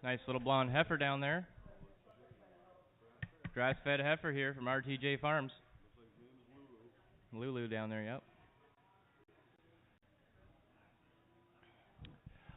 Nice little blonde heifer down there. Grass-fed heifer here from RTJ Farms. Lulu down there, yep.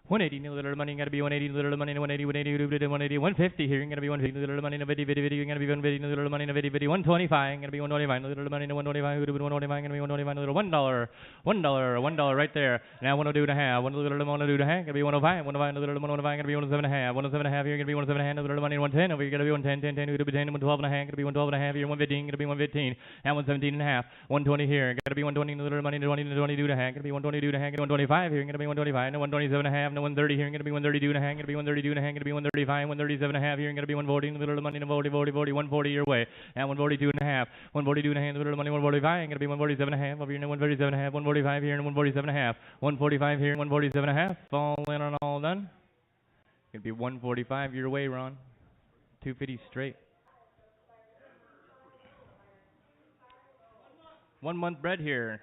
180, little money, gotta be 180, little money, 180, 180, 150 here, gonna be 150, little money, no video, gonna be 150, little money, no video, 125, gonna be 125, little money, no 125, 125, gonna be 125, little $1, $1 right there. Now 102 and a half, one little 102 and a half, gonna be 105, 105, little 105, gonna be 107 and a half, 107 and a half here, gonna be 107 and a half, little money, 110, over here, gonna be 110, 10, 10, gonna be 10, 112 and a half, gonna be 112 and a half here, 115, gonna be 115, now 117 and a half, 120 here, gonna be 120, little money, 20, 22 and a half, gonna be 122 and a half, 125 here, gonna be 125, no 127 and a half, no 130 here, gonna be 132 and a half, gonna be 132 and a half, gonna be 135, 137 and a half here, gonna be 140 in the middle of the money, 40, 40, 40, 140 your way, and 142 and a half, 142 and a half in the middle of the money, 145, gonna be 147 and a half, over here, 137 and a half, 145 here, and 147 and a half, 145 here, and 147 and a half, all in on all done. Gonna be 145 your way, Ron. 250 straight. 1 month bred here.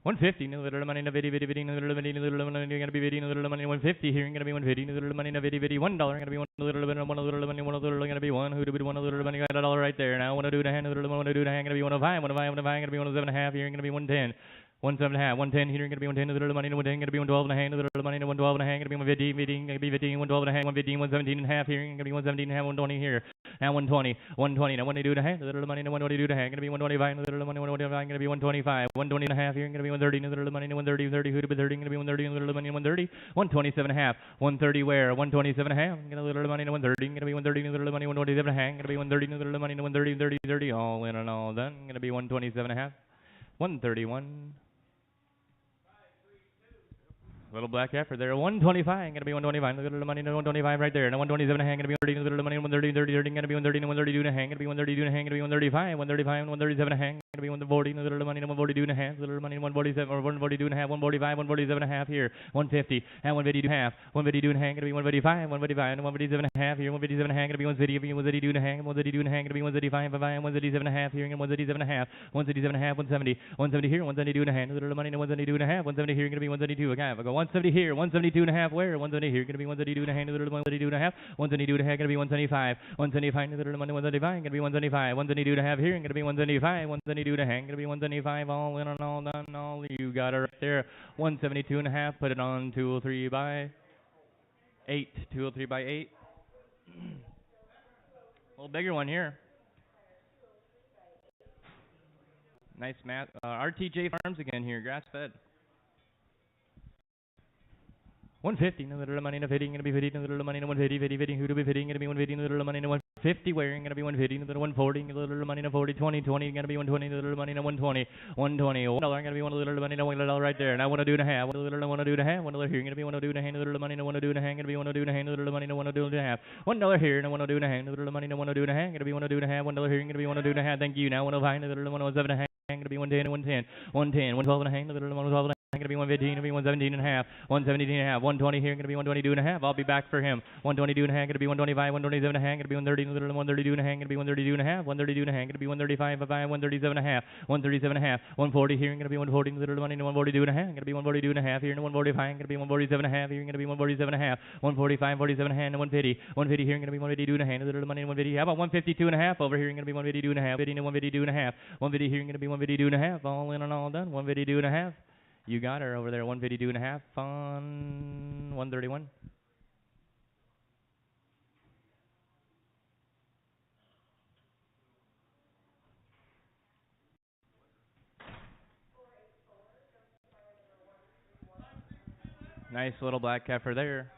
$150, little money, no video, little money, gonna be video, little money, 150 here, gonna be 150, little money, no video, $1, gonna be one little bit, one little money, one little, gonna be one, who do one little money, got $1 right there. Now 102 to hand, little 102 to hand, gonna be 105, 105, 105, gonna be 107 and a half here, gonna be 110. 107 and a half, 110 here, gonna be 110, little money, 110, gonna be 112 and a half, little money, 112 and a half, gonna be 115, gonna be 15, 112 and a half, 115, 117 and a half here, gonna be 117 and a half, 120 here. Now 120, 120, now 182 and a half, little money, 122 and a half, gonna be 125, little money, 125, gonna be 125, 120 and a half here, gonna be 130, little money, 130, 30, who to be 30, gonna be 130, little money, 130, 127 and a half, 130 where, 127 and a half, gonna little money, 130, gonna be 130, little money, 127 and a half, gonna be 130, little money, 130, 30, 30, all in and all done, gonna be 127 and a half, 131. Little black heifer there, 125, gonna be 125, little money, 125 right there. Now 127 and a hang, gonna be 130, little money, 130, 30, 30, gonna be 130, 132 and a hang, gonna be 132 and a hang, gonna be 135, 135, 137 and a hang, gonna be 140, little money, 142 and a half, little money, 147 or 142 and a half, 145, 147 and a half here, 150, and 152 and a half, 152 and a hang, gonna be 155, 155, and 157 and a half here, 157 and a hang, gonna be 150, 132 and a hang, 132 and a hang, gonna be 135, 137 and a half here, and 137 and a half, 137 and a half, 170, 170 here, 172 and a hang, little money, 172 and a half, 170 here, gonna be 172 a half, I go 170 here, 172 and a half where, 170 here, gonna be 172 and a half, little 172 and a half, 172 and a half, gonna be 175, 175, little money, 175, gonna be 175, 172 and a half here, gonna be 175, 172 and a half, gonna be 175, all in and all done, all you got it right there, 172 and a half, put it on 203 by 8, 203 by 8, a little bigger one here. Nice mat, RTJ Farms again here, grass fed. 150, little money, no fitting, gonna be 50, little money, no 150, 50, 50, who to be fitting, gonna be 150, little money, no 150, wearing, gonna be 150, little 140, little money, no 40, 20, 20, gonna be 120, little money, no 120, 120, $1, gonna be $1 little money, no $1 right there. Now 102 and a half, $1 little, 102 and a half, $1 here, gonna be 102 and a half, little money, no 102 and a half, gonna be 102 and a half, little money, no 102 and a half, $1 here, no 102 and a half, little money, no 102 and a half, gonna be 102 and a half, $1 here, gonna be 102 and a half, thank you. Now 105, little 107 and a half. Gonna be 110 and 110, 110, 112 and a half, little 112 and a half, gonna be 115, gonna be 117 and a half, 117 and a half, 120 here, gonna be 122 and a half. I'll be back for him. 122 and a half, gonna be 125, 127 and a half, gonna be 130, little 132 and a half, gonna be 132 and a half, 132 and a half, gonna be 135, 137 and a half, 137 and a half, 140 here, gonna be 140, little money, 142 and a half, gonna be 142 and a half here, 145, gonna be 147 and a half here, gonna be 147 and a half, 145, 47 and a half, 150, 150 here, gonna be 152 and a half, little money, 150. How about 152 and a half over here, gonna be 152 and a half, 152 and a half, 150 here, gonna be 152 and a half. All in and all done, 152 and a half. You got her over there, 152 and a half on 131. Nice little black heifer there.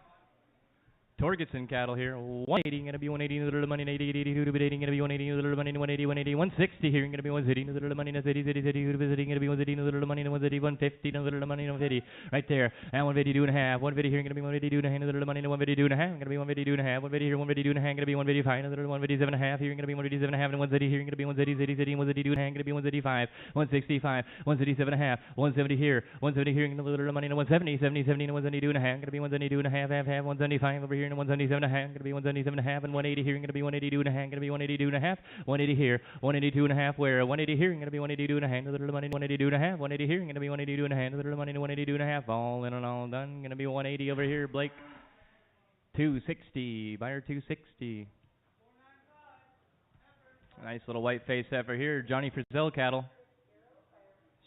Torgeson cattle here, 180, gonna be 180, little money, 80, 80, who to be 80, gonna be 180, little money, 180, 180, 160 here, gonna be 180, little money, 180, 80, who to be 80, gonna be 180, little money, 180, 150, little money, 150, right there, and 152 and a half, 150 here, gonna be 152 and a half, little money, 152 and a half, gonna be 152 and a half, 150 here, 152 and a half, gonna be 155, little 157 and a half here, gonna be 157 and a half, and 180 here, gonna be 180, 80, 182 and a half, gonna be 185, 165, 167 and a half, 170 here, 170 here, gonna little money, 170, 70, 70, 172 and a half, gonna be 172 and a half, 175 over here. and 177 and a half, gonna be 177 and a half, and 180 here, gonna be 182 and a half, gonna be 182 and a half, 180 here, 182 and a half, where 180 here, gonna be 182 and a half, a little money, 182 and a half, 180 here, gonna be 182 and a half, a little money, 182 and a half, all in and all done, gonna be 180 over here, Blake, 260, buyer 260. Nice little white face heifer here, Johnny Frizzell cattle.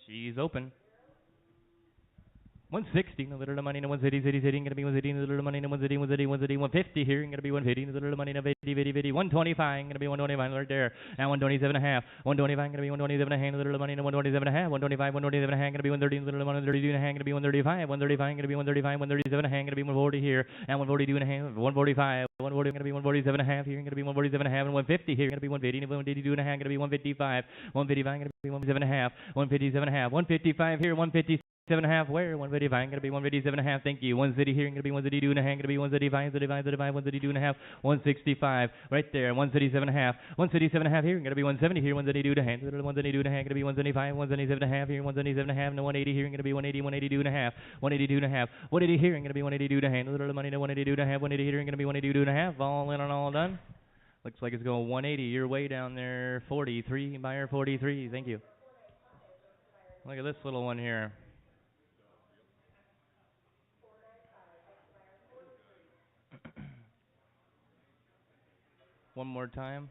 She's open. 160, a little money, 180, gonna be 180, a little money, 180, 150 here, gonna be 150, a little money, 50, 125, gonna be 125 right there. Now 127 and a half, 125, gonna be 127 and a half, a little money, 127 and a half, 125, 127 and a half, gonna be 130, a little money, 132 and a half, gonna be 135, 135, gonna be 135, 137 and a half, gonna be 140 here, and 142 and a half, 145, 140, gonna be 147 and a half here, gonna be 147 and a half, and 150 here, gonna be 150, 152 and a half, gonna be 155, 155, gonna be 157 and a half, 157 and a half, 155 here, 157 and a half, where 155, gonna be 157 and a half, thank you. 130 here, gonna be 132 and a half, gonna be 135, 132 and a half, 165, right there, 137 and a half, 137 and a half here, gonna be 170 here, 132 and a half, 132 and a half, gonna be 175, 177 and a half here, 177 and a half, and 180 here, gonna be 180, 182 and a half, 182 and a half, 180 here, gonna be 182 and a half, a little money, 182 and a half, 180 here, gonna be 182 and a half, all in and all done. Looks like it's going 180, you're way down there, 43, buyer 43, thank you. Look at this little one here. One more time.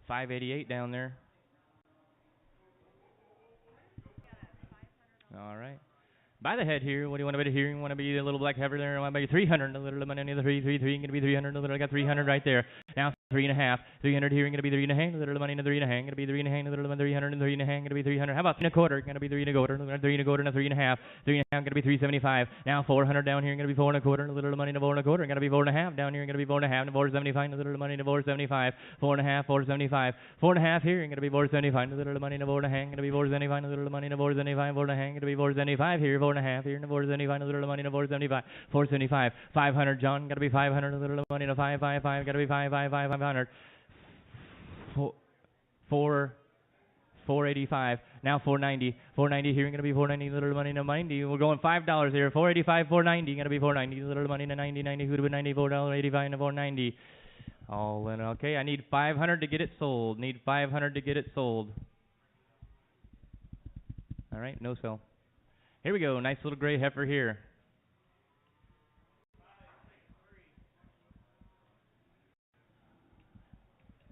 588 down there. All right. By the head here, what do you want to be here? You want to be a little black heifer there? I want to be 300, a little money, the 333, going to be 300, a little, I got 300 right there. Now 3.5, 300 here, going to be 3.5, a little money, the 3.5, going to be 3.5, a little money, 300, and 3.5, going to be 300. How about 3.25? Going to be 3.25, 3.25, and 3.5, 3.5, going to be 375. Now 400 down here, going to be 4.25, a little money, 4.25, going to be 4.5 down here, going to be 4.5, and 475, a little money, 475, 4.5, 475, 4.5 here, going to be 475, a little money, 4.5, going to be 475, a little money, 475, 4.5, going to be 475 here, 4.5 here, 475, a little money, 475, 475, 500, John, got to be 500, a little money, 555, got to be 555, 500, 485, now 490, 490 here, going to be 490, little money, 90, we're going $5 here, 485, 490, going to be 490, little money, 90, 90, who'd have been $94.85, and 490, all in, okay, I need 500 to get it sold, need 500 to get it sold, all right, no sell. Here we go, nice little gray heifer here.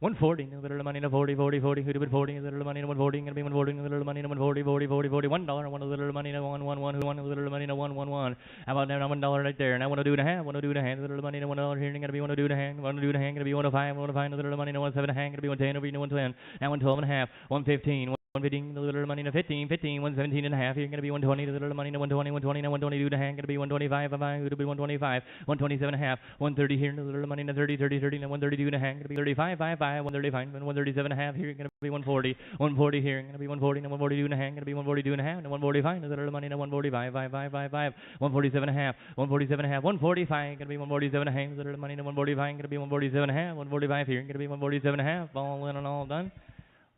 $140, a little money, 40, 40, 40, who'd have been 40, a little money, 140, gonna be 140, a little money, 140, 40, 40, 40, $1, one a little money, 111, who won a little money, 111. How about now, $1 right there? Now 102 and a half, 102 and a half, a little money, $1 here, gonna be 102 and a half, 102 and a half, gonna be 105, 105, a little money, 107 and a half, gonna be 110 over here, 110. Now 112 and a half, 115. 115, a little money, 15, 117 and a half, you're going to be 120, a little money, 120, 120, now 122 and a half, going to be 125, going to be 125, 127 and a half, 130 here, a little money, 30, 30, 30, now 132 and a half, going to be 35, 55, 135, 137 and a half, here, going to be 140, 140 here, going to be 140, now 142 and a half, going to be 142 and a half, now 145, a little money, now 145, 55, 147 and a half, 147 and a half, 145, going to be 147 and a half, a little money, now 145, going to be 147 and a half, 145 here, going to be 147 and a half, all in and all done.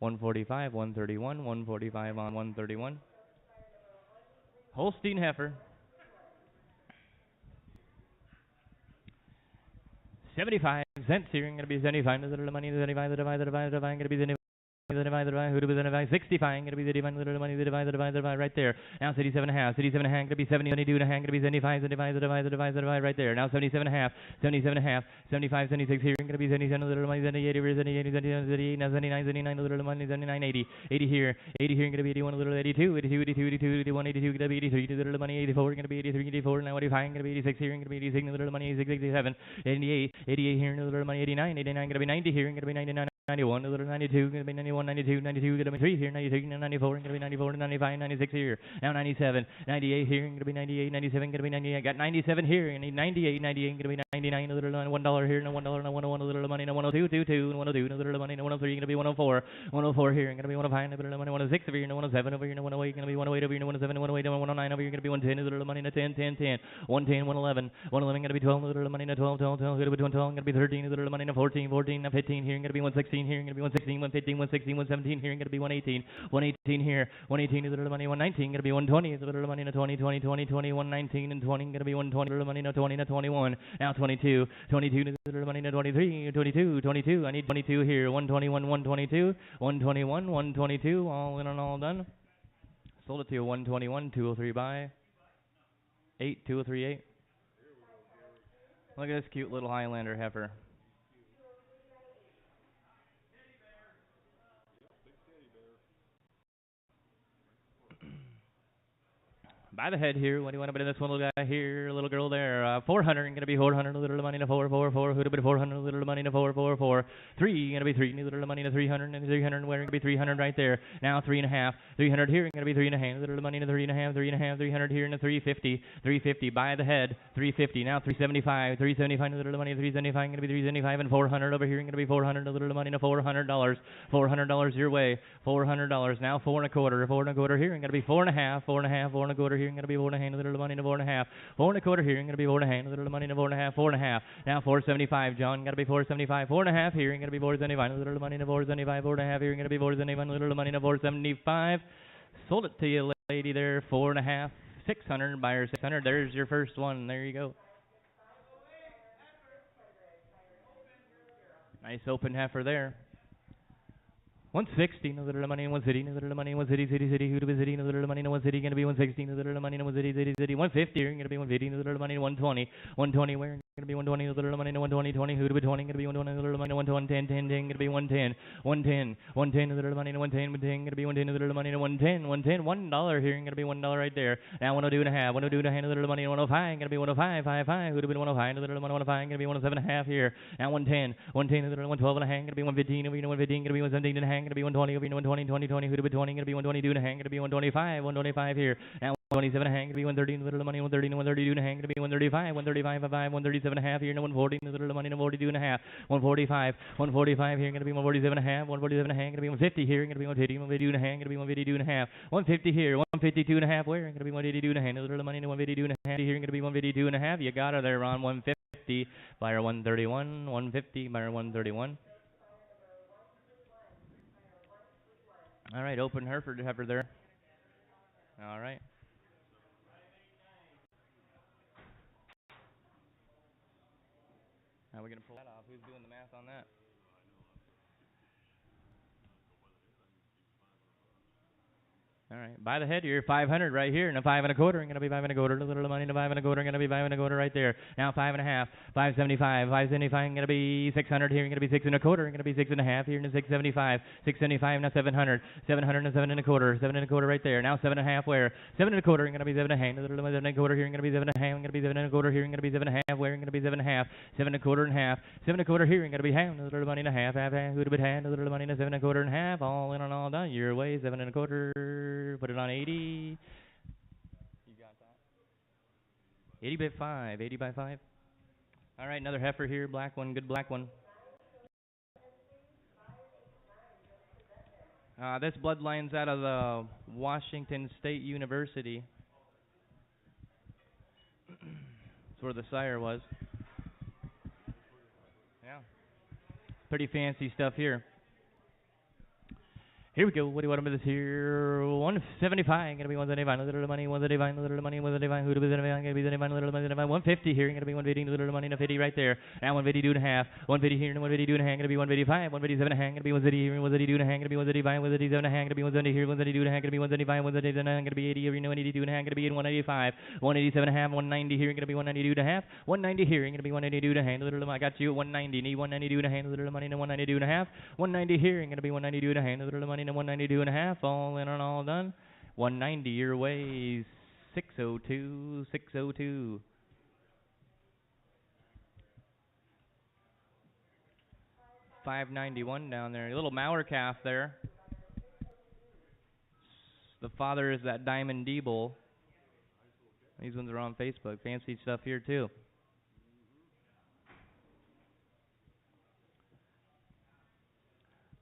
145, 131, 145 on 131. Holstein heifer. 75 cents here, going to be 75, the little money, 75, going to be 75. 65, going to be 35, little money, 35, right there. Now 77 and a half, 77 and a half, going to be 70, 22 and a half, going to be 75, right there. Now 77 and a half, 77 and a half, 75, 76 here, going to be 77, little money, 78, 78, 78, now 79, 79, little money, 79, 80, 80 here, going to be 81, a little 82, 82, 82, 82, 81, 82, going to be 83, little money, 84, going to be 83, 84, now 85, going to be 86 here, going to be 86, little money, 86, 87, 88, 88 here, little money, 89, 89, going to be 90 here, going to be 99. 91, a little 92, going to be 91, 92, 92, going to be 3 here, 93, 94, going to be 94, 95, 96 here, now 97, 98 here, going to be 98, 97, going to be 98, got 97 here, I need 98, 98, going to be 99, a little $1 here, no $1, no 101, a little money, no 102, 22, 102, a little money, no 103, going to be 104, 104 here, going to be 105, a little money, 106 over here, no 107 over here, no 108, going to be 108 over here, no 107, 108, 109 over here, going to be 110, a little money, no 10, 10, 10, 110, 111, 111, going to be 12, a little money, no 12, 12, 12, going to be 12, going to be 13, a little money, no 14, 14, no 15 here, going to be 116, 116 here, gonna be 116, 115, 116, 117 here, gonna be 118, 118 here, 118 is a little money, 119, gonna be 120 is a little money, 20, 20, 20, 20, 119 and 20, gonna be 120, little money, 20, 21, now 22, 22 is a little money, 23, 22, 22, I need 22 here, 121, 122, 121, 122, all in and all done. Sold it to you, 121, 203 buy, 8, 2038. Look at this cute little Highlander heifer. By the head here, what do you want to bet in this one little guy here, little girl there, 400, going to be 400, a little money to 444, who'd have been 400, a little money to 444, 3, going to be 3, little money to 300, and 300, where going to be 300 right there, now 3.5, 300 here, going to be 3.5, little money to 3.5, 3.5, 300 here, and a 350, 350, by the head, 350, now 375, 375, little money, 375, going to be 375, and 400 over here, going to be 400, a little money to $400, $400 your way, $400, now 4.25, 4.25 here, going to be 4.5, 4.5, 4.25 here, going to be 4.5, a little money to 4.5, 4.25 here, going to be 4.5, a little money to 4.5, 4.5, now 475, John, got to be 475, 4.5 here, going to be 475, a little money to 475, 4.5 here, going to be 475, a little money to 475, sold it to you, lady there, 4.5, 600, buyer 600, there's your first one, there you go. Nice open heifer there. 116, a little money, 1 city, a little money, 1 city, who to be city, a little money, 1 city, gonna be 116, a little money, 1 city, 150, gonna be 150, a little money, 120, 120, where gonna be 120, a little money, 120, 20, who to be 20, gonna be 120, a little money, 110, 10, 10, gonna be 110, 110, 110, a little money, 110, 110, gonna be 110, a little money, 110, 110, $1 here, gonna be $1 right there. Now 102.5, 102.5, a little money, 105, gonna be 105, 5, who to be 105, a little money, 105, gonna be 107.5 here. Now 110, 110, a little 112.5, gonna be 115, over 115, gonna be 117.5, gonna be 120, over 120, 20, 20, who to be 20, gonna be 122.5, gonna be 125, 125 here. Now 27 hang to be 130, little money 130, 132 and a hang to be 135, 135 5, 137 and a half here, 140, little money 142 and a half, 145, 145 here, gonna be 147 and a half, 147 and a hang, gonna be 150 here, gonna be 150, 152 and a hang, gonna be 152 and a half, 150 here, 152 and a half, where gonna be 182 and a hang, little money 152 and a half here, gonna be 152 and a half. You got her there, Ron. 150, buyer 131, 150, buyer 131. All right, open Hereford heifer there. All right. How are we going to pull that off? Who's doing the math on that? All right, by the head here, 500 right here, and a 5 1/4, and gonna be 5 1/4, a little money, and a 5 1/4, gonna be 5 1/4 right there. Now 5 1/2, 575, 575, gonna be 600 here, gonna be 6 1/4, gonna be 6 1/2 here, and 675, 675, now 700, 700 and 7 1/4, 7 1/4 right there. Now 7 1/2 where, 7 1/4, gonna be 7 1/2, a little 7 1/4 here, gonna be 7 1/2, gonna be 7 1/4 here, gonna be 7 1/2 where, gonna be 7 1/2, 7 1/4 and half, 7 1/4 here, gonna be half, a little money and a half, who'd have been half, a little money and 7 1/4 and half, all in and all done. Your way, 7 1/4, put it on 80. You got that? 80 by 5, 80 by 5. All right, another heifer here, black one, good black one. This bloodline's out of the Washington State University. That's where the sire was. Yeah. Pretty fancy stuff here. Here we go. What do you want with this here? 175. Gonna be 175. A little money. 175. A little money. 175. Who to be 75? Gonna be 75. A little money. 150 here. Gonna be 150. A little money. 50 right there. Now 152 and a half. 150 here. 152 and a half. Gonna be 155. 157 and a half. Gonna be 150 here. 152 and a half. Gonna be 135. 137 and a half. Gonna be 170 here. 172 and a half. Gonna be 175. 177 and a half. Gonna be 80 here. 182 and a half. Gonna be 185. 187 and a half. 190 here. Gonna be 192 and a half. 190 here. Gonna be 182 and a half. A little. I got you at 190. Need 192 and a half. A little money. 192 and a half. 190 here. Gonna be 192 and a half. A little money. 192 and a half. All in and all done. 190 your way. 602, 602. $591 down there. A little Mauer calf there. The father is that Diamond D bull. These ones are on Facebook. Fancy stuff here too.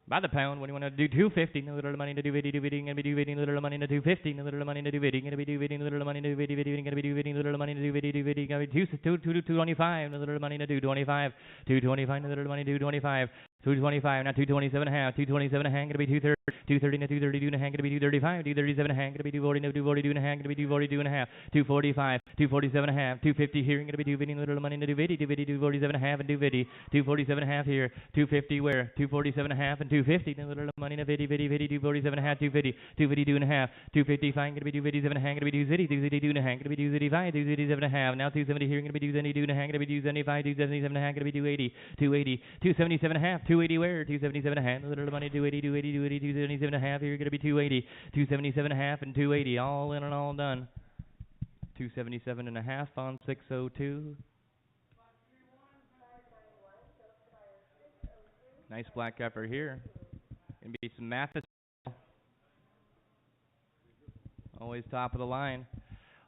By the pound, what do you want to do? 250, a little money to do 50, gonna be 250, a little money to 250, a little money to do 50, gonna be 250, a little money to do 50, gonna be 250, a little money to do 50, gonna be 225, a little money to do 225, 225, a little money to do 225. 225, now 227 and a half, 227 and a half, gonna be 230, 230 now 232 and a half, gonna be 235, 237 and a half, gonna be 240, now 242 and a half, gonna be 242 and a half, 245, 247 and a half, 250 here, gonna be 250, little money, 250, 250, 247 and a half, and 250, 247 and a half here, 250 where, 247 and a half, and 250, little money, 50, 50, 50, 247 and a half, 250, 252 and a half, 255, gonna be 257 and a half, gonna be 250, 252 and a half, gonna be 255, 257 and a half, now 270 here, gonna be 272 and a half, gonna be 275, 277 and a half, gonna be 280, 280, 277 and a half, 280 where, 277 and a half, little money, 280, 280, 280, 277 and a half, here gonna be 280, 277 and a half, and 280, all in and all done. 277 and a half on 602. Nice black effort here. Gonna be some Mathis. Always top of the line.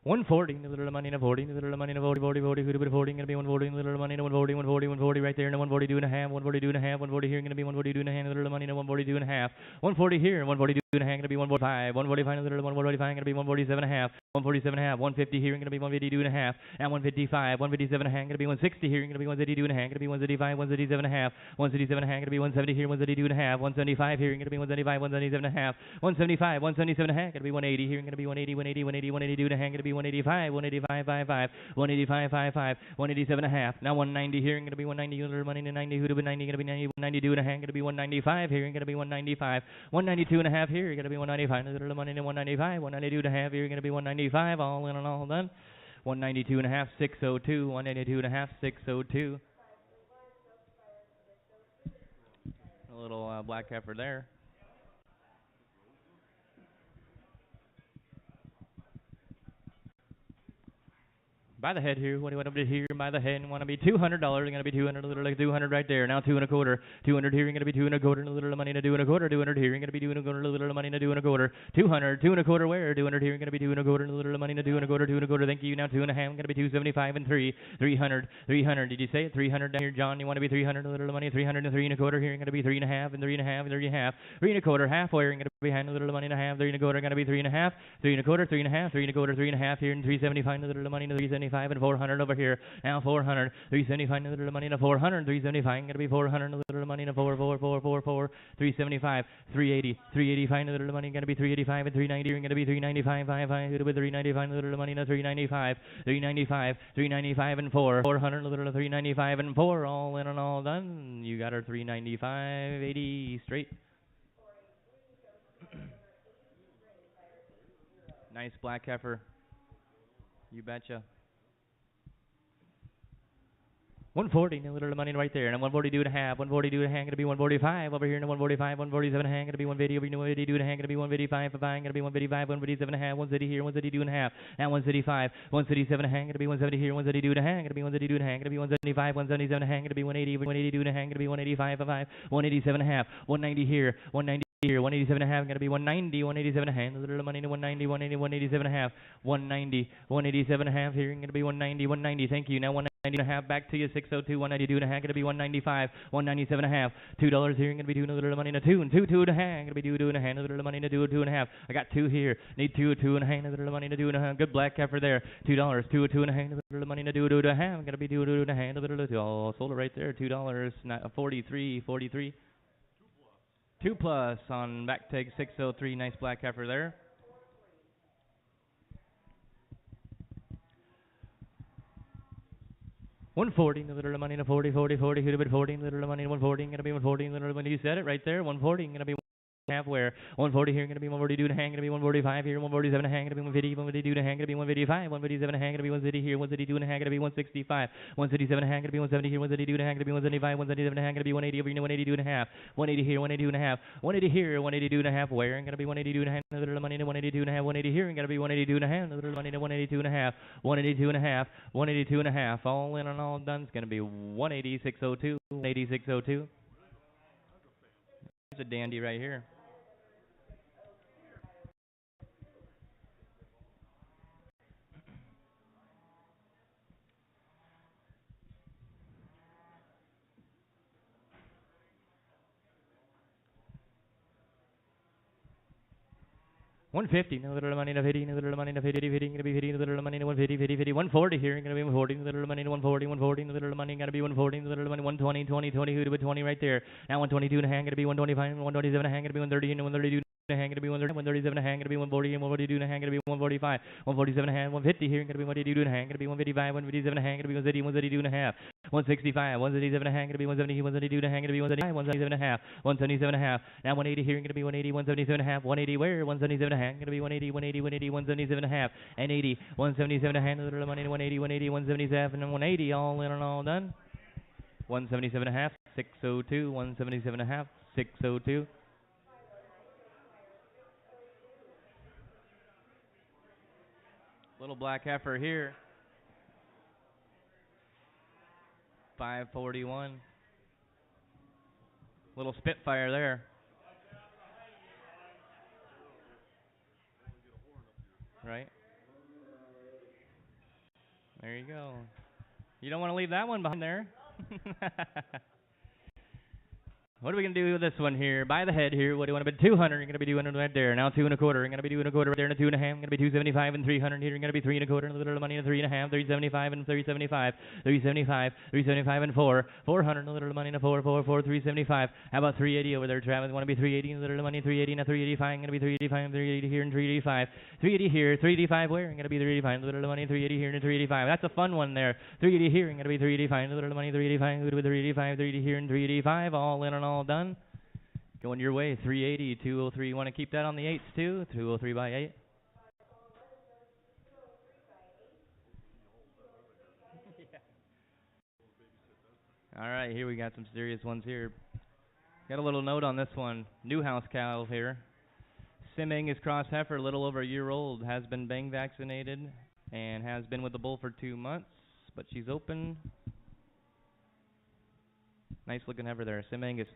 140, little money, 40, little money, 40, 40, 40, who'd have been 40, gonna be 140, little money, 140, 140, 140 right there, and 142 and a half, 142 and a half, 140 here, gonna be 142 and a half, little money, 142 and a half, 140 here, 142 and a half, gonna be 145, 145, little 145, gonna be 147 and a half, 147 and a half, 150 here, gonna be 152 and a half, and 155, 157 and a half, gonna be 160 here, gonna be 132 and a half, gonna be 135, 137 and a half, 137 and a half, gonna be 170 here, 172 and a half, 175 here, gonna be 175, 177 and a half, 175, 177 and a half, gonna be 180 here, gonna be 180, 180, 180, 182 and a half, gonna be 185, 185, 55, 185, 55, 187 and a half, now 190 here, gonna be 190, little money, 90, who'd have been 90, gonna be 90, 192 and a half, gonna be 195 here, gonna be 195, 192 and a half here, gonna be 195, little money, 195, 192 and a half here, gonna be 195, all in and all done. 192 and a half, 602, 192 and a half, 602. A little black heifer there. By the head here, what do you want to be here? By the head, want to be $200. Going to be 200, little like 200 right there. Now 2 and a quarter. 200 here, going to be 2 and a quarter, little money to 2 and a quarter. 200 here, going to be 2 and a quarter, little money to 2 and a quarter. 200, 2 and a quarter where? 200 here, going to be 2 and a quarter, little money to 2 and a quarter, 2 and a quarter. Thank you. Now 2 and a half, going to be 275 and 3. 300, 300. Did you say it? 300 down here, John. You want to be 300, little money, 300 and 3 and a quarter here, going to be 3 and a half and 3 and a half and 3 and a half. 3 and a quarter, halfway, going to be behind a little money and a half. 3 and a quarter, going to be 3 and a half. 3 and a quarter, 3 and a half, 3 and a quarter, 3 and a half here, and 375 little money to 375 and 400 over here. Now 400, 375 little money to 400, 375 gonna be 400 little money to 44444, 375, 380, 385 little money gonna be 385 and 390 gonna be 395, 55 with 395 little money to 395, 395, 395 and 400 little 395 and 4, all in and all done. You got her 395, 80 straight. Nice black heifer. You betcha. 140, little money right there, and 142 and a half, 142 and a half, gonna be 145 over here, and 145, 147 and a half, gonna be 150 over here, 152 and a half, gonna be 155, gonna be 155, 157 and a half, 130 here, 132 and a half, and 135, 137 and a half, gonna be 170 here, 132 and a half, gonna be 132 and a half, gonna be 175, 177 and a half, gonna be 180, 182 and a half, gonna be 185, 187 and a half, 190 here, 190 here, 187 and a half, gonna be 190, 187 and a half, little money to 190, 180, 187 and a half, 190, 187 and a half here, gonna be 190, 190, thank you, now 190 and a half, back to you, 602, 192 and a half, gonna be 195, 197 and a half, $2 here, gonna be 2, little money to 2, and 2 and a half, gonna be 2 and a half, little money to 2 and a half, I got 2 here, need 2 and a half, little money to 2 and a half, good black heifer there, $2, 2 and a half, little money to 2 and a half, gonna be 2 and a half, oh, sold it right there, $2, 43. 2 plus on back take 603, nice black heifer there. $140, little money to 40, who'd have been 40, little money to 140, gonna be 140, little money, you said it right there, 140, gonna be half where 140 here, gonna be 142 and a half, gonna be 145 here, 147 and a half, gonna be 150, 152 and a half, gonna be 155, 157 and a half, gonna be 150 here, 152 and a half, gonna be 165, 167 and a half, gonna be 170 here, 132 and a half, gonna be 175, 177 and a half, gonna be 180 over here, 182 and a half, 180 here, 182 and a half, 180 here, 182 and a half, where gonna be 182 and a half, little money to 182 and a half, 180 here, gonna be 182 and a half, little money to 182 and a half, 182 and a half, 182 and a half, all in and all done, it's gonna be 180, 602, 180, 602. There's a dandy right here. 150, no little money, no 50, no little money, no 50, 50, gonna be 50, no little money, no 150, 50, 50, 140 here, gonna be 140, no little money, no 140, 140, no little money, gotta be 140, no little money, 120, 20, 20, who to 20 right there. Now 122 and a hang, gonna be 125, 127 and a hang, gonna be 130, and 132. Hang gonna be 137 and a hang gonna be 140 and 142 and a hang gonna be 145 147 and a hang 150 here gonna be 182 and a hang gonna be 155 157 and a hang gonna be 180 182 and a half 165 177 and a hang gonna be 170 172 and a hang gonna be 175 177 and a half 177 and a half now 180 here gonna be 180 177 and a half 180 where 177 and a hang gonna be 180 180 180 177 and a half and 80 177 and a hang a little money 180 180 177 and 180 all in and all done 177 and a half 602 177 and a half 602 Little black heifer here. 541. Little Spitfire there. Right. There you go. You don't want to leave that one behind there. What are we going to do with this one here? By the head here, what do you want to be? 200, you're going to be doing it right there. Now 2 1/4, you're going to be doing a quarter right there, and a 2 1/2, going to be 275 and 300 here, you're going to be 3 1/4, and a little money, and 3 1/2, 375 and 375, 375, 375 and 4, 400, a little money, and a 4, 4, 4, 375. How about 380 over there, Travis? You want to be 380, and a little money, 380, and a 385, going to be 385, 380 here, and 385, 380 here, 385 where? Going to be 385, a little money, 380 here, and 385. That's a fun one there. 380 here, going to be 385, a little money, 385, going to be 385, 380 here, and 385, all in and all done. Going your way, 380, 203. You want to keep that on the 8s too? 203 by 8. All right, here we got some serious ones here. Got a little note on this one. New house cow here. Simmental and Angus cross heifer, a little over a year old, has been bang vaccinated and has been with the bull for 2 months, but she's open. Nice looking heifer there, Simmental and Angus.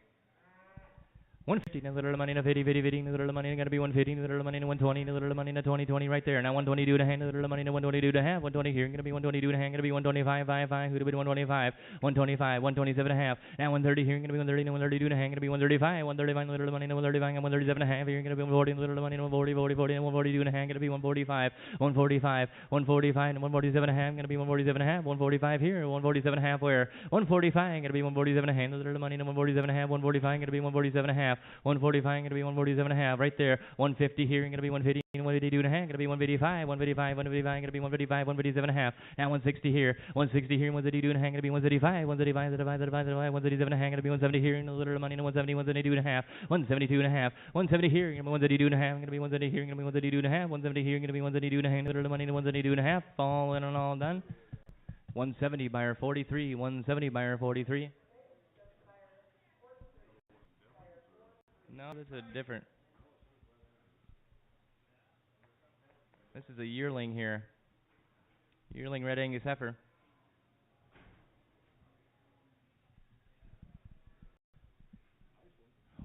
150, no little money, no 50, 50, 50, no little money, gotta be 150, no little money, no 120, no little money, no 20, 20 right there. Now 122 to hand, no little money, no 122 to half, 120 here, gonna be 122 to hand, gonna be 125, 5, 5, who'd have been 125, 125, 127 and a half. Now 130 here, gonna be 130, no 132 to hand, gonna be 135, 135, no little money, no 135, and 137 and a half here, gonna be 140, no little money, no 140, 40, 40, and 142 and a hand, gonna be 145, 145, 145, and 147 and a half, gonna be 147 and a half, 145 here, 147 and a half where, 145, gonna be 147 and a hand, no little money, no 147 and a half, 145, gonna be 147 and a half, 145. Going to be 147 and a half right there. 150 here, going to be 150, 152 and a half, going to be 155, 155, 155, going to be 155, 157 and a half. Now 160 here, 160 here, 132 and a half, going to be 135, 135, 137 and a half, going to be 170 here, and a little money, 170, 172 and a half, 172 and a half, 170 here, going to be 172 and a half, going to be 170 here, going to be 172 and a half, 170 here, going to be 172 and a half, a little money, 172 and a half, all in and all done. 170 buyer 43, 170 buyer 43. No, this is a different. This is a yearling here. Yearling red Angus heifer.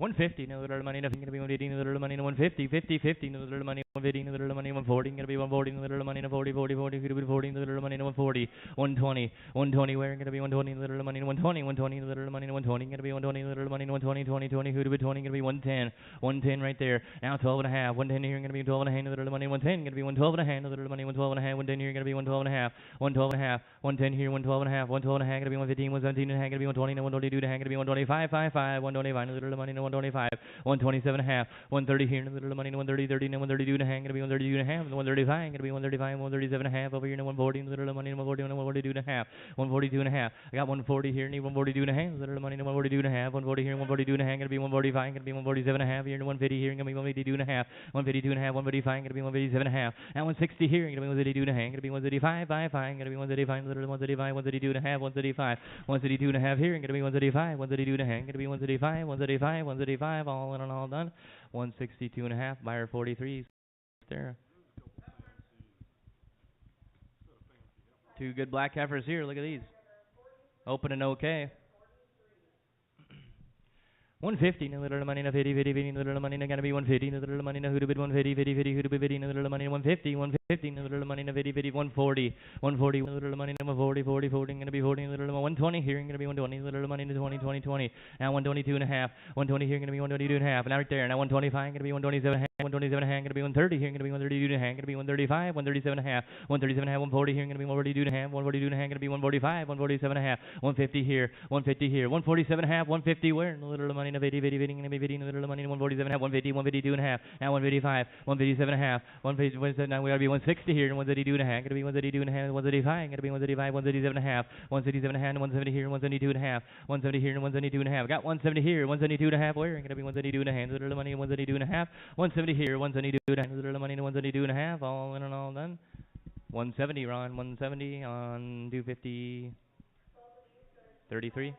150, no little money, nothing gonna be 180, no little money, no 150, 50, 50, no little money, 150, no little money, 140, gonna be 140, no little money, no 40, 40, 40, 40, no little money, no 140, 120, 120, where gonna be 120, no little money, no 120, 120, no little money, no 120, gonna be 120, no little money, no 120, 20, 20, who to be 20, gonna be 110, 110 right there. Now 12 and a half, 110 here, gonna be 12 and a half, no little money, 110, gonna be 112 and a half, no little money, 112 and a half, 110 here, gonna be 112 and a half, 112 and a half, 110 here, 112 and a half, 112 and a half, gonna be 115, 117 and a half, gonna be 120, no 122 and a half, gonna be 125, 55, 125, no little money, no 125. 127 and a half, 130 here, no little money, no 130, 30, no 132 and a half, gonna be 132 and a half, no 135, gonna be 135, 137 and a half, over here, no 140, no little money, no 140, no 142 and a half, 142 and a half, I got 140 here, need 142 and a half, little money, no 142 and a half, 140 here, 142 and a half, gonna be 145, gonna be 147 and a half, here, no 150 here, gonna be 152 and a half, 152 and a half, 155, gonna be 157 and a half, and 160 here, gonna be 132 and a half, gonna be 135, 55, gonna be 135, little 135, 132 and a half, 135, 132 and a half here, gonna be 135, 132 and a half, gonna be 135, 135, 135, all in and all done. 162 and a half, buyer 43 there. Two good black heifers here. Look at these. Open and okay. 150, no little money, no 50, 50, 50, no little money, no gonna be 150, no little money, no who to bid 150, 50, 50, who to bid, no little money, 150, 150. 15, a little money, 50, 50, 140, 140, a little money, 40, 40, 40, going to be 40, a little 120 here, going to be 120, a little money, 20, 20, 20. Now 122 and a half, 120 here, going to be 122 and a half. Now right there, now 125, going to be 127 and a half, 127 and a half, going to be 130 here, going to be 132 and a half, going to be 135, 137 and a half, 137 and a half, 140 here, going to be 142 and a half, 142 and a half, going to be 145, 147 and a half, 150 here, 150 here, 147 and a half, 150 where? A little money, 50, 50, 50, going to be 50, a little money, 147 and a half, 150, 152 and a half. Now 155, 157 and a half, 157. Now we got to be 160 here, and 132 and a half. Going to be 132 and a half, 135. Going to be 135, 137 and a half, 167 and a half, and 170 here, and 172 and a half, 170 here, and 172 and a half. Got 170 here, 172 and a half. Where? Going to be 172 and a half. Little money, 172 and a half, 170 here, 172 and a half. Little money, 172 and a half. All in and all done. 170, Ron. 170 on 250. 33.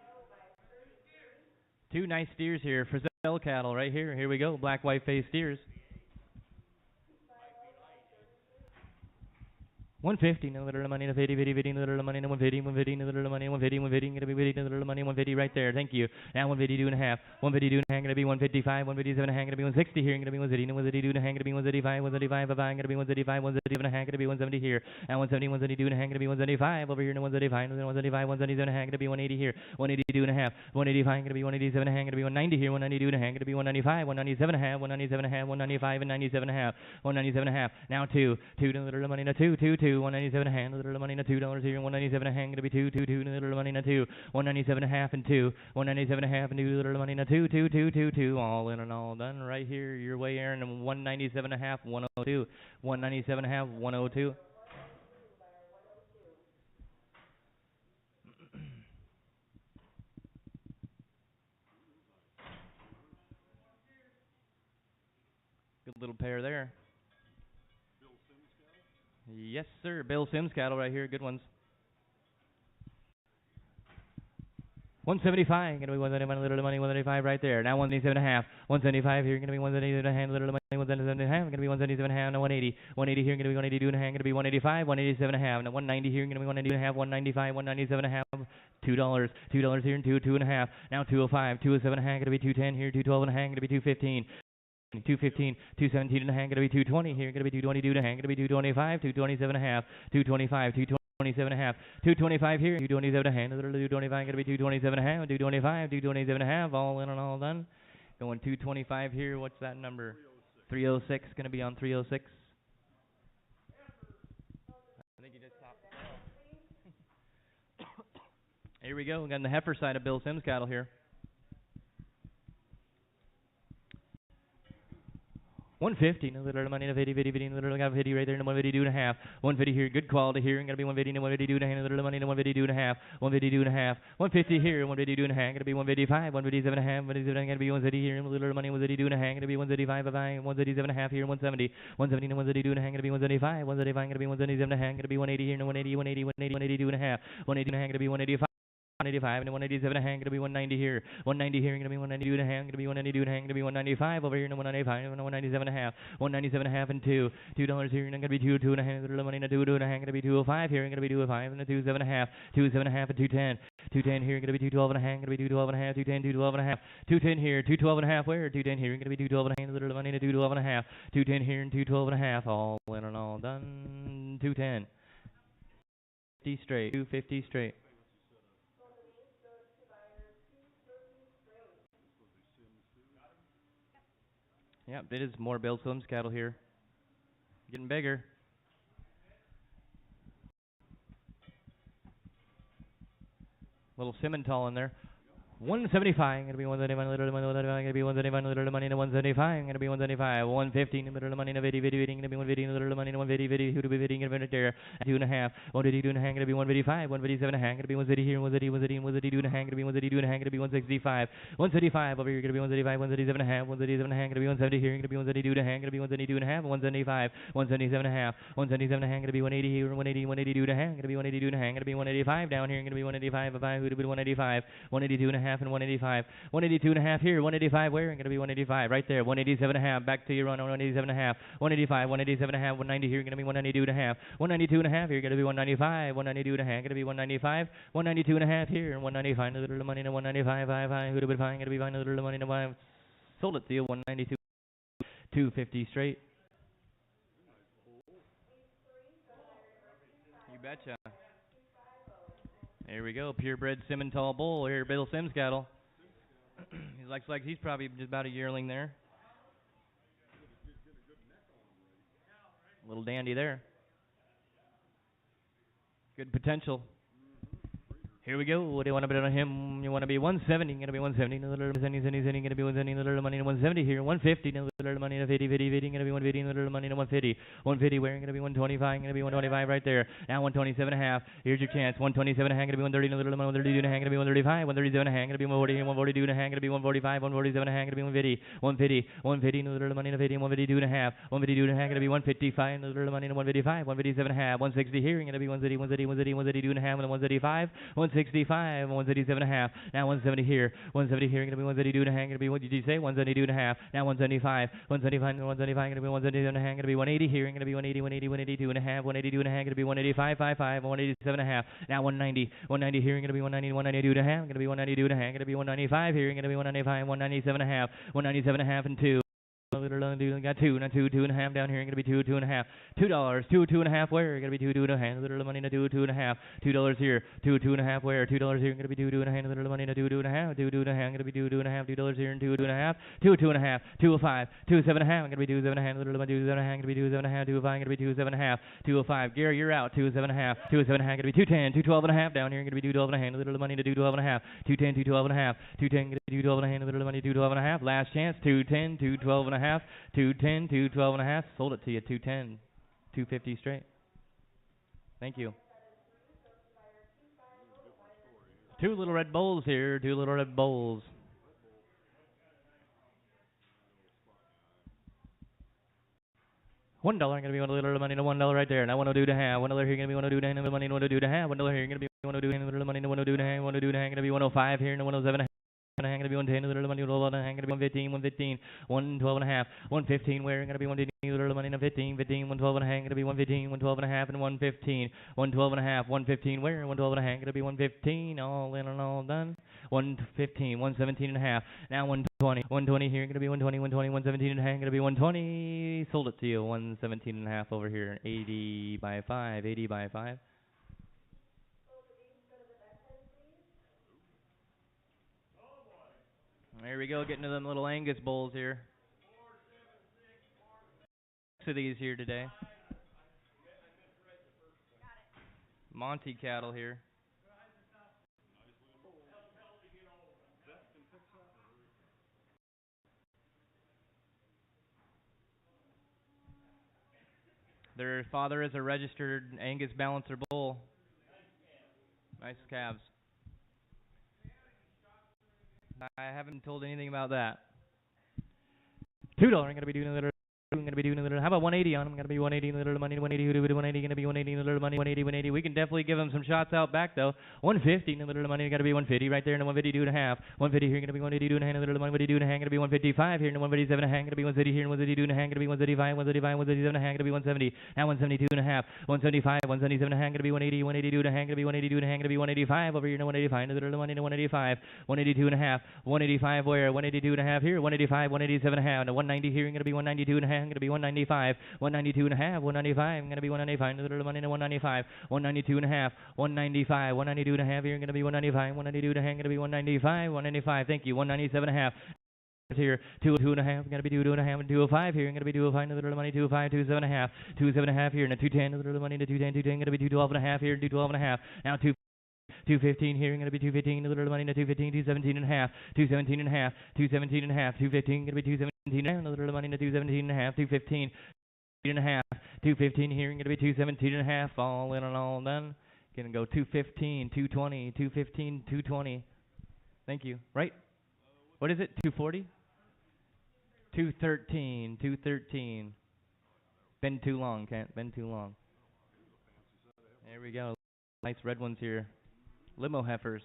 Two nice steers here for sale cattle right here. Here we go. Black white face steers. 150, no little money, no 50, 50, 50, no little money, no 150, 150, no little money, 150, 150, gonna be 50, no little money, 150 right there, thank you. Now 152 and a half, 152 and a half, gonna be 155, 157 and a half, gonna be 160 here, gonna be 130, no 132 and a half, gonna be 135, 135, gonna be 135, 137 and a half, gonna be 170 here. Now 170, 172 and a half, gonna be 175 over here, no 175, no 175, 177 and a half, gonna be 180 here, 182 and a half, 185, gonna be 187 and a half, gonna be 190 here, 192 and a half, gonna be 195, 197 and a half, 197 and a half, 195 and 97 and a half, 197 and a half. Now two, no little money, no 2, 197 and a half. Little money, $2 here, and 197 and a half, gonna be 2, little money, 2, 197 and a half, and 2, 197 and a half, and 2, little money, 2, all in and all done right here. Your way, Aaron, and 197 and a half, 102, 197 and a half, 102. Good little pair there. Yes, sir. Bill Sims cattle right here. Good ones. 175. Going to be 175. Little money. 175 right there. Now 177 and a half. 175 here. Going to be 177 and a half. Little money. 177 and a half. Going to be 177 and a half. Now 180. 180 here. Going to be 182 and a half. Going to be 185. 187 and a half. Now 190 here. Going to be 192 and a half. 195. 197 and a half. $2. $2 here and 2 and a half. Now 205. 207 and a half. Going to be 210 here. 212 and a half. Going to be 215. 215, 217 and a half, going to be 220 here, going to be 222 and a half, going to be 225, 227 and a half, 225, 227 and a half, 225 here, 227 and a half, literally 225, going to be 227 and a half, 225, 227 and a half, all in and all done. Going 225 here, what's that number? 306, going to be on 306. I think you just stopped. Here we go, we got on the heifer side of Bill Sims cattle here. 150, no little money, no 50, 50, 50, no little got 50 right there, no 152 and a half, 150 here, good quality here, and gonna be 150, no 152 and a half, no little money, no 152 and a half, 152 and a half, 150 here, 152 and a half, gonna be 155, 157 and a half, 157 gonna be 130 here, no little money, 132 and a half, gonna be 135, 137 and a half here, 170, 170, no 132 and a half, gonna be 175, 175 gonna be 177 and a half, gonna be 180 here, no 180, 180, 180, 182 and a half, 180 and a half, gonna be 185. 185 and 187 and a half, going to be 190 here. 190 here, going to be 192 and a half, going to be 192 and a half, going to be 195 over here, no 195, and 197 and a half, 197 and a half and $2 here, and going to be 2 and a half, little money, 2 and a half, going to be 205 here, going to be 205 and 27 and a half, 27 and a half and 210, 210 here, going to be 212 and a half, going to be 212 and a half, 210, 212 and a half, 210 here, 212 and a half, where? 210 here, going to be 212 and a half, little money, 212 and a half, 210 here and 212 and a half, all in and all done, 210, 50 straight, 250 straight. Yep, it is more Bill Sims cattle here. Getting bigger. Little Simmental in there. 175, gonna be 175, little money, gonna be 175, little money, 175, gonna be 175, 150, little money, 50, 50, gonna be 150, little money, 150, 50, who to be 50, gonna be there, 2 and a half, 152 and a half, gonna be 155, 157 and a half, gonna be 130 here, 130, 132 and a half, gonna be 132 and a half, gonna be 165, 135 over here, gonna be 135, 137 and a half, 137 and a half, gonna be 170 here, gonna be 132 and a half, gonna be 172 and a half, 175, 177 and a half, 177 and a half, gonna be 180 here, 180, 182 and a half, gonna be 182 and a half, gonna be 185 down here, gonna be 185, who to be 185, 182 and a half and 185. 182 and a half here, 185 where? Going to be 185 right there, 187 and a half, back to your run on 187 and a half, 185, 187 and a half, 190 here, going to be 192 and a half, 192 and a half here, going to be 195, 192 and a half, going to be 195, 192 and a half here, and 195, a little money, 195, who to be fine, going to be fine, a little money, sold it to you, 192, 250 straight. betcha. Here we go, purebred Simmental bull here, Bill Sims cattle. He looks like he's probably just about a yearling there. Little dandy there. Good potential. Here we go. What do you want to bet on him? You want to be 170. Going to be 170. No little money. Going to be 170. No little money. 170 here. 150. No little money. 50. Going to be 150. No little money. 150. 150. Where? Going to be 125. Going to be 125 right there. Now 127 and a half. Here's your chance. 127 and a half. Going to be 130. No little money. 132 and a half. Going to be 135. 137 and a half. Going to be 140. 142 and a half. Going to be 145. 147 and a half. Going to be 150. 150. 150. No little money. 50. 152 and a half. 152 and a half. Going to be 155. No little money. 155. 157 and a half. 160 here. Going to be 130. 130. 130. 132 and a half. 135. 165. 137 and a half. Now 170 here. 170 here. Going to be 132 and a half. Going to be, what did you say? 172 and a half. Now 175. 175. 175. Going to be 177 and a half. Going to be 180 here. Going to be 180. 180. 182 and a half. 182 and a half. Going to be 185. 55. 187 and a half. Now 190. 190 here. Going to be 190. 192 and a half. Going to be 192 and a half. Going to be 195 here. Going to be 195. 197 and a half. 197 and a half and 2. Got two, not two, 2.5 down here. Gonna be two, $2.50, $2, two and a half. Where? Gonna be two and a half. Little money, two and a half. $2 here, two and a half. Where? $2 here. Gonna be two and a half. Little money, two and a half. Two and a half. Gonna be two and a half. $2 here and two and a half. Two and a half. 2.05. 2.75. Gonna be 2.75. Little money, 2.75. Gonna be 2.75. 2.5. Gonna be 2.75. 2.05. Gary, you're out. 2.75. 2.75. Gonna be 2.10. 2.12 and a half down here. Gonna be 2.12 and a half. Little money to 2.12 and a half. 2.10. 2.12 and a half. 2.10. Gonna be 2.12 and a half. Little money 2.12 and a half. Last chance. 2.10. 2.12 and a half. 2.10, 2.12 and a half. Sold it to you. 2.10, 2.50 straight. Thank you. Two little red bowls here. Two little red bowls. $1 gonna be $1 money to $1 right there. Now $1.02 to half. $1 here gonna be $1.02 to half. Money $1.02 to half. $1 here gonna be $1.02 and little money to $1.02 to half. $1.02 to half gonna be 105 here and 107. And I'm going to be 110, little money, little money, I'm going to be 115, 112 and a half, 115, where I'm going to be 115, little money, 15, 112 and a half, going to be 115, 112 and a half, and 115, 112 and a half, 115, where, 112 and a half, going to be 115, all in and all done, 115, 117 and a half, now 120, 120 here, going to be 120, 120, 117 and a half, going to be 120, sold it to you, 117 and a half over here, 80 by 5, 80 by 5. There we go, getting to them little Angus bulls here. 6 of these here today. Monty cattle here. Their father is a registered Angus balancer bull. Nice calves. I haven't told anything about that. $2. I'm gonna be doing a little. I'm gonna be doing a little. How about 180 on him? I'm gonna be 180 little money. 180. 180. Gonna be 180 little money. 180. 180. We can definitely give him some shots out back though. 150 little money. Gotta be 150 right there. And 152 and a half. 150 here. Gonna be 182 and a half. Little money. 152 and a half. Gonna be 155 here. And 157 and a half. Gonna be 130 here. And 132 and a half. Gonna be 135. 135. 137 and a half. Gonna be 170. Now 172 and a half. 175. 177 and a half. Gonna be 180. 182 and a half. Gonna be 182 and a half. Gonna be 185 over here. And 185. Little money. 185. 182 and a half. 185 where? 182 and a half here. 185. 187 and a half. And 190 here. Gonna be 192 and a half. Gonna be 195. 192 and a half, 195, I'm going to be 195, little money to 195, 192 and a half, 195, 192 and a half, here going to be 195, 192 and a half, going to be 195, 195, thank you, 197 and a half. Here, 2 and a half, going to be 2 and a half, and 205 here, going to be 205, little money, 205, 27 and a half, 27 and a half here, and a 210, little money to 210, 210, going to be 212 and a half here, 212 and a half, now 215 here, going to be 215, little money to 215, 217 and a half, 217 and a half, 217 and a half, 215, going to be 217 and a half, little money to 217 and a half, 215 and a half, 215 here, going to be 217 and a half, all in and all done. Going to go 215, 220, 215, 220. Thank you. Right? What is it? 240? 213, 213. Been too long, Kent. Been too long. There we go. Nice red ones here. Limo heifers.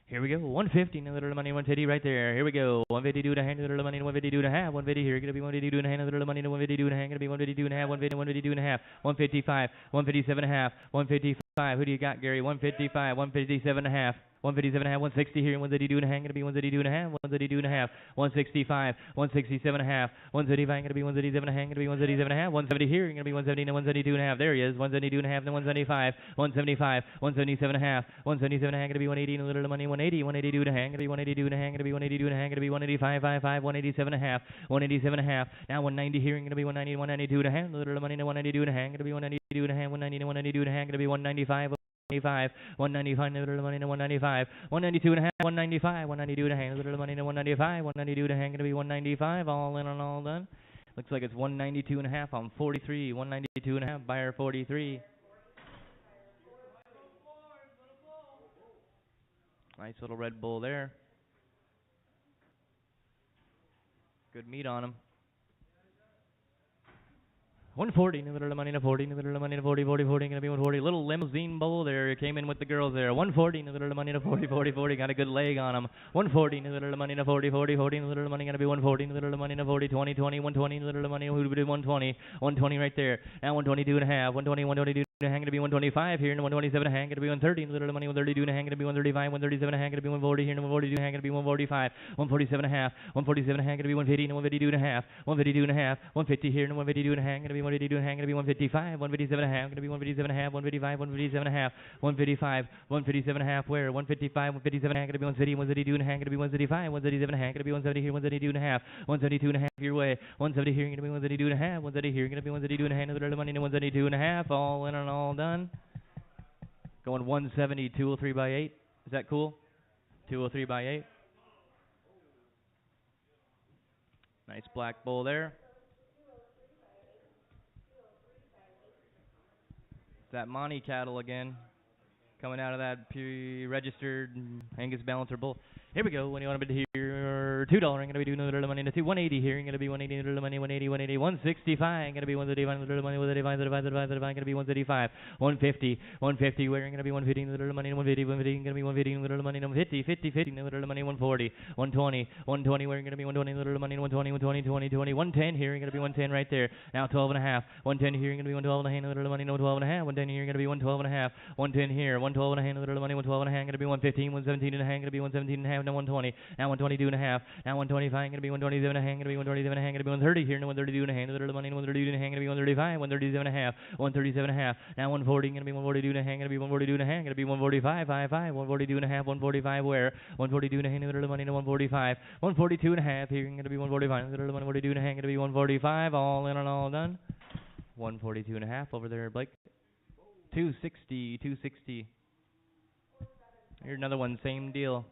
Here we go, 150, little money, 150 right there. Here we go, 152 and a half, little money, 152 and a half, 150 here, gonna be 152 and a half, little money, 152 and a half, gonna be 152 and a half, 152 and a half, 155, 157 and a half, 155. Who do you got, Gary? 155, 157 and a half, 157 and a half, 160 here, 132 and a half, gonna be 132 and a half, 132 and a half, 165, 167 and a half, 135, gonna be 137 and a half, gonna be 137 and a half, 170 here, gonna be 170 and 172 and a half. There he is, 172 and a half, then 175, 175, 177 and a half, 177 and a half, gonna be 180 and a little money, 180, 182 and a half, gonna be 182 and a half, gonna be 182 and a half, gonna be 185, 55, 187 and a half, 187 and a half. Now 190 here, gonna be 190, 192 and a half, little money, 192 and a half, gonna be 192 and a half, 190 and 192 and a half, gonna be 195. 195, little money to 195, 192 and a half, 195, 192 and a half, little money to 195, 192 and a half, gonna be 195, all in and all done. Looks like it's 192 and a half on 43, 192 and a half, buyer 43. Nice little Red Bull there. Good meat on him. 140, little money to 40, little money to 40, 40, 40, gonna be 140. Little limousine bowl there, came in with the girls there. 140, little money to 40, 40, 40, got a good leg on him. 140, little money to 40, 40, 40, little money gonna be 140, little money to 40, 20, 20, 120, little money, who did 120, 120 right there. Now 122 and a half, 120, 122. Hang to be 125 here, and 127 hang to be 130, little money 132 and a hang to be 135, 137 hang to be 140 here, and 142 hang to be 145, 147 and a half, 147 hang to be 150, and 152 and a half, 152 and a half, 150 here, and 152 and a hang to be 152 and hang to be 155, 157 and a half to be 157 and a half, 155, 157 and a half, 155, 157 and a half where 155, 157 hang to be 130, 132 and a hang to be 135, 137 hang to be 170 here, 172 and a half, 172 and a half your way, 170 here, going to be 172 and a half, 170 here, going to be 172 and a half, little money, and 172 and a half, all in and all done. Going 170, 203 by 8. Is that cool? 203 by 8. Nice black bull there. It's that Monty cattle again. Coming out of that pre-registered Angus Balancer bull. Here we go. When you want to bid here, $2. I'm going to be doing a little money. 180 here. I'm going to be 180, little money, 180, 180, 165. I'm going to be 135, little money, 135, 35, 35. I'm going to be 135, 150, 150. Where I'm going to be 150, little money, 150, 150. I'm going to be 150, little money, 150, 50, 50, little money, 140, 120, 120. Where I'm going to be 120, little money, 120, 120, 20, 20, 110 here. I'm going to be 110 right there. Now 12 and a half. 110 here. I'm going to be 112 and a half, little money, 112 and a half. 110 here. I'm going to be 112 and a half. 110 here. 112 and a half, little money, 112 and a half. I'm going to be 115, 117 and a half. I'm going to be 117 and a half. Now 120. Now 122 and a half. Now 125. I'm going to be 127 and a half. I'm going to be 127 and a half. I'm going to be 130 here. Now 132 and a half. Little money, 132 and a half. I'm going to be 135. 137 and a half. 137 and a half. Now 140. I'm going to be 142 and a half. I'm going to be 142 and a half. I'm going to be 145. 55. 142 and a half. 145 where? 142 and a half. Little money, 145. 142 and a half here. I'm going to be 145. Little money, 142 and a half. I'm going to be 145. All in and all done. 142 and a half over there, Blake. 260. 260. Here's another one. Same deal.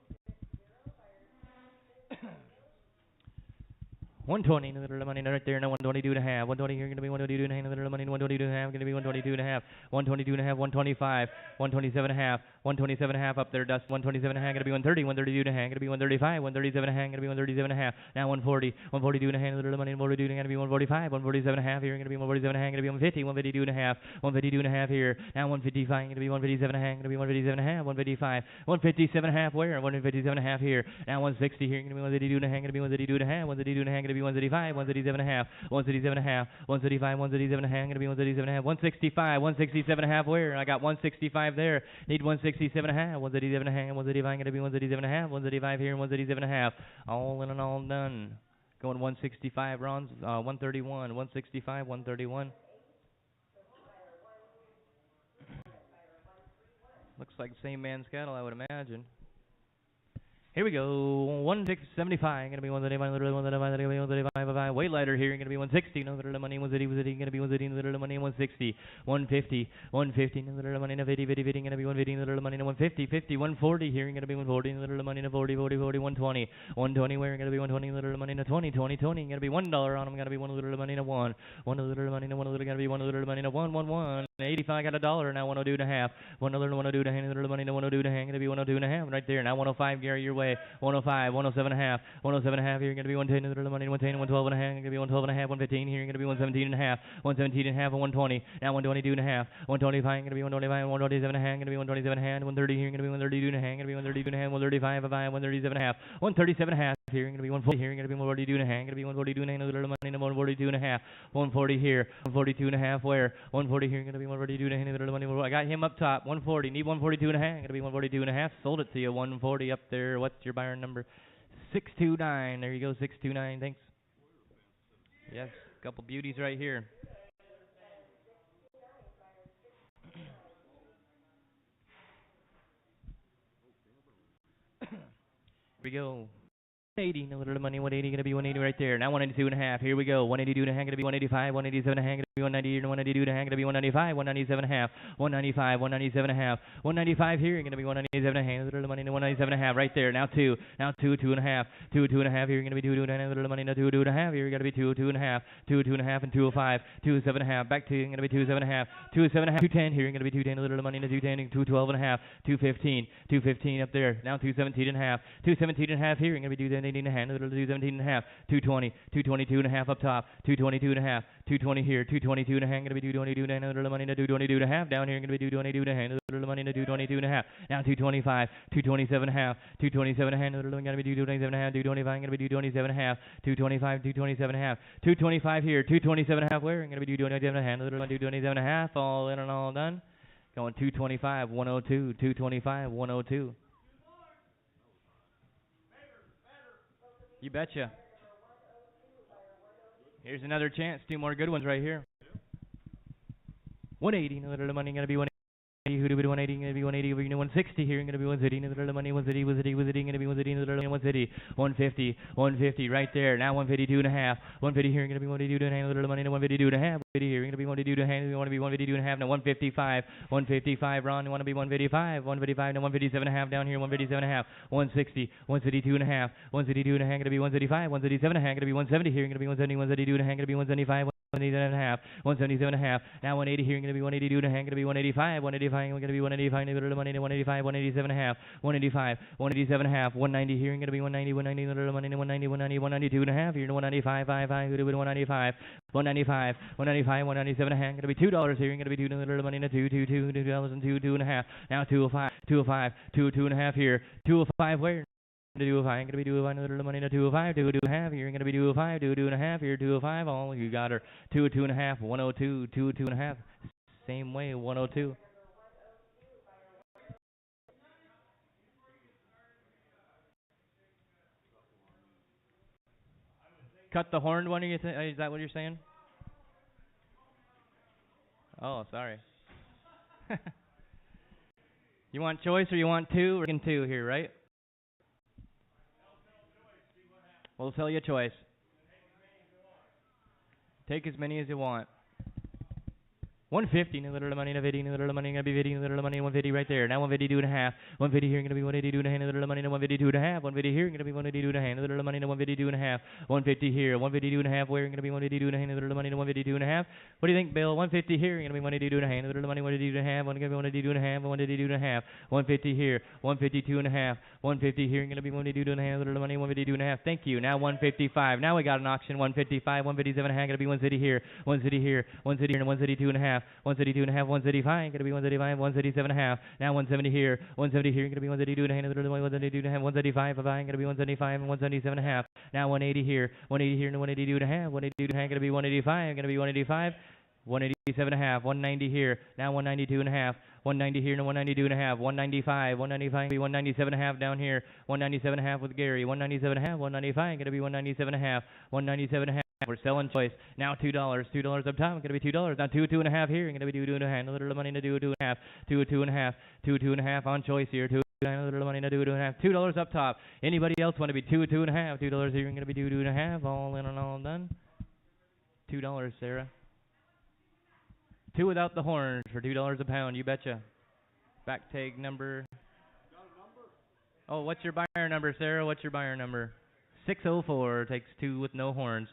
120, little money right there. Now 122 and a half. 120 here, going to be 122 and a half. Little money, 122 and a half. Going to be 122 and a half. 122 and a half. 125. 127 and a half. 127 and a half up there. Dust. 127 and a half. Going to be 130. 132 and a half. Going to be 135. 137 and a half. Going to be 137 and a half. Now 140. 142 and a half. Little money, 142 and a half. Going to be 145. 147 and a half here. Going to be 147 and a half. Going to be 150. 152 and a half. 152 and a half here. Now 155. Going to be 157 and a half. Going to be 157 and a half. 155. 157 and a half where? 157 and a half here. Now 160 here. Going to be 132 and a half. Going to be 132 and a half. 132 and a half. Going to be 135. 137 and a half. 137 and a half. 135. 137 and a half. Going to be 137 and a half. 165. 167 and a half where? I got 165 there. Need 167 and a half. 137 and a half. 135. Going to be 137 and a half. 135 here and 137 and a half. All in and all done. Going 165 rounds. 131. 165. 131. Looks like same man's cattle, I would imagine. Here we go. 175. Going to be 135. Literally 135. Weight lighter here. Going to be 160. No little money. 130. Going to be 130. Little money. 160. 150. 150. Little money. 50. 50. 50. Going to be 150. Little money. 150. 50. 140 here. Going to be 140. Little money. 40. 40. 40. 120. 120 where? Going to be 120. Little money. 20. 20. 20. Going to be $1 on them. Going to be 1 little money. 1. 1 little money. 1 little. Going to be 1 little money. 1. 1. 1. 85 got $1 now. 102 and a half. 1 little 102 and a half. Little money. 102 and a half. Going to be 102 and a half right there. Now 105 Gary your way. way. 105, 107 and a half, 107 and a half. Here, going to be 110 to the money, 110, 112 and a half. Going to be 112 and a half, 115. Here, going to be 117 and a half, 117 and a half, and 120. Now 122 and a half, 125. Going to be 125, 127 and a half. Going to be 127 and a half, 130. Here, going to be 132 and a half. Going to be 132 and a half, 135 and a half, 137 and a half, 137 and a half. Here, going to be 140. Here, going to be 142 and a half. Going to be 142 and a half. Little money, 142 and a half, 140 here, 142 and a half. Where 140 here, going to be 142 and a half. Little money. I got him up top. 140. Need 142 and a half. Going to be 142 and a half. Sold it to you. 140 up there. What's your buyer number? 629. There you go. 629. Thanks. Yes, couple beauties right here. Here we go. 180, no little money, 180, going to be 180 right there. Now 182 and a half, here we go. 182 and a half, going to be 185, 187 and a half, going to be 190, 192 and a half, going to be 195, 197 and a half, 195, 197 and a half, 195 here, going to be 197 and a half, little money, 197 and a half right there. Now 2 and a half, 2 and a half here, going to be 2 and a half, little money, 2 and a half here, going to be 2 and a half, 2 and a half, and 205, 207 and a half, back to going to be 27 and a half, 27 and a half, 210 here, going to be 210, little money, 210, 212 and a half, 215, 215 up there. Now 217 and a half, 217 and a half here, going to be 218 and a half, little 217 and a half, 220, 222 and a half up top, 222 and a half, 220 here, 222 and a half, going to be 222 and a half, little money, 222 and a half, down here, going to be 222 and a half, little money, 222 and a half, now 225, 227 and a half, 227 and a half, little going to be 227 and a half, 225, going to be 227 and a half, 225, 227 and a half, 225 here, 227 and a half, where, going to be 227 and a half, little 227 and a half, all in and all done, going 225, 102, 225, 102. You betcha. Here's another chance. 2 more good ones right here. 180. No little money. Gonna be 180. Who do we do 180? Gonna be 180 over 160 here. Gonna be 180. No little money. 180. 180. Gonna be 180. No little 150. 150. 150 right there. Now 152 and a half. 150 here. Gonna be 152 and a half. Little money. 152 and a half. 150 here. Gonna be 152 and a half. We want to be 152 and a half. Now 155. 155. Ron. Want to be 155. 155. Now 157 and a half down here. 157 and a half. 160. 152 and a half. 152 and a half. Gonna be 135. 137 and a half. Gonna be 170 here. Gonna be 170. 172 and a half. Gonna be 175. 177 and a half, 177 and a half. Now 180 here, going to be 182 and a half, going to be 185, 185, we're going to be 185, little money, 185, 187 and a half, 185, 187 and a half, 190 here, going to be 190, 190, little money, 190, 190, 192 and a half, here, 195, 55, who do we 195, 195, 195, 197 and a half, going to be $2 here, going to be 2, little money, 2, 2, 2, $2 and 2, 2 and a half. Now 205, 205, 2, 2 and a half here, 205 where? 205, I'm gonna be 205, little money, 205, 2, 2 and a half, you're gonna be 205, 2, 2 and a half, here, 205, all you got her, 2, 2 and a half, 102, 2, 2 and a half, same way, 102. Cut the horned one, is that what you're saying? Oh, sorry. You want choice or you want 2? We're in 2 here, right? We'll tell you a choice. Take as many as you want. 150, little money, 50, little money, gonna be 50, little money, 150 right there. Now 152 and a half, 150 here, gonna be 182 and a half, little money, 152 and a half, 150 here, gonna be 182 and a half, little money, 152 and a half, 150 here, 152 and a half, where gonna be 182 and a half, little money, 152 and a half. What do you think, Bill? 150 here, gonna be 182 and a half, little money, 182 and a half, gonna be 182 and a half, 182 and a half, 150 here, 152 and a half, 150 here, gonna be 182 and a half, little money, 152 and a half. Thank you. Now 155. Now we got an auction. 155, 157 and a half, gonna be 160 here, 160 here, 160 here, and 162 and a half, 162 and a half. 135, gonna be 135, 137 and a half. Now 170 here, 170 here, gonna be 132 and a half, 132 and a half, 135, gonna be 175 and 177 and a half. Now 180 here, 180 here, and 182 and a half, 182 and a half, gonna be 185, gonna be 185, 187 and a half, 190 here. Now 192 and a half, 190 here, and 192 and a half, 195, 195, gonna be 197 and a half down here, 197 and a half with Gary, 197 and a half, 195, gonna be 197 and a half, 197 and a half. We're selling choice. Now $2 up top. It's gonna be $2. Now 2, 2 and a half here. It's gonna be 2, 2 and a half. A little money to do 2 and a half. 2, 2 and a half. 2, 2 and a half on choice here. 2, a little money to do 2 and a half. $2 up top. Anybody else want to be 2, 2 and a half? $2 here. It's gonna be 2, 2 and a half. All in and all done. $2, Sarah. 2 without the horns for $2 a pound. You betcha. Back tag number. Oh, what's your buyer number, Sarah? What's your buyer number? 604 takes 2 with no horns.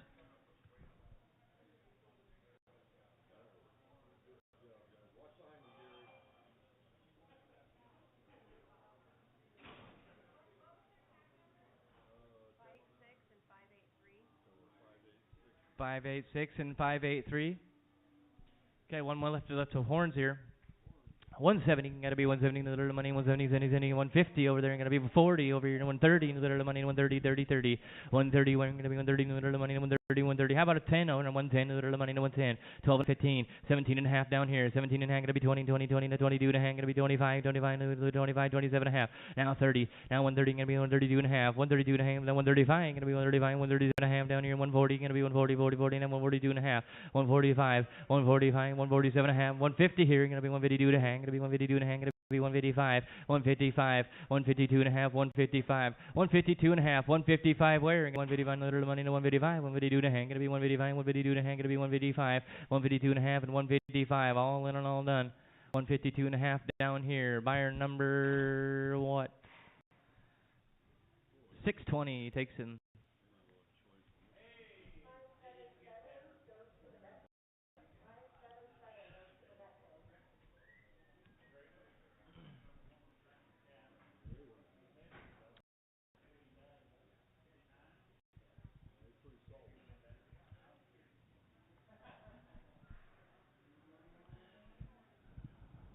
586 and 583. Okay, one more left to horns here. 170, gotta be 170 to the money, 170, 150 over there, gonna be 40 over here, 130 to the money, 130, 30, 30, 130, we're gonna be 130 to the money, 130, 130. How about a 10 over 110 to the money, 110, 12 and 15, 17 and a half down here, 17 and a half, gonna be 20, 20, 20 to 22 and a half, gonna be 25, 25 to 25, 27 and a half. Now 30, now 130, gonna be 132 and a half, 132 and a half, then 135, gonna be 135, 132 and a half down here, 140, gonna be 140, 40, 40, and then 142 and a half, 145, 145, 147 and a half, 150 here, gonna be 152 and a half, gonna be 152 and a half, gonna be 155, 155, 152 and a half, 155, 152 and a half, 155 where? 155 little money to 155, 152 and a half, gonna be 155, 152 and a half, gonna be 155, 152 and a half and 155, all in and all done. 152 and a half down here. Buyer number what? 620 takes him.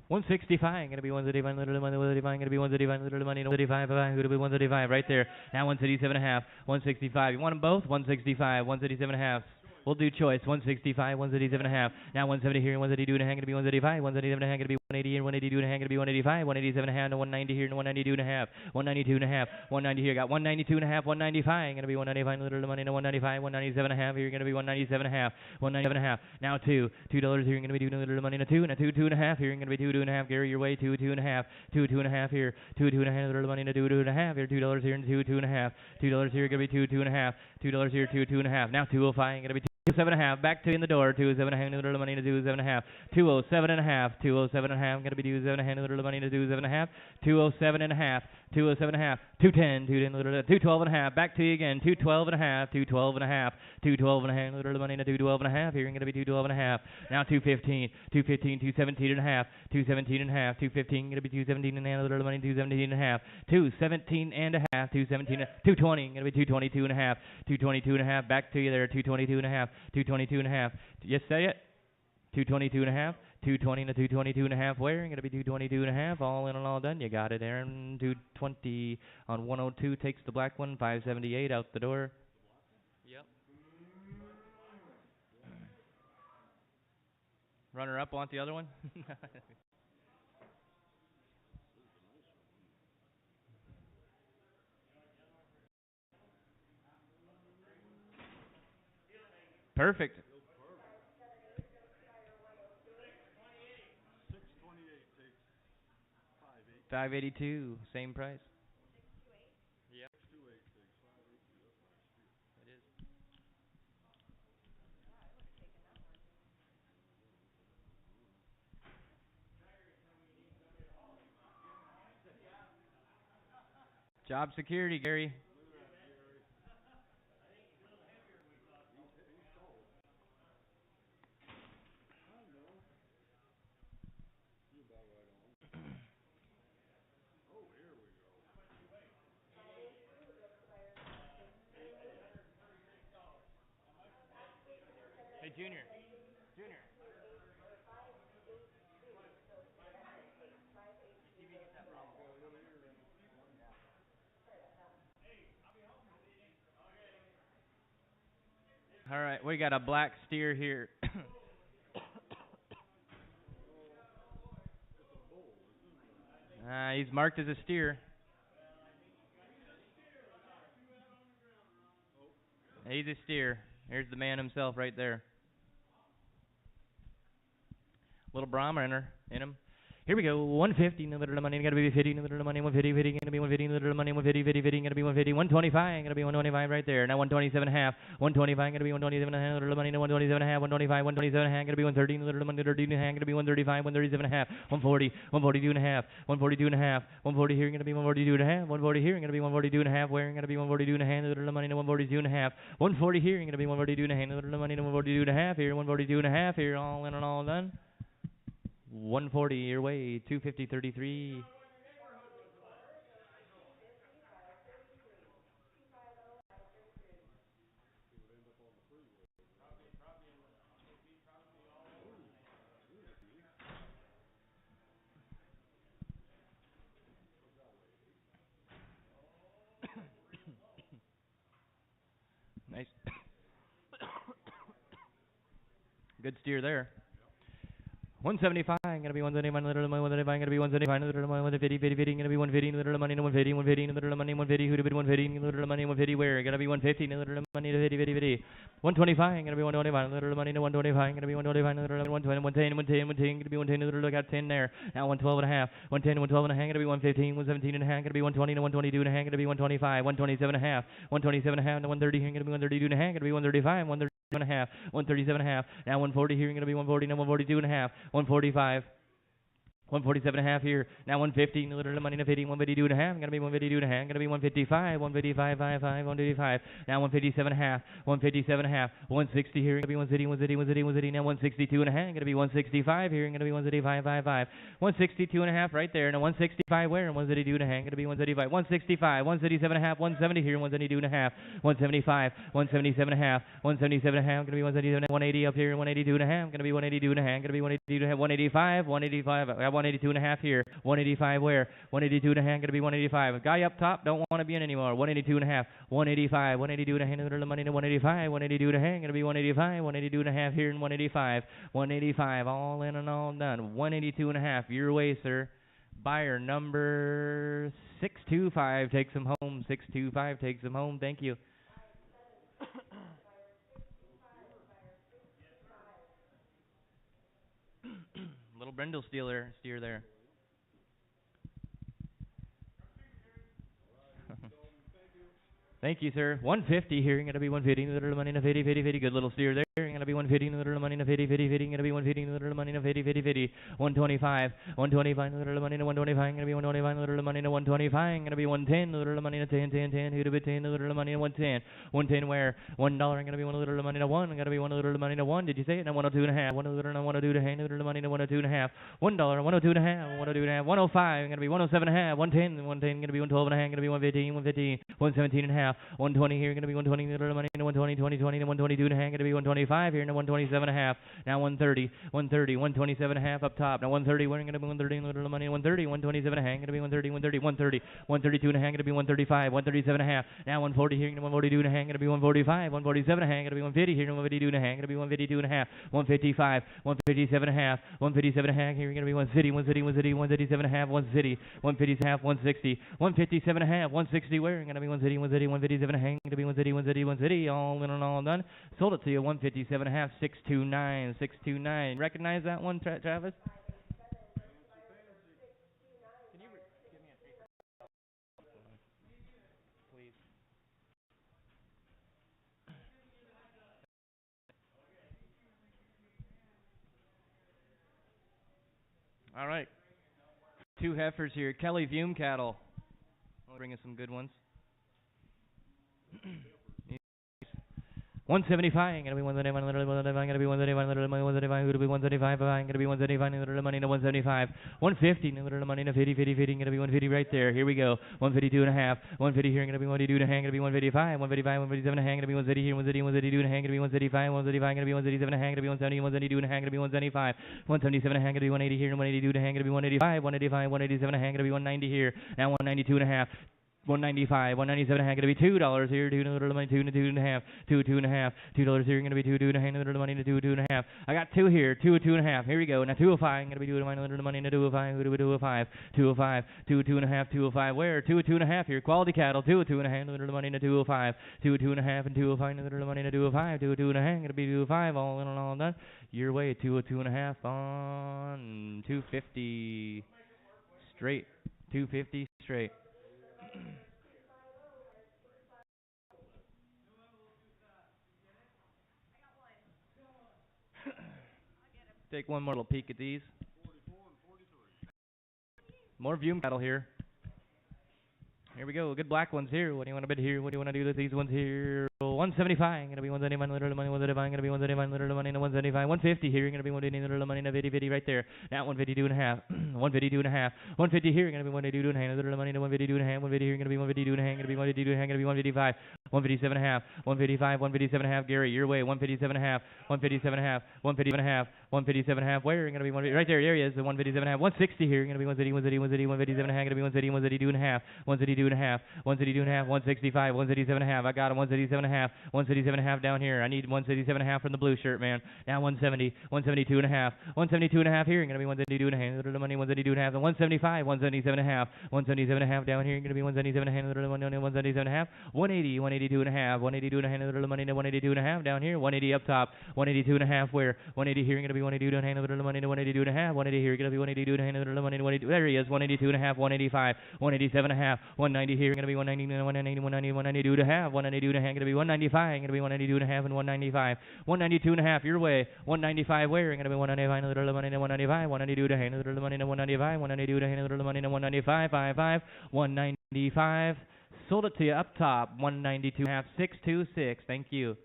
165, gonna be 135, little money, 135, gonna be 135, little money, 135, gonna be 135 right there. Now 137 and a half, 165. You want them both? 165, 137 and a half. We'll do choice. 165, 137 and a half. Now 170 here, 172 and a half, gonna be 135, 177 and a half, gonna be 180 here, 182 and a half, gonna be 185, 187 and a half, and 190 here, and 192 and a half, 192 and a half, 190 here, got 192 and a half, 195, gonna be 195, little money, 195, 197 and a half, here, gonna be 197 and a half, 197 and a half. Now $2 here, gonna be 2, little money, and 2 and a 2, 2 and a half, here, gonna be 2, 2 and a half, Gary, your way, 2, 2 and a half, 2, 2 and a half here, 2, 2 and a half, little money, and 2, 2 and a half, here, $2 here, and 2, 2 and a half, $2 here, gonna be 2, 2 and a half, $2 here, 2, 2 and a half. Now 205, gonna be 207 and a half, back to in the door, 207 and a half, little money, to 207 and a half, 207 and a half, 207 and a half, gonna be 207 and a half, little money, to 207 and a half, 207 and a half, 207 and a half, 210, 212 and a half, back to you again, 212 and a half, 212 and a half, 212 and a half, little money, to 212 and a half, here, gonna be 212 and a half, now 215, 215, 217 and a half, 217 and a half, 215, gonna be 217 and a half, little money, 217 and a half, 217 and a half, 217, 220, gonna be 222 and a half, 222 and a half, back to you there, 222 and a half, 222 and a half. Just say it. 222 and a half. 220 to 222 and a half. Where? Going to be 222 and a half. All in and all done. You got it, Aaron. 220 on 102 takes the black one. 578 out the door. Yep. Runner up want the other one? Perfect. 582, same price. Yep. It is. Job security, Gary. Hey, Junior. Junior. All right, we got a black steer here. He's marked as a steer. He's a steer. Here's the man himself right there. Little Brahma in him. Here we go. 150. No little money. Got to be 50. No little money. 150. 50. Going to be 150. No little money. 150. 50. 50. Going to be 150. 125. Going to be 125 right there. Now 127 and a half. 125. Going to be 127 and a half. Little money. 127 and a half. 125. 127 and a half. Going to be 130. Little money. 130 and a half. Going to be 135. 137 and a half. 140. 142 and a half. 142 and a half. 140 here. Going to be 142 and a half. 140 here. Going to be 142 and a half. Where? Going to be 142 and a half. Little money. 142 and a half. 140 here. Going to be 142 and a half. Little money. 142 and a half here. 142 and a half here. All in and all done. 140 your way, 250.33. Nice. Good steer there. 175, gonna be 175, little money, 175, gonna be 175, little money, 150, 50, 50, gonna be 150, little money, 150, 150, little money, 150, who'd have been 150, little money, 150, where? Gonna be 150, little money, 50, 50, 50. 125, gonna be 125, little money, 125, gonna be 125, little 120, 110, 110, 110, gonna be 110, little got 10 there. Now 112 and a half, 110, 112 and a half, gonna be 115, 117 and a half, gonna be 120, 122 and a half, gonna be 125, 127 and a half, 127 and a half, 130, gonna be 132 and a half, gonna be 135, 130 and a half, 137 and a half, now 140 here, gonna be 140, now 142 and a half, 145. 147 and a half here. Now 150, little money, 150, 152 and a half. Gonna be 152 and a half. Gonna be 155, 155, 55, 155. Now 157 and a half, 157 and a half. 160 here. Gonna be 160, 160, 160, 160. Now 162 and a half. Gonna be 165 here. Gonna be 165, 55. 162 and a half right there. Now 165 where? And 162 and a half. Gonna be 175. 165, 177 and a half. 170 here. 172 and a half. 175, 177 and a half. 177 and a half. Gonna be 177, 180 up here. 182 and a half. Gonna be 182 and a half. Gonna be 182 and a half. 185, 185. 182 and a half here. 185 where? 182 and a half. Going to be 185. Guy up top don't want to be in anymore. 182 and a half. 185. 182 and a half. Little money to 185. 182 and a half. Going to be 185. 182 and a half here and 185. 185. All in and all done. 182 and a half. Your way, sir. Buyer number 625 takes him home. 625 takes him home. Thank you. Little Brindle steer there. Thank you, sir. 150 here. Going to be 150. Little money, 50, 50, 50. Good little steer there. Going to be 150. Little money, 50, 50, 50. Going to be 150. Little money, 50, 50, 50. 125. 125. Little money, 125. Going to be 125. Little money, 125. Going to be 110. Little money, 10, 10, 10. Who'd have been 10? Little money, 110. 110 where? $1. Going to be 1 little money to 1. Going to be 1 little money to 1. Did you say it? Now 102 and a half. 1 little 102 and a half. Little money to 102 and a half. $1. 102 and a half. 102 and a half. 105. Going to be 107 and a half. 110. 110. Going to be 112 and a half. Going to be 115. 115. 117 and a half. 120 here. Going to be 120. Little money to 120. 20, 20 to 122 and a half. Going to be 125 here. Now 127 and a half. Now 130. 130. 127 and a half up top. Now 130. We're going to be 130. Little money 130. 127 and a half. Going to be 130. 130. 130. 132 and a half. Going to be 135. 137 and a half. Now 140 here. Going to be 142 and a half. Going to be 145. 147 and a half. Going to be 150 here. 152 and a half. Going to be 152 and a half. 155. 157 and a half. 157 and a half. Here. Going to be 150. 150. 150. 157 and a half. 150. 150 and a half. 160. 157 and a half. 160 where? Going to be 150. 150. 157 and a half. Going to be 150. 150. 150. All in and all done. Sold it to you. 157 and a half. 629. 629. Recognize that one, Travis? Can you give me a paper, please? All right. 2 heifers here. Kelly Vume cattle. I'll bring us some good ones. 175, gonna be 175, gonna be 175, 175, who'll be 175, gonna be 175, little money to 175, 150, little money to 50, 50, 50, gonna be 150 right there. Here we go. 152 and a half, 150 here, gonna be 152 and a half, gonna be 155, 155, 157 and a half, gonna be 130 here, 130, 132 and a half, gonna be 135, 135, gonna be 137 and a half, gonna be 170, 172 and a half, gonna be 175, 177 and a half, gonna be 180 here, 182 and a half, gonna be 185, 185, 187 and a half, gonna be 190 here, now 192 and a half. 195, 197 and a half, gonna be $2 here, $2 little money, 2 and 2 and a half, $2 and a half, $2 here, gonna be 2 and a half, little money to 2 and a half. I got 2 here, 2 and a half. Here we go. Now 205, gonna be 2 and little money to 205, 205, 205, 2 and a half, 205. Where? 2 and a half here. Quality cattle, 2 and a half, little money to 205, 2 and a half, and 205, little money to 205, 2 and a half, gonna be 205, all in and all done. Your way, 2 and a half on 250 straight, 250 straight. Take one more little peek at these. More Vume cattle here. Here we go. Good black ones here. What do you want to bid here? What do you want to do with these ones here? 175. Gonna be 175 little money. 175. Gonna be 175 little money. 175. 150 here. Gonna be 180 little money. 50 50 right there. Now 152 and a half. 152 and a half. 150 here. Gonna be 182 and a half. Little money. 152 and a half. 150 here. Gonna be 152 and a half. Gonna be 152 and a half. Gonna be 155. 157 and a half. 155. 157 and a half. Gary, your way. 157 and a half. 157 and a half. 157 and a half. 157 and a half. Where? Gonna be right there. There he is. The 157 and a half. 160 here. Gonna be 180. 180. 180. 157 and a half. Gonna be 180. 182 and a half. 182 and a half. 182 and a half. 165. 187 and a half. I got him. 187 and a half. 177 and a half down here. I need 177 and a half from the blue shirt, man. Now 170, 172 and a half. 172 and a half here. Going to be 172 and a half. Little money, 172 and a half. And 175, 177 and a half. 177 and a half down here. Going to be 177 and a half. Little money, 177 and a half. 180, 182 and a half. 182 and a half. Little money, 182 and a half down here. 180 up top. 182 and a half where? 180 here. Going to be 182 and a half. Little money, 182 and a half. 180 here. Going to be 182 and a half. Little money, 182. There he is. 182 and a half. 185. 187 and a half. 190 here. Going to be 190, 190, 190, 192 and a half. 192 and a half. Going to be 195. Going to be 192 and a half and 195. 192 and a half your way. 195 where? Going to be 195. Little money, 195. 192 and a half. Little money, 195. 192 and a half. Little money, 195. 55. 195. Sold it to you up top. 192 and a half. 626. Thank you.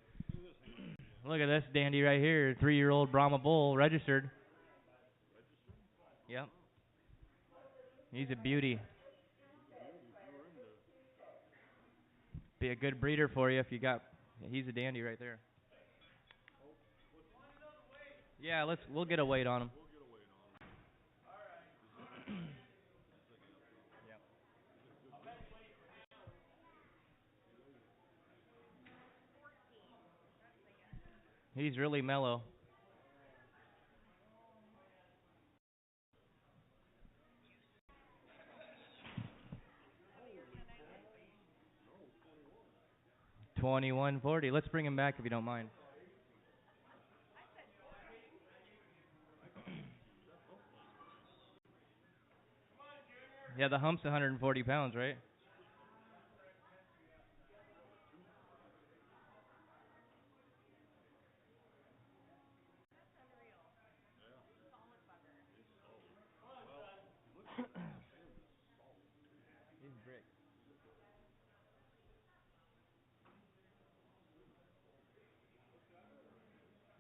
Look at this dandy right here. 3-year-old Brahma bull registered. Yep. He's a beauty. Be a good breeder for you if you got. He's a dandy right there. Yeah, we'll get a weight on him. He's really mellow. $21.40. Let's bring him back if you don't mind. Yeah, the hump's 140 pounds, right?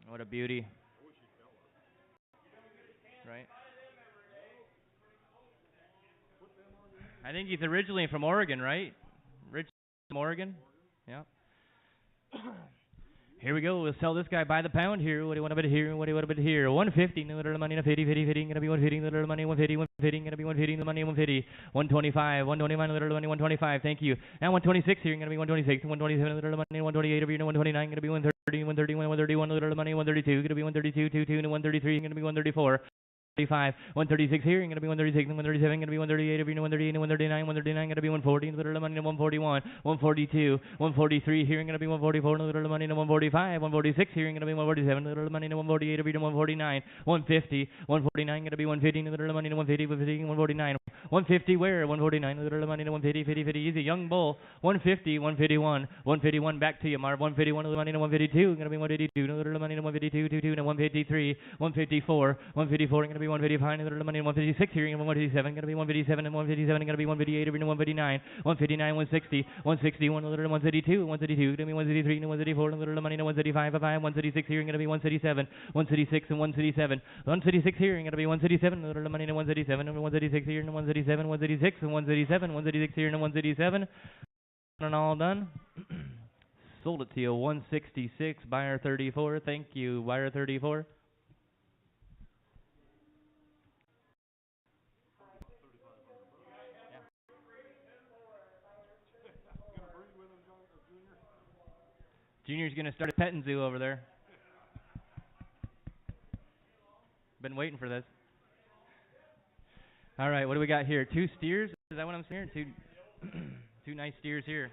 What a beauty. Right? I think he's originally from Oregon, right? Rich from Oregon? Yeah. Here we go. We'll sell this guy by the pound here. What do you want to bid here? What do you want to bid here? 150. Little money. 50. Going to be 150. Little money. 150. Going to be 150. The money. 150. 125. 125. Little money. 125. Thank you. Now 126 here. Going to be 126. 127. Little money. 128 over here. 129. Going to be 130. 130. 131. Little money. 132. Going to be 132. 22. And 133. Going to be 134. 135, 136 here, going to be 136, 137, going to be 138, 138, 139, 139, going to be 140, little money, 141, 142, 143 here, going to be 144, little money, 145, 146 here, going to be 147, little money, 148, 149, 150, 149, going to be 150, little money, 150, 149, 150 where? 149, little money, 150, 50, 50, he's a young bull, 150, 151, 151 back to you, Marv, 151, little money, 152, going to be 182, little money, 152, 22, 153, 154, 154, going to be 155, little money, 156 here, 157, going to be 157, and 157, going to be 158, 159, 159, 160, 161, little 132, 132, going to be 133, 134, little money, 135, 136 here, going to be 137, 136, and 137, 136 here, going to be 137, little money, 137, and 136 here, and 137, 136, and 137, 136 here, and 137, and all done. Sold it to you, 166, buyer 34, thank you, buyer 34. Junior's going to start a petting zoo over there. Been waiting for this. All right, what do we got here? 2 steers? Is that what I'm saying? Two nice steers here.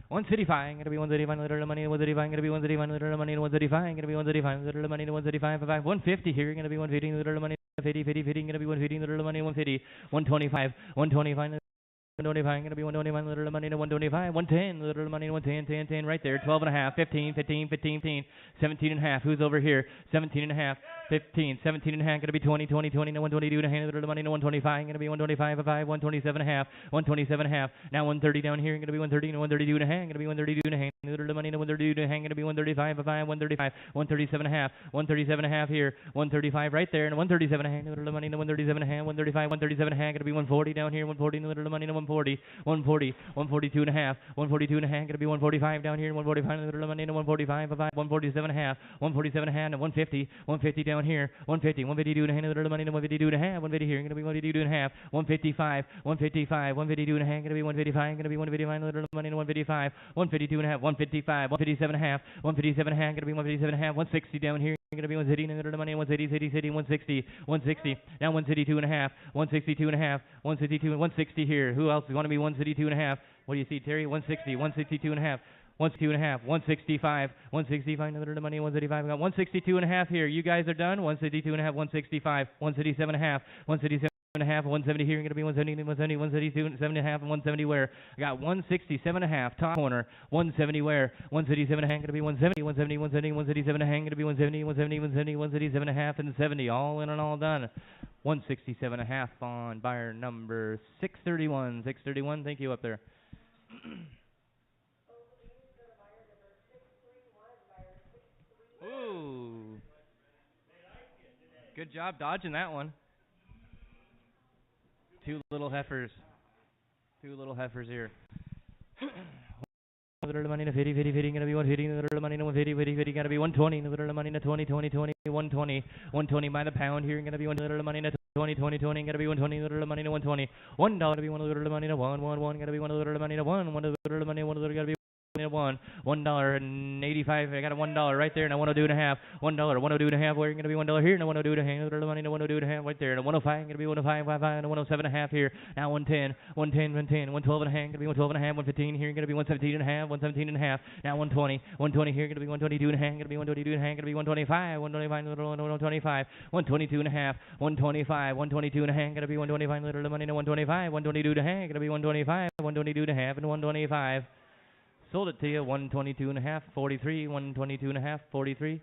135, going to be 135, little money, 135, going to be 135, little money, 135, going to be 135, little money, 135, 150 here, going to be 150, little money, 50, 50, 50, going to be 150, little money, 150, 125, 125, 125, going to be 125, little money, 125, 110, little money, 110, 10, 10, right there, 12 and a half, 15, 15, 15, 15, 17 and a half, who's over here, 17 and a half, 15, 17 and a half, going to be 20, 20, 20, 122 and a half, little money, 125, going to be 125, 5, 127 and a half, 127 and a half, now 130 down here, going to be 130, 132 and a half, going to be 132 and a half, Little money, 132 to hang, gonna be 135, 135, 137 and a half, 137 and a half here, 135 right there, and 137 and a half, little money, 137 and a half, 135, 137 and a half, gonna be 140 down here, 140, little money, 140, 140, 142 and a half, 142 and a half, gonna be 145 down here, 145, little money, 145, 147 and a half, 147 and a half, and 150, 150 down here, 150, 152 and a half, little money, 152 and a half, 150 here, gonna be 152 and a half, 155, 155, 152 and a half, gonna be 155, gonna be 155, little money, 155, 152 and a half, 155, 157 and a half, 157 and a half, gonna be 157 and a half, 160 down here, gonna be 180, little money, 180, 160, 160, now 162 and a half, 162 and a half, 162 and 160 here. Who else is going to be 162 and a half? What do you see, Terry? 160, 162 and a half. 162 and a half, 165, 165, another money, 135. We got 162 and a half here. You guys are done. 162 and a half, 165, 167 and a half, 167 and a half, 170 here. You're going to be 170, 170, 172, 7 and a half, and 170 where? I got 167 and a half, top corner, 170 where? 177 and a half, going to be 170, 170, 170, 177 and a half, going to be 170, 170, 170, 177 and a half, and 70, all in and all done. 167 and a half on buyer number 631. 631, thank you up there. Ooh. Good job dodging that one. Two little heifers here. Little money to 50, 50, 50, gonna be 150, little money to 150, 50, 50, gotta be 120, little money to 20, 20, 20, 120, 120 by the pound here, gonna be 1 little money to 20, 20, 20, gotta be 120, little money to 120, $1 gotta be 1 little money to 1, 1, 1, gotta be 1 little money to 1, 1 little money, 1 little gotta be $1.85. I got a $1 right there, and a 102 and a half. $1, 102 and a half. Where you're gonna be $1 here, and a 102 and a half. Little money, and a 102 and a half right there, and a 105. Gonna be 105, 55, and a 107 and a half here. Now 110, 110, 110, 112 and a half. Gonna be 112 and a half. 115 here. Gonna be 117 and a half. 117 and a half. Now 120, 120 here. Gonna be 122 and a half. Gonna be 122 and a half. Gonna be 125, 125, little 125, 122 and a half. 125, 122 and a half. Gonna be 125. Little money, and 125, 122 and a half. Gonna be 125, 122 and a half, and 125. Sold it to you, 122 and a half, 43, 122 and a half, 43.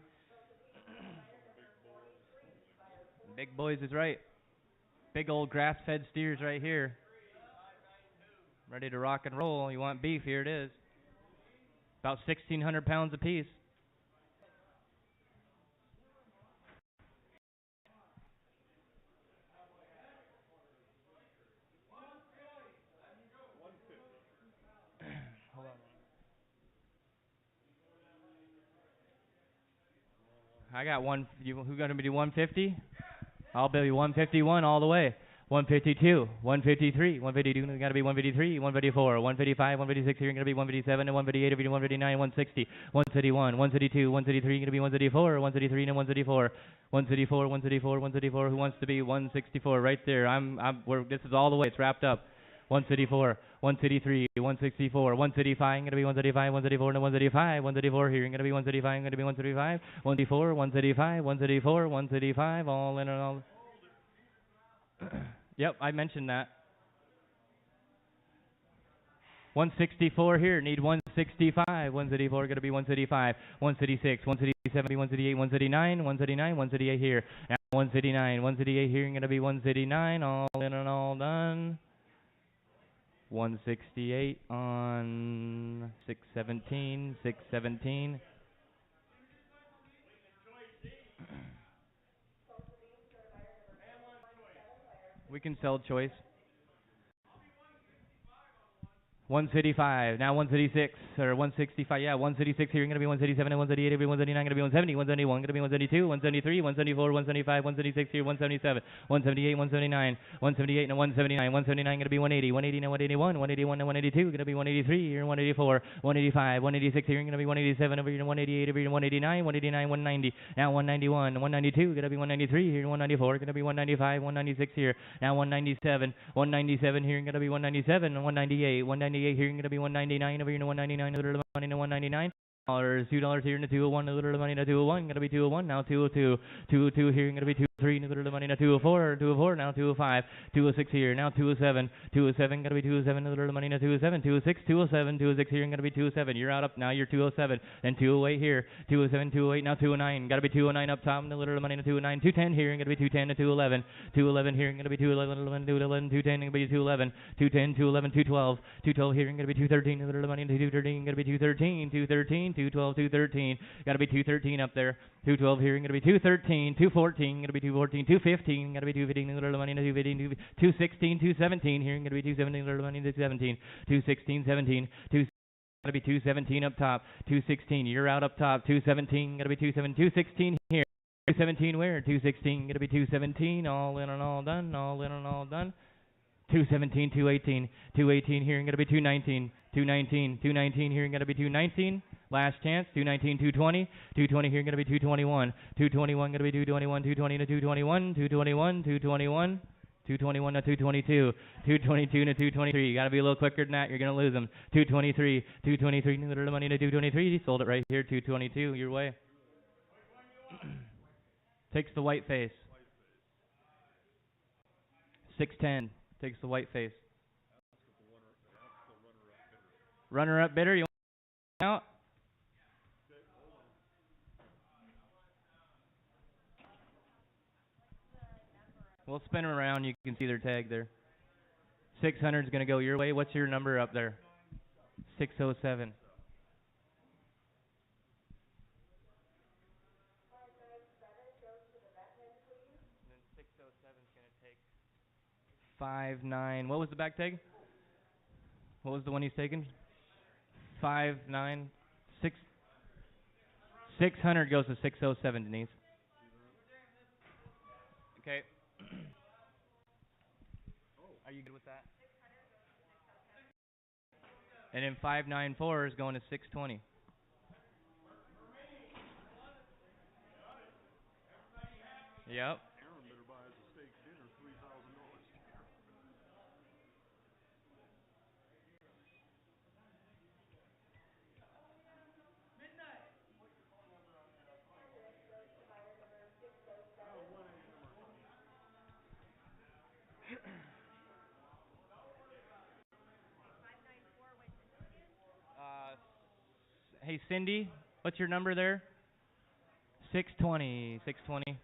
Big boys is right. Big old grass-fed steers right here. Ready to rock and roll. You want beef, here it is. About 1,600 pounds apiece. I got one. Who going to be 150? I'll be 151 all the way. 152, 153, 152. Got to be 153, 154, 155, 156. Here going to be 157 and 158, 159, 160, 131, 132, 133. Going to be 134, 133 and 134, 134, 134, 134. Who wants to be 164? Right there. This is all the way. It's wrapped up. 134, 133, 164, 135, going to be 135, 134, and 135, 134 here, going to be 135, going to be 135, 134, 135, 134, 135, all in and all. Yep, I mentioned that. 164 here, need 165, 134, going to be 135, 136, 137, 138, 139, 139, 138 here, now 139, 138 here, going to be 139, all in and all done. 168 on 617, 617. We can sell choice. 135, now 136, or 165, yeah, 136 here, going to be 137, and 138, 139, going to be 170, 171, going to be 172, 173, 174, 175, 176 here, 177, 178, 179, 178, and 179, 179, going to be 180, 180, and 181, 181, and 182, going to be 183 here, 184, 185, 186 here, going to be 187, over here, 188, over here, 189, 189, 190, now 191, 192, going to be 193 here, 194, going to be 195, 196 here, now 197, 197 here, going to be 197, 198, 198 here, going to be 199 over here to 199, a little money to 199. $2 here and a 201, a little money to 201, going to be 201, now 202, 202 here, going to be 2 203, little money, now 204, 204, now 205, 206 here, now 207, 207, gotta be 207, little money, now 207, 206, 207, 206 here, and gotta be 207, you're out up, now you're 207, then 208 here, 207, 208, now 209, gotta be 209 up top, little money, now 209, 210 here, and gotta be 210 to 211, 211 here, and gonna be 211, 211, 210, and gonna be 211, 210, 211, 212, 212 here, and gonna be 213, little money, 213, gonna be 213, 213, 212, 213, gotta be 213 up there, 212 here, and gonna be 213, 214, gonna be 214, 215, gonna be 215, little money, 215, 216, 217 here, and gonna be 217, little money, 217, 216, 17, 2 gotta be 217 up top, 216, you're out up top, 217, gotta be 217, 216 here. 217 where? 216, gonna be 217, all in and all done, all in and all done. 217, 218, 218 here, and gonna be 219, 219, 219 here, and gonna be 219. Last chance, 219, 220, 220 here, gonna be 221, 221, gonna be 221, 220 to 221, 221, 221. 221 to 222, 222 to 223. You gotta be a little quicker than that. You're gonna lose them. 223, 223, little money to 223. He sold it right here. 222, your way. Takes the white face. 610 takes the white face. Runner up bidder. You want out? We'll spin them around. You can see their tag there. 600 is going to go your way. What's your number up there? 607. And then 607 is going to take 59. What was the back tag? What was the one he's taking? 59. 600 goes to 607, Denise. Okay. Are you good with that? And then 594 is going to 620. Yep. Hey, Cindy, what's your number there? 620. 620.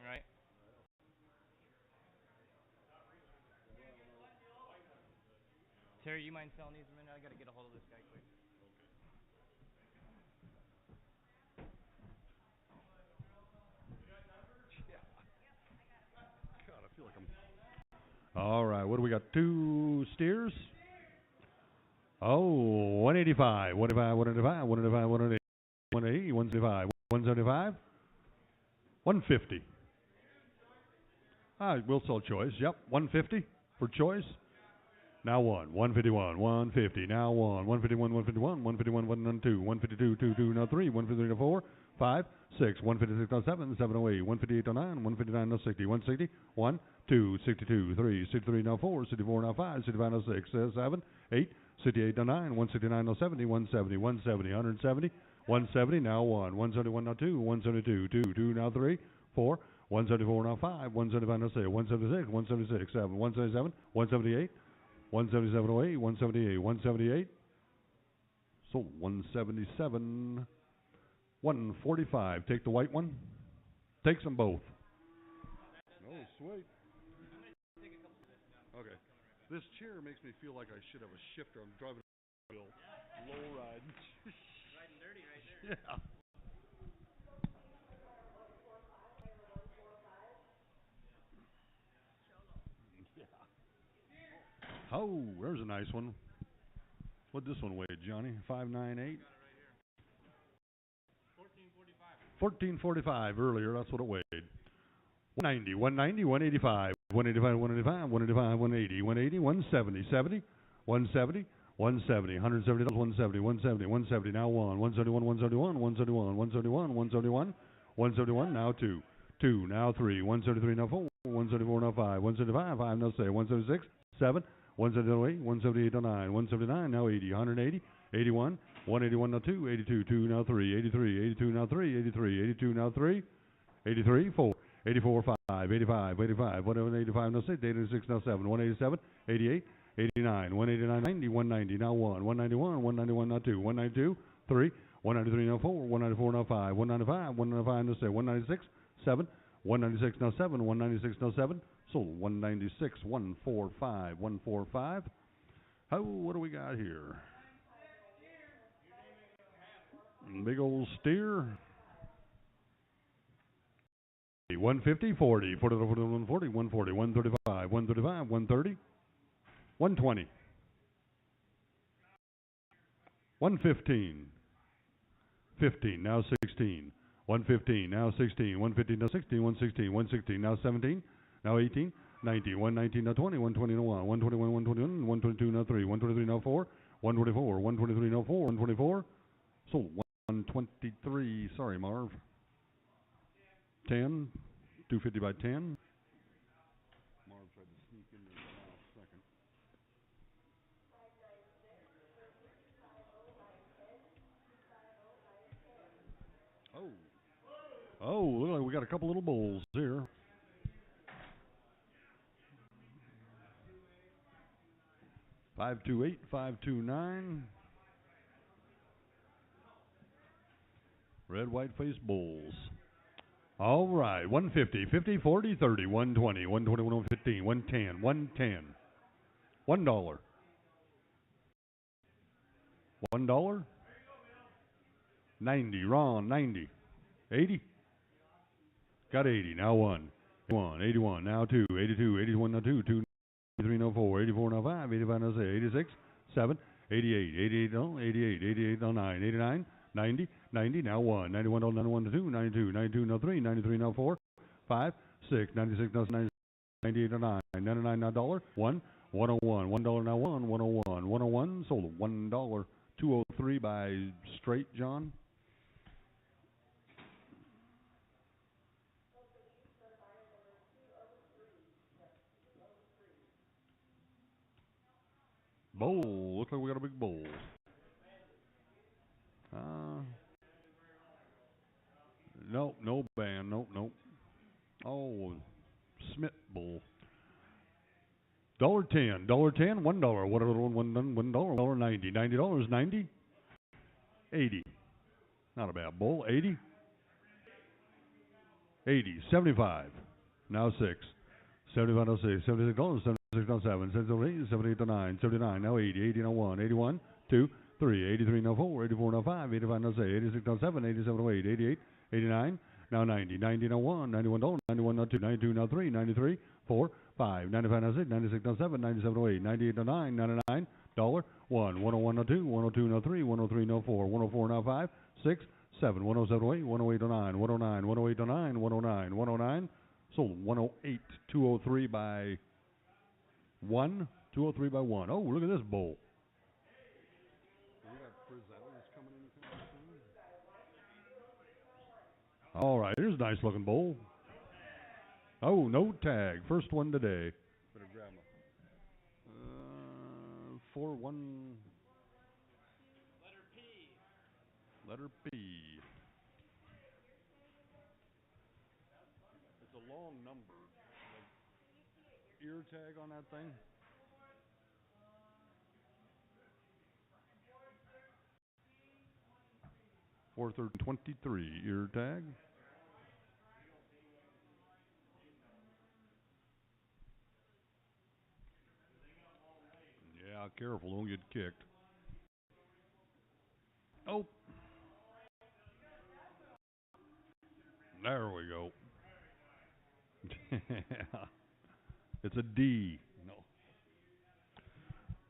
Right. Terry, you mind selling these a minute? I got to get a hold of this guy quick. God, I feel like I'm... All right, what do we got? 2 steers? Oh, 185, 185, 185, 185, 180, 180, 175, 175, 150. We'll sell choice. Yep, 150 for choice. Now 151, 150. Now 151, 151, 151, 152, 152, 2, now 3, 153, now 4, 5, 6, 156, now 7, 708, 158, now 9, 159, now 60, 160, 1, 2, 62, 3, 63, now 4, 64, now 5, 65, now 6, 7, 8, 68, now 9, 169, now 70, 170, 170, 170, 170, now 1, 171, now 2, 172, 2, now 3, 4, 174, now 5, 175, now 6, 176, 176, 7, 177, 178, 177.08, 178, 178. So 177, 145. Take the white one. Takes them both. Oh, sweet. Okay. This chair makes me feel like I should have a shifter. I'm driving a low ride. Riding dirty right there. Yeah. Oh, there's a nice one. What'd this one weigh, Johnny? 598? 1445 earlier, that's what it weighed. 190, 190, 185, 185, 185, 185, 180, 180, 170, 70, 170, 170, $170, 170, 170, 170, now 171, 171, 171, 171, 171, 171, now 2, 2, now 3, 173, now 4, 174, now 5, 175, 5, now 6, 176, 7, 178, 178, now 9, 179, now 80, 180, 81, 181, now 2, 82, 2, now 3, 83, 82, now 3, 83, 82, now 3, 83, 4, 84, 5, 85, 85, 185, now 6, 86, now 7, 187, 88, 89, 189, 90, 190, now 1, 191, 191, now 2, 192, 3, 193, now 4, 194, now 5, 195, 195, now 6, 196, 7, 196, now 7, 196, now 7, sold 196, 145, 145. Oh, what do we got here? Big old steer. 150, 40, 40, 40, 140, 140, 135, 135, 130, 120, 115, 15, now 16, 115, now 16, 115, now 16, 116, 116, now 17, now 18, 19, 119, now 20, 120, now 1, 121, 121, 122, now 3, 123, now 4, 124, 123, now 4, 124, sold 123, sorry Marv, 10, 250 by 10. Marv tried to sneak in there last second. Oh, look like we got a couple little bulls here. Five 2 8, 5 2 9. Red white faced bulls. All right, 150, 50, 40, 30, 120, 120, 115, 110, 110. $1. $1. 90, Ron, 90. 80. Got 80, now 1. 81, now 2, 82, 81, now 2, 2, 83, now 4, 84, now 5, 85, now 6, 86, 7, 88, 88, no, 88, 88, now 9, 89, 90, 90, now 1, 91, now 91, now 2, 92, 92, now 3, 93, now 4, 5, 6, 96, now 7, 98, now 9, 99, now $1, 1, 101, $1 now 1, 101, 101, sold $1, 203 by straight, John. Bowl. Looks like we got a big bowl. Nope, no band. Nope, nope. Oh, Smith Bowl. $1.10. $1.10. $1. What are $1? $1.90. $90. 90. 80. Not a bad bowl. 80. 80. 75. Now 6. 75 now 6. $76. 76 now 7. 78. 78 now 9. 79 now 80. 80 now 1. 81. 2. 3. 83 now 4. 84 now 5. 85 now 6. 86 now 7. 87 now 8. 88. 89. Now 90. 90 now 1. $91. 91 now 2. 92 now 3. 93. 4. 5. 95 now 6. 96 now 7. 97 now 8. 98 now 9. 99. $1. 101 now 2. 102 now 3. 103 now 4. 104 now 5. 6. 7. 107 now 8. 108 now 9. 109. 108 now 9. 109. 109. Sold 108. 203 by 1. 203 by 1. Oh, look at this bowl. All right, here's a nice looking bowl. Oh, no tag. First one today. Better grab my 4-1. Letter P. It's a long number. Ear tag on that thing. $423 ear tag. Yeah, careful, don't get kicked. Oh. There we go. It's a D. No.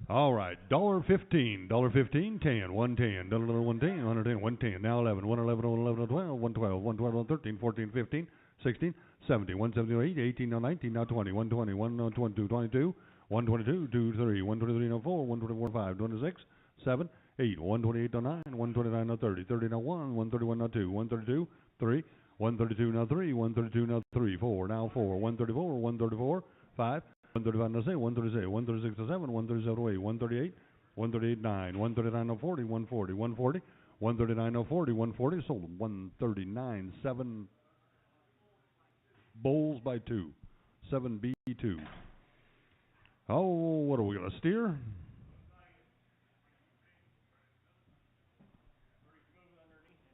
All right, $1.15, $1.15, 10, 110, $1.10, 110, 110, now 11, 111, 111, 12, 112, 112, 13, 14, 15, 16, 17, 117, 18, now 19, now 20, 120, 122, 22, 122, 23, 123, now 4, 124, 5, 26, 7, 8, 128, now 9, 129, now 30, 30, now 1, 131, now 2, 132, 3, 132, now 3, 132, now 3, 4, now 4, 134, 134, 5, 135 now 6, 136, 136 to 7, 137 to 8, 138, 138 9, 139 to 40, 140, 140, 139 to 40, 140, sold 139, 7 bulls by 2, 7B2. Oh, what are we going to steer?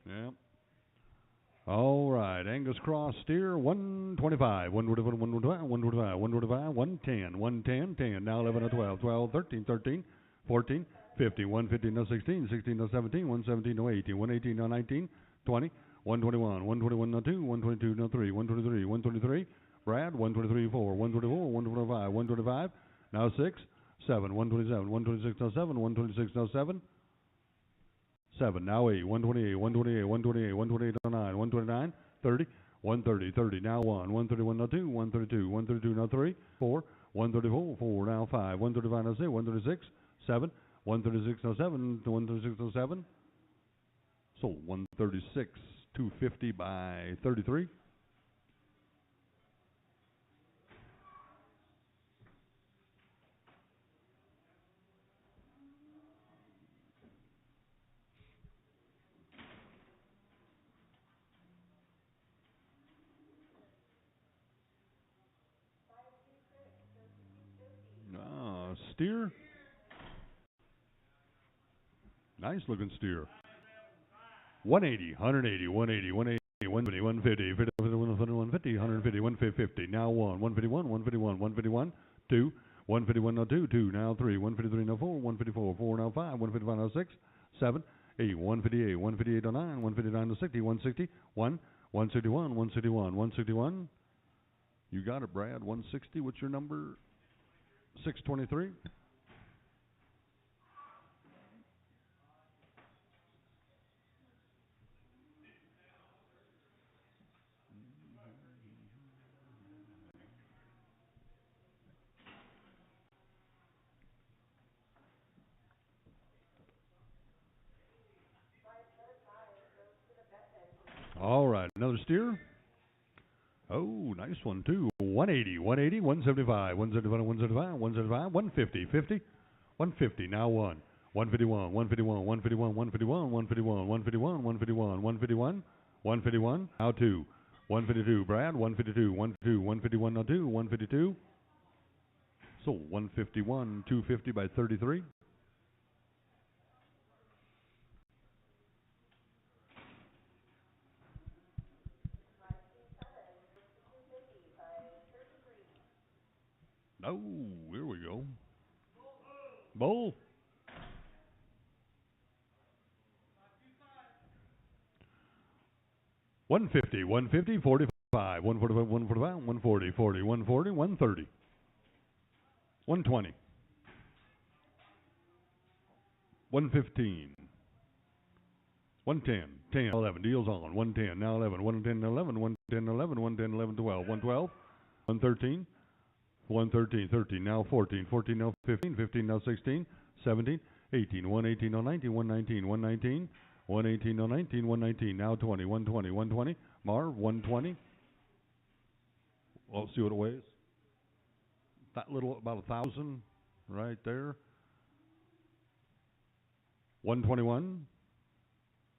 Yeah. All right, Angus Cross steer 125, 125, 125, 125, 125, 110, 110, 10, now 11 to 12, 12, 13, 13, 14, 15, 115 to 16, 16 to 17, 117 to 18, 118 to 19, 20, 121, 121 to 2, 122 to 3, 123, 123, Brad, 123 4, 124, 125, 125, now 6, 7, 127, 126 to 7, 126 to 7, 7, now 8, 128, 128, 128, 128 to 9, 129, 30, 130, 30, now 1, 131 now 2, 132, 132 now 3, 4, 134, 4, now 5, 135 now 6, 136, 7, 136 now 7, 136 now 7, so 136, 250 by 33. Steer. Nice looking steer. 180, 180, 180, 180, 150, 150, 150, 150, now 1, 151, 151, 151, 2, 151 now 2, 2, now 3, 153 now 4, 154, 4 now 5, 155 now 6, 7, 8, 158, 158 now 9, 159 now 60, 160, 1, 161, 161, 161. You got it, Brad. 160. What's your number? 623. All right, another steer. Oh, nice one too. 180, 180, 175, 175, 175, 175, 150, 50, 150. Now 1, 151, 151, 151, 151, 151, 151, 151, 151, 151. Now 2, 152. Brad, 152, 152, 151. Now 2, 152. So 151, 250 by 33. Oh, here we go. Bull. One fifty, 45, 145, 145, 140, 40, 140, 130, 120, 115, 110, 10, 11, deals on, 110, now 11, 110, 11, 110, 11, 110, 11, 12, 112, 113, 113, 13, now 14, 14, now 15, 15, now 16, 17, 18, 118, now 19, 119, 119, 118, now 19, 119, now 20, 120, 120, Marv, 120. Let's see what it weighs. That little, about 1,000 right there. 121,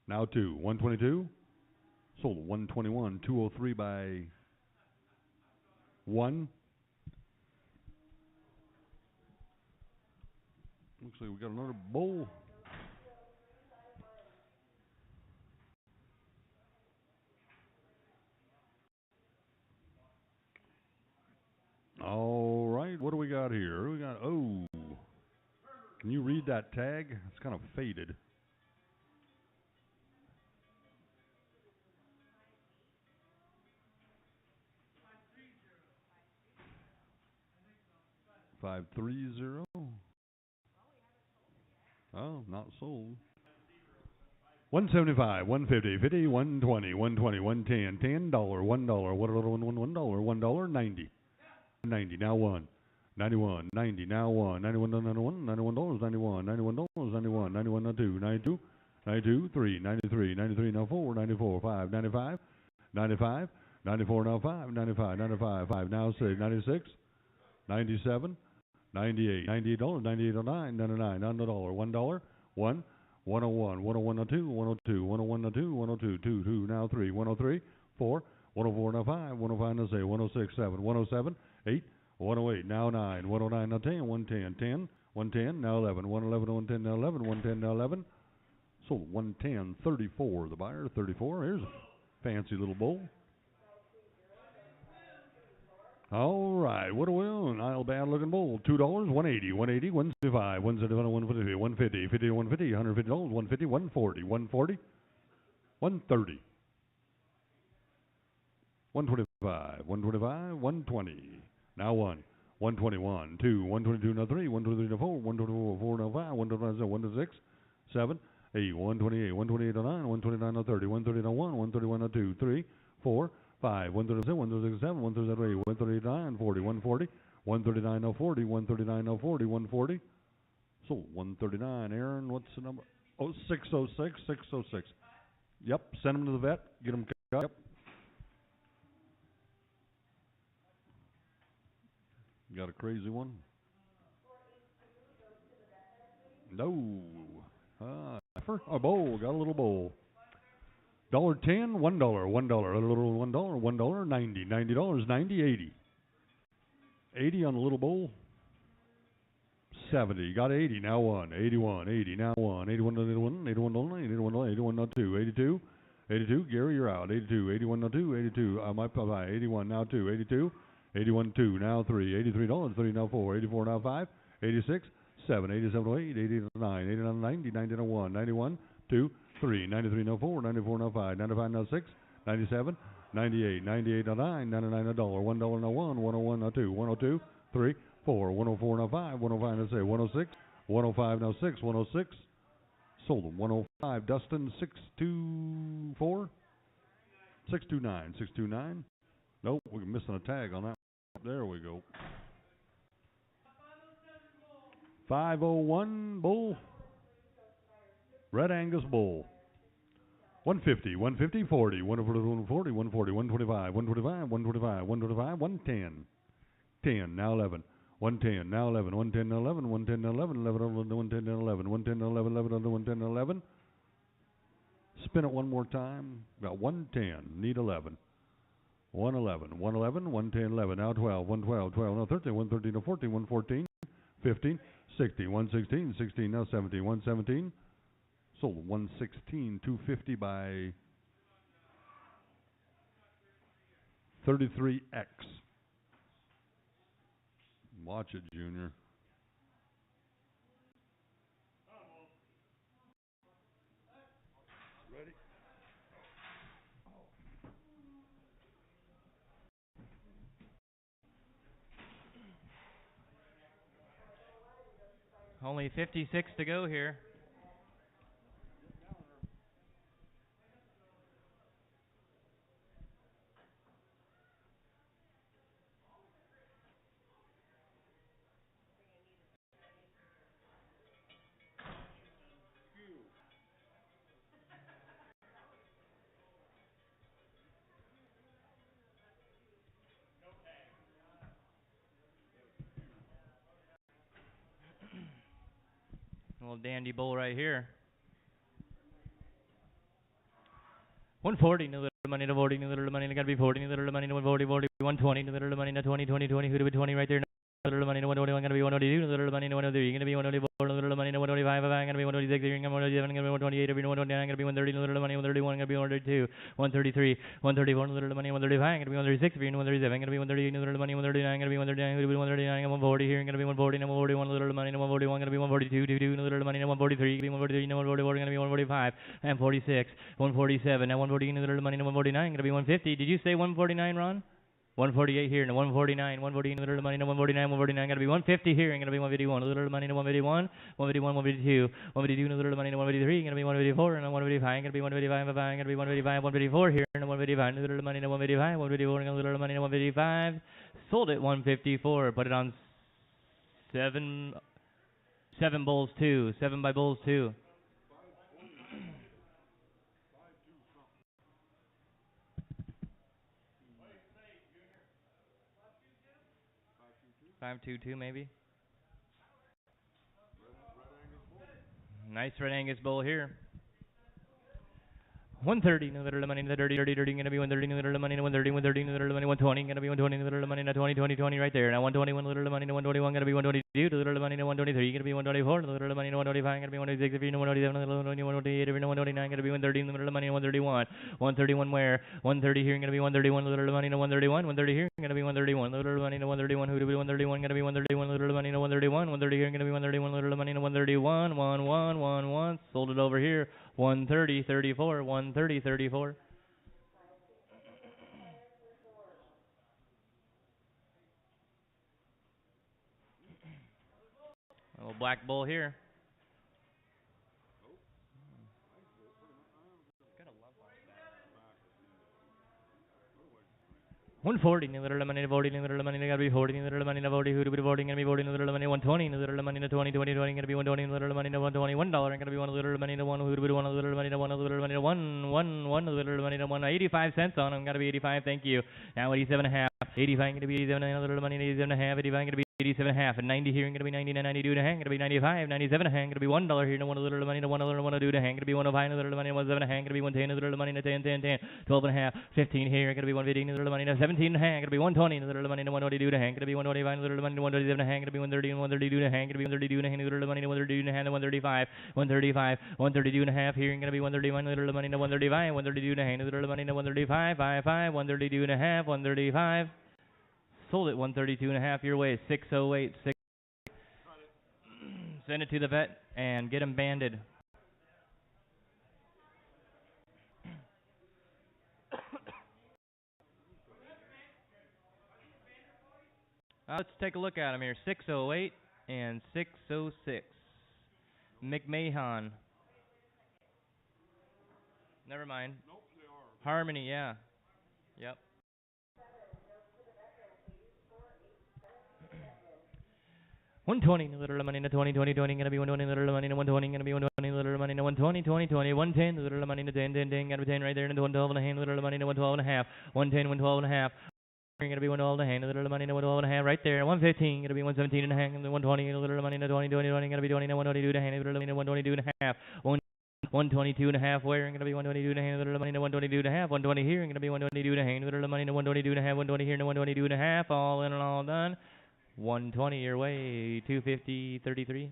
now 2, 122, sold 121, 203 by 1. Looks like we got another bull. All right, what do we got here? We got, oh, can you read that tag? It's kind of faded. $530. Oh, not sold. 175, 150, 50, 120, 120, 110, $10, $1, $1, $90. 90, now one. 91, 90, now one. 91, $91, $91, 91, $91, 91, 91, now two. 92, 92, 3, 93, 93, now 4, 94, 5, 95, 95, 94, now 5, 95, 95, 5, now 6, 96, 97, 98, $98, $98.09, 99, $1, $1, 101, 101, 02, 102, 101, 02, 102, 2, 2, now 3, 103, 4, 104, now 5, 105, now 6, 106, 7, 107, 8, 108, now 9, 109, now 10, 110, 10, 110, now 11, 111, 110, now 11, 110, now 11. Sold 110, 34, the buyer, 34. Here's a fancy little bull. All right, what a will, Nile bad looking bull. $2, 180, 180, 175, 175, 150, 150, 50, 150, $150, 150, 140, 140, 130, 125, 125, 120. Now one. 121, 2, 122, now 3, 123, now 4, 124, 4, now 5, 125, 126, 7, 8, 128, 128, now 9, 129, now 30, 130, now 1, 131, now 2, 3, 4, 5, 137, 137, 137, 139, 40, 140, 139, now 40, 139, now 40, 140. So 139, Aaron, what's the number? Oh, 606, 606. Yep, send them to the vet, get them cut. Yep. Got a crazy one? No. Heifer? A bowl. Got a little bowl. $1.10, $1, $1, a little $1, $1, 90, $90, 90, 80. 80 on the little bowl. 70. Got 80. Now one. 81, 80. Now one. 81, 81, 81, 81, 81, now two. 82, 82. Gary, you're out. 82, 81, now two. 82. My pie. 81, now two. 82. 81, 2, now 3, $83, 3, now 4, 84, now 5, 86, 7, 87, 8, 89, 89, 90, 90, now 1, 91, 2, 3, 93, now 4, 94, now 5, 95, now 6, 97, 98, 98, now 9, 99, now $1, $1, now 1, 101, now 2, 102, 3, 4, 104, now 5, 105, now 6, 106, 105, now 6, 106, sold them, 105, Dustin, 624, 629, 629. Nope, we're missing a tag on that. There we go. 501 bull. Red Angus bull. 150, 150, 40, 140, 140, 125, 125, 125, 125, 110. 10, now 11. 110, now 11. 110, now 11. 110, now 11. 11, 110, now 11. 110, now 11. 11, 110, now 11. Spin it one more time. Got 110. Need 11. 111, 111, 110, 11, now 12, 112, 12, now 13, 113, now 14, 114, 15, 16, 116, 16, now 17, 117, sold 116, 250 by 33X. Watch it, Junior. Ready? Only 56 to go here. A little dandy bull right here. 140, no little money to 40, no little money to gotta be 40, no little money to 140, 40, 120, no little money to 20, 20, 20, who to be 20 right there. No little money to 121, gonna be 122, no little money to 103, gonna be 124, no little money to 125, gonna be 126, gonna be 127, gonna be 128, gonna be 129, gonna be 130, no little money 131, gonna be 132, 133, 134, no little money 135, gonna be 136, 137, gonna be 138, no little money 139, gonna be 139, gonna be 139, 140 here, gonna be 140, no 141, no little money no 141, gonna be 142, 22, no little money no 143, gonna be 143, no 144, gonna be 145, and 46, 147, now 140, no little money no 149, gonna be 150. Did you say 149, Ron? 148 here, and 149, 149, little money, no 149, 149, gonna be 150 here, and gonna be 151, little money, no 151, 151, 152, 152, little money, no 153, gonna be 154, and 155, gonna be 155, gonna be 155, 154 here, and 155, little money, no 155, 154, and little money, no 155, sold it 154, put it on seven bulls two, 7 by bulls two. Five two two maybe. Nice red Angus bull here. 130, no little money, the dirty, gonna be 130, no little money, 130, 130, no little money, 120, gonna be 120, no little money, 20, 20, 20 right there. Now 121, little money, 121, gonna be 122, no little money, 123, gonna be 124, no little money, 125, gonna be 126, if you know 127, no little money, 128, if you know 129, gonna be 130, no little money, 131, 131 where, 130 here, gonna be 131, little money, 131, 130 here, gonna be 131, little money, 131, who to be 131, gonna be 131, little money, 131, 130 here, gonna be 131, little money, 131, 1 sold it over here. 130, 34, 130, 34. A little black bull here. 140, little money, 40, little money, gotta be 40, little money, 40, who to be 40, gonna be 40, little money, 120, little money, 20, 20, 20, gonna be 120, little money, 120, $1, gonna be 1, little money, 1, who to be 1, little money, 1, little money, 1, little money, 1, 85 cents on them, gotta be 85, thank you. Now 87 and a half, 85, gonna be 87, little money, 87 and a half, 85, gonna be 87 and a half, and 90 here, gonna be 99, 92 and a half, gonna be 95, 97 and a half, gonna be $1 here, no 1, little money, 1, little 1, 2 and a half, gonna be 105, little money, 17 and a half, gonna be 110, little money, 10, 10, 10, 12 and a half, 15 here, gonna be 115, little money, 17 and a half, gonna be 120, little money, 122 and a half, gonna be 125, little money, 127 and a half, gonna be 130, 132 and a half, gonna be 132 and a half, little money, 132 and a half, 135, 135, 132 and a half here, gonna be 131, little money, 135, 132 and a half, little money, 135, 55, 132 and a half, 135. Sold it 132 and a half your way, 608, 6. Send it to the vet and get him banded. Let's take a look at him here. 608 and 606. McMahon. Never mind. Nope, they are. Harmony, yeah. Yep. $120, little money, 20, 20, 20, gonna be 120, little money, 120, gonna be 120, little money, 120, 20, 20, 110, little money, 10, 10, 10, gotta be 10 right there, and 112 and a half, little money, 112 and a half, 110, 112 and a half. Gonna be 112 and a half, little money, 112 and a half right there. 115, gonna be 117 and a half, and 120, little money, 20, 20, 20, gonna be 20, 122 and a half, little money, 122 and a half. 122 and a half where, gonna be 122 and a half, little money, 122 and a half. 120 here, gonna be 122 and a half, little money, 122 and a half. 120 here, 122 and a half. All in and all done. 120 your way, 250, 33.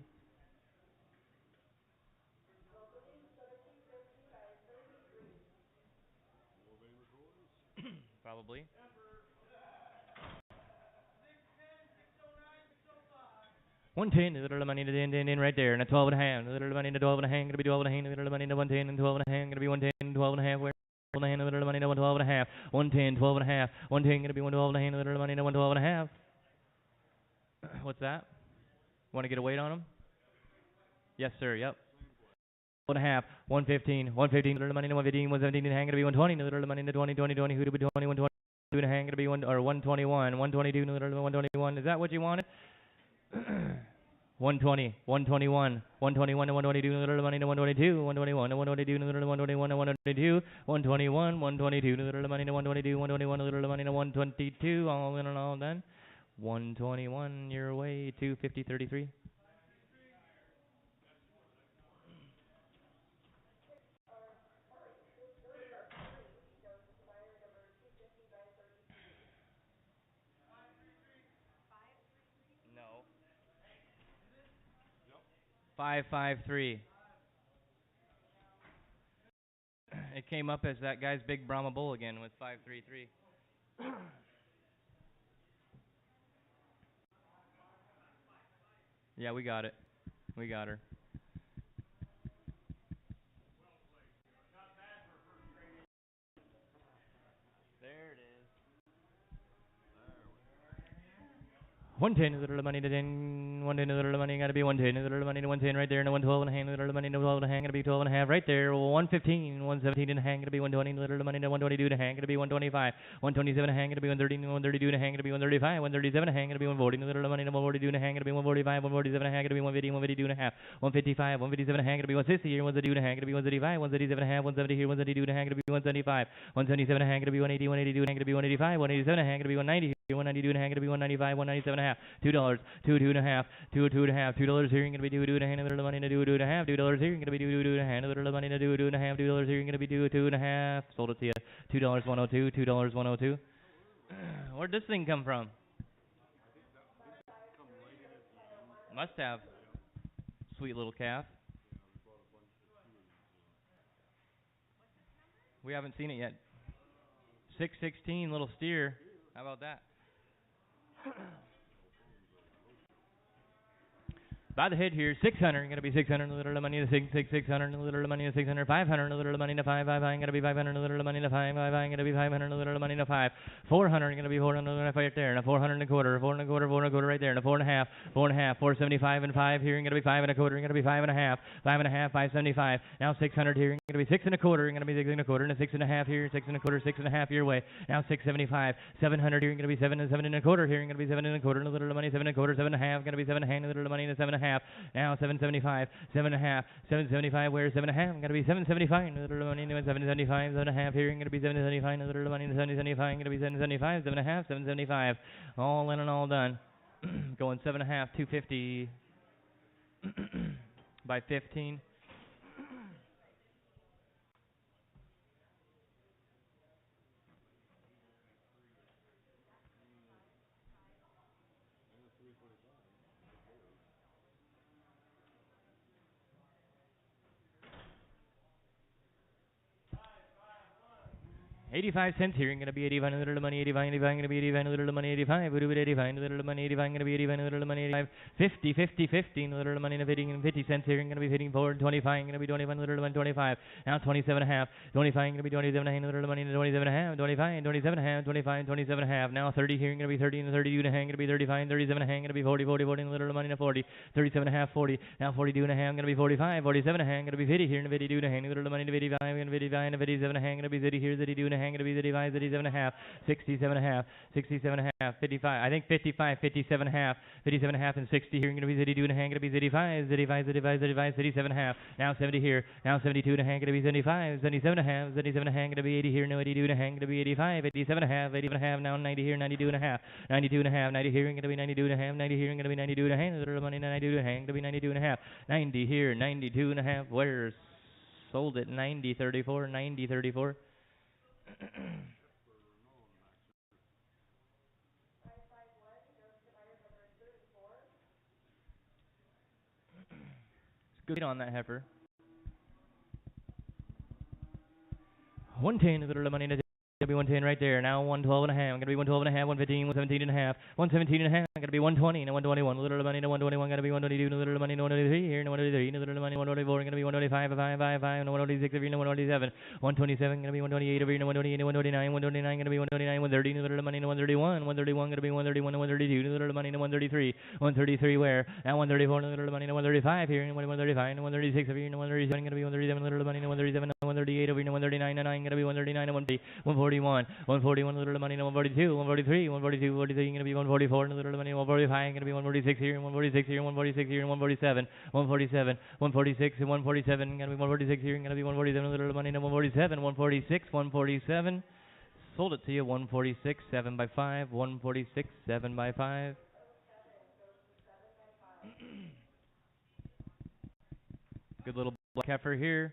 Probably. 110, little money, 10, right there, and a 12 and a half, little money, 12 and a half, gonna be 12 and a half, little money, 110 and 12 and a half, gonna be 110, 12 and a half, where? 12 and a half, little money, 112 and a half, 110, 12 and a half, 110, gonna be 112 and a half, little money, 112 and a half. What's that? Want to get a weight on them? Yes, sir, yep. 12 and a half, 115, 115, little money, 115, 117, and hang, gonna be 120, little money, 20, 20, 20, who to be 20, 120, and hang, gonna be 121, 122, little 121, is that what you wanted? 120, 121, 121 to 122, little money to 122, 121 to 122, little 121 to 122, 121, 122, little money to 122, 121, little money to 122, all in and all done. 121 your way, 250, 33. No. 553. It came up as that guy's big Brahma bull again with 533. Yeah, we got it. We got her. There it is. 110 is a little money to 10. 110 is a little money. Gotta be 110 is a little money to 110 right there. And a 112 and a hand is a little money to 12 and a hand. Gotta be 12 and a half right there. 115, 117 and a hand. Gotta be 120 little money to 122 and a hand. Gotta be 125. 127 and a hand. Gotta be 130. 132 and a hand. Gotta be 135. 137 and a hand. Gotta be 140 little money to 142 and a hand. Gotta be 145. 147 and a hand. Gotta be 150. 152 and a half. 155. 157 and a hand. Gotta be 160 here. 132 and a hand. Gotta be 135. 137 and a half. 170 here. 172 and a hand. Gotta be 175. 177 and a hand. Gotta be 180. 182 and a hand. Gotta be 185. 187 and a hand. Gotta be 190 here. 192 and a hand. Gotta be 195. 197 and a half. $2. Two and a half. Two and a half. $2 here. You're gonna be two and a hand. A little money to do and a half. $2 here. You're gonna be two and a hand. A little money to do and a half. $2 here. You're gonna be two and a half. Sold it to you. $2 102. $2 102. Where'd this thing come from? Must have. Sweet little calf. We haven't seen it yet. 616 little steer. How about that? By the head here, 600, gonna be 600, a little money to 600, a little money to 600, 500, a little money to 5, gonna be 500, a little money to 5, gonna be 500, a little money to 5, 400, gonna be 400 right there, and a 400 and a quarter, 4 and a quarter, 4 and a quarter right there, and a 4 and a half, 475 and 5 here, gonna be 5 and a quarter, gonna be 5 and a half, 575, now 600 here, gonna be 6 and a quarter, gonna be 6 and a quarter, and a 6 and a half here, 6 and a quarter, 6 and a half your way, now 675, 700 here, gonna be 7 and a quarter here, gonna be 7 and a quarter, and a little money, 7 and a quarter, 7 and a half, gonna be 7 and a hand, a little money, and a 7 and a half. Now 775, 7 and a half, 775. Where's 7 and a half? Gonna be 775. A little money, 775, 7 and a half. Here, gonna be 775. A little money, 775. Gonna be 775, 7 and a half, 775. All in and all done. Going 7 and a half, 250 by 15. $0.85 here. Gonna be 85. A little money. 85. Gonna be 85. A little money. 85. Would 85. A little money. 85. Gonna be 85. A little money. 85. 50. 50. 15. A little money. 50 cents here. Gonna be hitting forward. 25. Gonna be 21. A little money. 25. Now 27 and a half. 25. Gonna be 27 and a half. A little money. 27 and a half. 25. 27 and a half. 25. 27 and a half. Now 30 here. Gonna be 30 and 32 and a half. Gonna be 35. 37 and a half. Gonna be 40. 40. 40. A little money. 40. 37 and a half. 40. Now 42 and a half. Gonna be 45. 47 and a half. Gonna be 50 here. And 52 and a half. A little money. 55. Gonna be 55 and 57 and a half. Gonna be 50 here. 32 and a half. Gonna be 35. 57 and a half, 67 and a half, 67 and a half, 55, I think 55, 57 and a half, 57 and a half and 60 here, going to be 52 and a half, going to be 75, 75, 75, 75, 77 and a half, now 70 here, now 72 and a half, going to be 75, 77 and a half, 77 and a half, going to be 80 here, no 82 and a half, going to be 85, 87 and a half, 87 and a half, now 90 here, 92 and a half, 92 and a half, 90 here, going to be 92 and a half, 90 here, going to be 92 and a half, a little money, 92 and a half, going to be 92 and a half, 90 here, 92 and a half, where's sold at 90, 34, 90, 34. Good on that heifer. 110 is a little money. Gonna be 110 right there. Now 112 and a half. Gonna be 112 and a half. 115, 117 and a half. 117 and a half. Gonna be 120 and 121. A little money to 121. Gonna be 122. A little money to 123 here. 123. A little money 124. Gonna be 125. 5. 126 over here. 127. 127. Gonna be 128 over here. 128. 129. 129. Gonna be 129. 130. A little money to 131. 131. Gonna be 131 and 132. A little money to 133. 133 where? Now 134. A little money to 135 here. 135. 136 over here. 137. Gonna be 137. A little money to 137. 138 over here. 139 and 9. Gonna be 139 and 140. 141, a little money, 142, 143, 142, 43, going to be 144, and a little money, 145, going to be 146 here, 146 here, 146 here, and 147, 147, 146, and 147, going to be 146 here, going to be 147, a little money, 147, 146, 147, sold it to you, 146, 7 by 5, 146, 7 by 5. Good little black heifer here.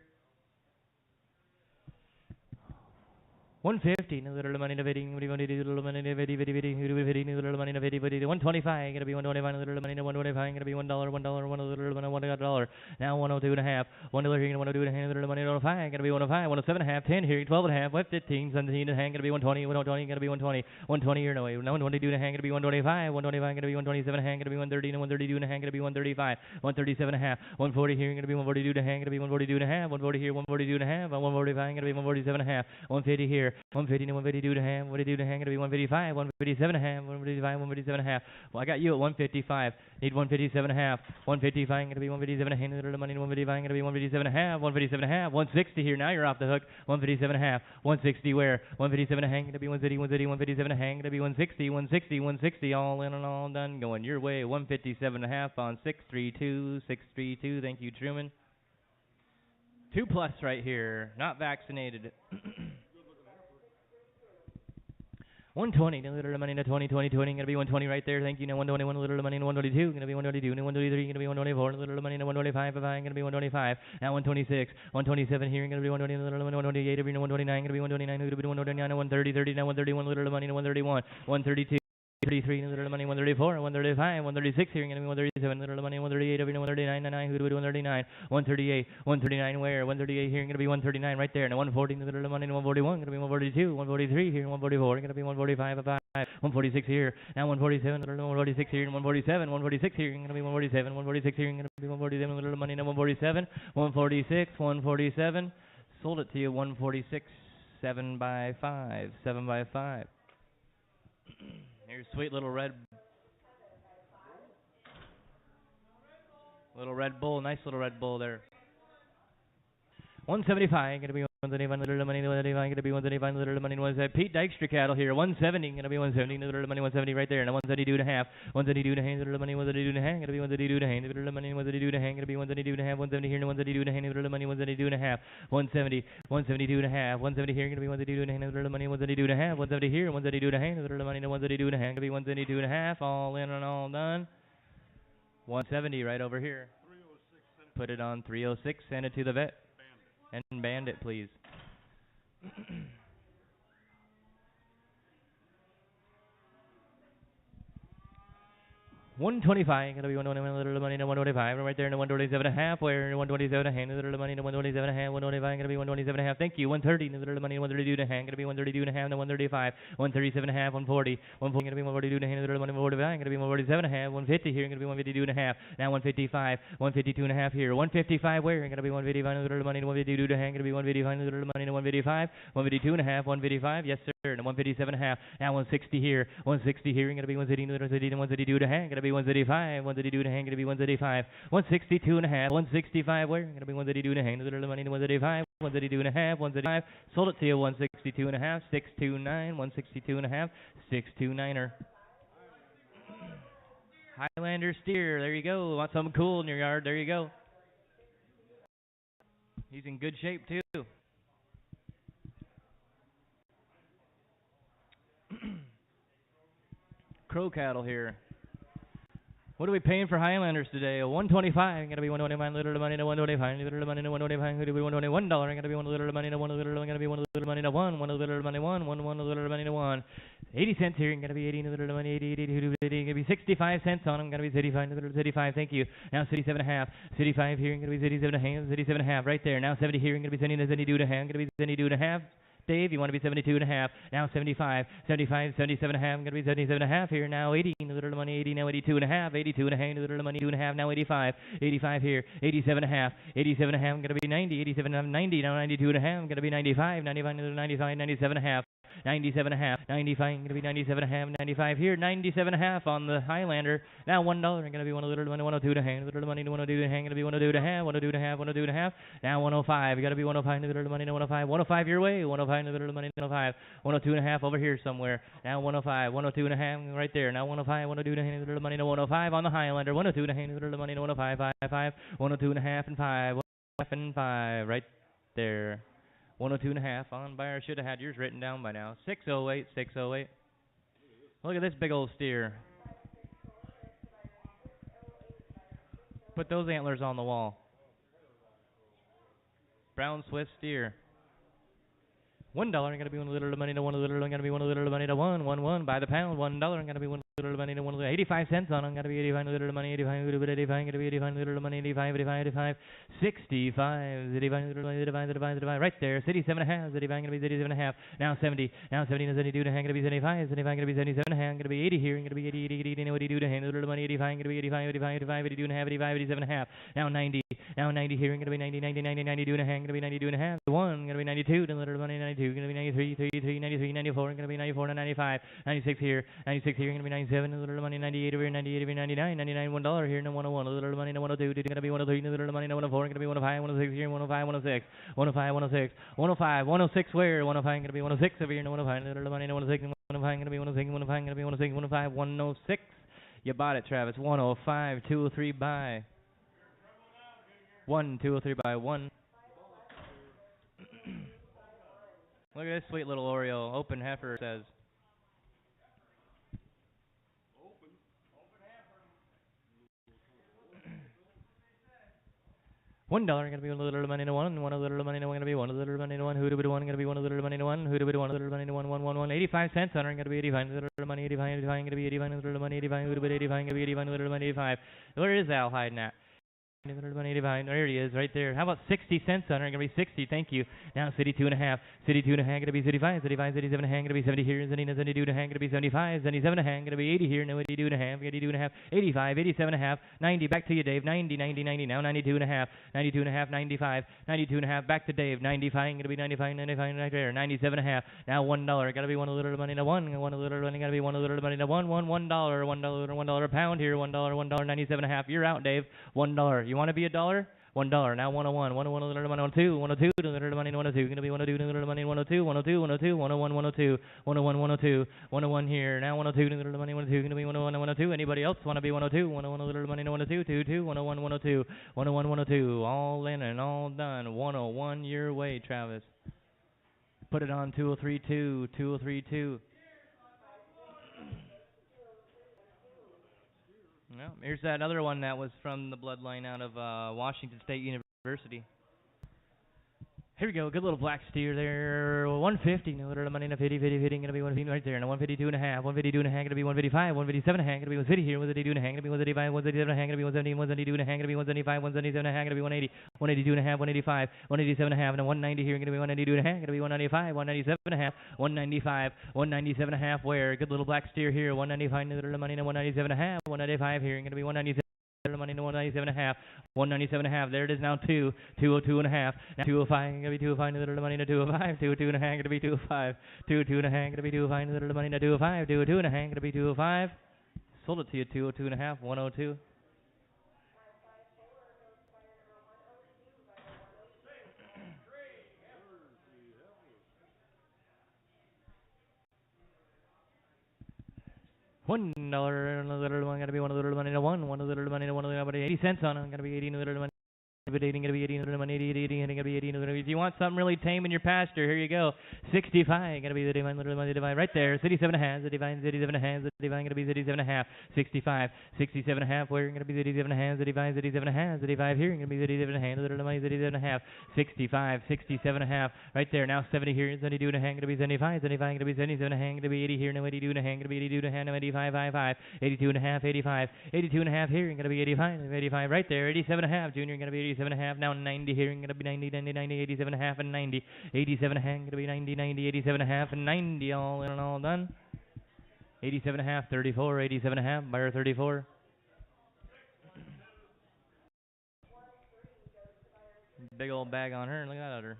150, a little money to 50, little money to 50, little money to 50, 125, gonna be 125, a little money to 125, gonna be $1, $1, now 102 and a half, $1 here, 102 and a half, little money to 105, gonna be 105, 107 and a half, 10 here, 12 and a half, 15, 17 and a half, gonna be 120, 120, gonna be 120, 120 here, no, 122 and a half, gonna be 125, 125, gonna be 127 and a half, gonna be 130, 132 and a half, gonna be 135, 137 and a half, 140 here, gonna be 142 and a half, gonna be 142 and a half, 140 here, 142 and a half, 145, gonna be 147 and a half, 150 here, 150 to 152 to half, 152 to half, gonna be 155, 157 and a half, 155, 157 and a half. Well, I got you at 155. Need 157 and a half. 155, gonna be 157 and a half, little money, 155, gonna be 157 and a half, 157 and a half, 160 here. Now you're off the hook. 157 and a half, 160 where? 157 and a half, gonna be 130, 130, 157 and a half, gonna be 160, 160, 160, all in and all done, going your way. 157 and a half on 632, 632. Thank you, Truman. 2 plus right here, not vaccinated. 120, a little money, 20, 20, 20, gonna be 120 right there. Thank you. Now 121, a little money, 122, gonna be 122, 123, gonna be 124, a little money, 125, gonna be 125. Now 126, 127 here, gonna be 120, a little money, 128, 129, gonna be 129, gonna be 129, 130, 30, now 131, a little money, 131, 132. 133, little money, 134, 135, 136 here, gonna be 137, little money, 138, 139, 99, who do 139, 138, 139 where, 138 here, gonna be 139 right there, now 140, little money, 141, gonna be 142, 143 here, 144, gonna be 145, 146 here, now 147, little 146 here, 147, 146 here, gonna be 147, 146 here, gonna be 147, little money, now 147, 146, 147, sold it to you, 146, 7 by 5, 7 by 5. Here's sweet little red bull, nice little red bull there. 175, gonna be 175, little money, 175, gonna be 175, little money, 175. Pete Dykstra cattle here, 170, gonna be 170, little money, 170 right there. Now 172 and a half, 172 and a half, little money, 172 and a half, gonna be 172 and a half, little money, 172 and a half, gonna be 172 and a half, 170 here, 172 and a half, little money, 172 and a half, 170, 172 and a half, 170 here, gonna be 172 and a half, little money, 172 and a half, 170 here, 172 and a half, little money, 172 and a half, gonna be 172 and a half, all in and all done. 170 right over here. Put it on 306, send it to the vet. And Bandit, please. 125, gonna be 121, little money, 125, right there, 127 and a half, where 127 and a half, little money, 127 and a half, 125, gonna be 127 and a half, thank you, 130, little money, 132 and a half, gonna be 132 and a half, 135, 137 and a half, 140, 140, gonna be 142 and a half, little money, 145, gonna be 147 and a half, 150 here, gonna be 152 and a half, now 155, 152 and a half here, 155 where, gonna be 155, little money, 152 and a half, gonna be 155, little money, 155, 152 and a half, 155, yes sir, and 157 and a half, now 160 here, 160 here, gonna be 160, 162 and a half, gonna be 135, 132 and a half, gonna be 135, 162 and a half, 165 where, gonna be 132 and a half, little money, 135, 132 and a half, 135, sold it to you, 162 and a half, 629, 162 and a half, 629er. Highlander steer, there you go. Want something cool in your yard, there you go. He's in good shape too. Crow cattle here. What are we paying for Highlanders today? 125, gonna be 125, little money to 125, little money to 125, gonna be $121, gonna be one little money to one little, gonna be one little money to one little money one little money to one. 80 cents here, gonna be 80, little money, 80, gonna be 65 cents on them, gonna be 35, little 35, thank you. Now 67 and a half, 65 here, gonna be 67 and a half, 67 and a half, right there. Now 70 here, gonna be 72 and a half, gonna be 72 and a half. Dave, you want to be 72 and a half. Now 75, 75, 77 and a half. I'm going to be 77 and a half here. Now 80, little money, 80, now 82 and a half. 82 and a half, little money, 2 and a half. Now 85, 85 here. 87 and a half, 87 and a half. I'm going to be 90, 87 and a half, 90. Now 92 and a half. I'm going to be 95, 95, 95, 97 and a half. 97 and a half, 95, going to be 97 and a half, 95 here, 97 and a half on the Highlander. Now $1, going to be one little money, 102 and a half, little money, 102 and a half, going to be 102 and a half, 102 and a half, 102 and a half. Now 105, got to be 105, little money, 105, 105 your way, 105, little money, 105, 102 and a half over here somewhere. Now 105, 102 and a half right there. Now 105, 102 and a half, little money, 105 on the Highlander, 102 and a half, little money, 105, 5, 102 and a half and 5, 105 and 5 right there. 102 and a half on buyer. Should have had yours written down by now. 608, 608. Look at this big old steer. Put those antlers on the wall. Brown Swiss steer. $1, gonna be one little money to one little, gonna be one little money to one by the pound. $1, gonna be one little money to 85 cents on them. Gotta be 85 little money, 85 little bit 85, gotta be 85 little money, 85, 85, 85, 65, 85 little money, 85, 85, 85, right there. 77 and a half, 85 gonna be 77 and a half. Now 70, now 70 and 72 to hang, gonna be 75, 75 gonna be 77 and a half, gonna be 80 here, gonna be 80, 80, 80, 80, know what you do to hang little money, 85 gonna be 85, 85, 85, 82 and a half, 85, 87 and a half. Now 90, now 90 here, gonna be 90, 90, 90, 92 and a hang, gonna be 92 and a half. 1 gonna be 92, then little money 92, gonna be 93, 33, 93, 94, gonna be 94 and 95, 96 here, 96 here, gonna be 97, a little money 98 over here, 98 over here, 99, 99, $1 here, no 101, a little money no 102, gonna be 103, a little money no 104, gonna be 105, 106 here, 105, 106, 105, 106, 105, 106 where, 105 gonna be 106 over here, no 105, a little money no 106, 105 gonna be 106, 105 gonna be 106, 105, 106. You bought it, Travis. 105, 203 by 1, 203 by 1. Look at this sweet little Oreo. Open Heifer says. $1 gonna be 1 little money to 1, 1 little money to 1 gonna be 1 little money to 1, who to be 1 gonna be 1 little money to 1, who to be 1 little money to 1, 1, 1, 1, 85 cents on her gonna be 85 little money, 85, 85 gonna be 85 little money, 85, who to be 85 gonna be 85 little money, 85. Where is Al hiding at? There he is, right there. How about 60 cents on her? Gonna be 60. Thank you. Now city 2.5. City 2.5. Gonna be 75. 75. 77 and a half. Gonna be 70 here. 72 and a half. Gonna be 75. 77 and a half. Gonna be 80 here. No 82 and a half. 82 and a half. 85. 87 and a half. 90. Back to you, Dave. 90. 90. 90. Now 92 and a half. 92 and a half. 95. 92 and a half. Back to Dave. 95. Gonna be 95. 95 right there. 97 and a half. Now $1. Gotta be 1 little money to 1. 1 little money. Gotta be 1 little money to 1. $1. $1 a pound here. $1. 97 and a half. You're out, Dave. $1. You want to be a dollar? $1. Now 101. 101 little money 102. 102 little money 102. Gonna be 102 little money 102. 102 102 101 102 101 102 101 here. Now 102 little money 102. Gonna be 101 102. Anybody else want to be 102? 101 little money 102 22 101 102 101 102. All in and all done. 101 your way, Travis. Put it on 2032 2032. No, here's that other one that was from the bloodline out of Washington State University. Here we go, good little black steer there. 150, no little money, 50, 50, 50, gonna be 150 right there. Now 152 and a half, 152 and a half, gonna be 155, 157 and a half, gonna be 150 here, 152 and a half, gonna be 185, 177 and a half, gonna be 170, 172 and a half, gonna be 175, 177 and a half, gonna be 180, 182 and a half, 185, 187 and a half, and 190 here, gonna be 192 and a half, gonna be 195, 197 and a half, 195, 197 and a half. Where good little black steer here, 195, little money, 197 and a half, 195 here, gonna be 197. Money to 197 and a half, 197 and a half. There it is now 202 and a half. Now 205 gonna be 205 little money to 205, 202 and a half gonna be 205, 202 and a half gonna be 205 little money to 205, 202 and a half gonna be 205. Sold it to you 202 and a half, 102. $1 little one gotta be 1 little money to 1 little money to 1 little money 80 cents on it. Gotta be 80 little money. Gonna be 80 little money 80 gonna be 80 little. If you want something really tame in your pasture, here you go. 65 gonna be the divine little money divine right there. 67 and a half, the divine 67 and a half, the divine gonna be 67 and a half. 65, 67 and a half. Where gonna be 67 and a half, the divine 67 and a half, the divine here gonna be 37 and a half, little money 37 and a half. 65, 67 and a half right there. Now 70 here, 72 and a half gonna be 75, 75 gonna be 77 and a half, gonna be 80 here, no 82 and a half, gonna be 82 and a half, no 85, 55, 82 and a half, 85, 82 and a half here, gonna be 85, 85 right there. 87 and a half, junior gonna be 87 and a half. Now 90 here, gonna be 90, 90, 90, 87 and a half and 90, 87 and a half, gonna be 90, 90, 87 and a half and 90, all in and all done. 87 and a half, 34, 87 and a half, buyer 34. Big old bag on her, look at that udder.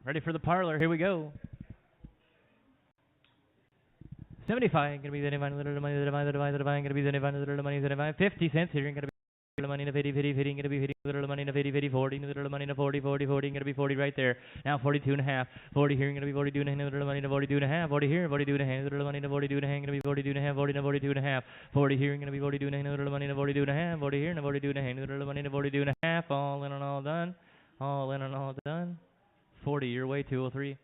Ready for the parlor, here we go. 75, gonna be 75 little money, the divine, gonna be 75 little money, 75, 50 cents here, gonna be little money, 50, 50, 50, gonna be 50 little money, 50, 50, 40, little money, 40, 40, 40, gonna be 40 right there. Now 42 and a half, 40 here, gonna be 42 and a half, little money, 42 and a half, 40 here, 42 and a half, little money, 42 and a half, gonna be 42 and a half, 40 to 42 and a half, 40 here, gonna be 42 and a half, little money, 42 and a half, 40 here, 42 and a half, little money, 42 and a half, all in and all done, all in and all done. 40 your way, 203.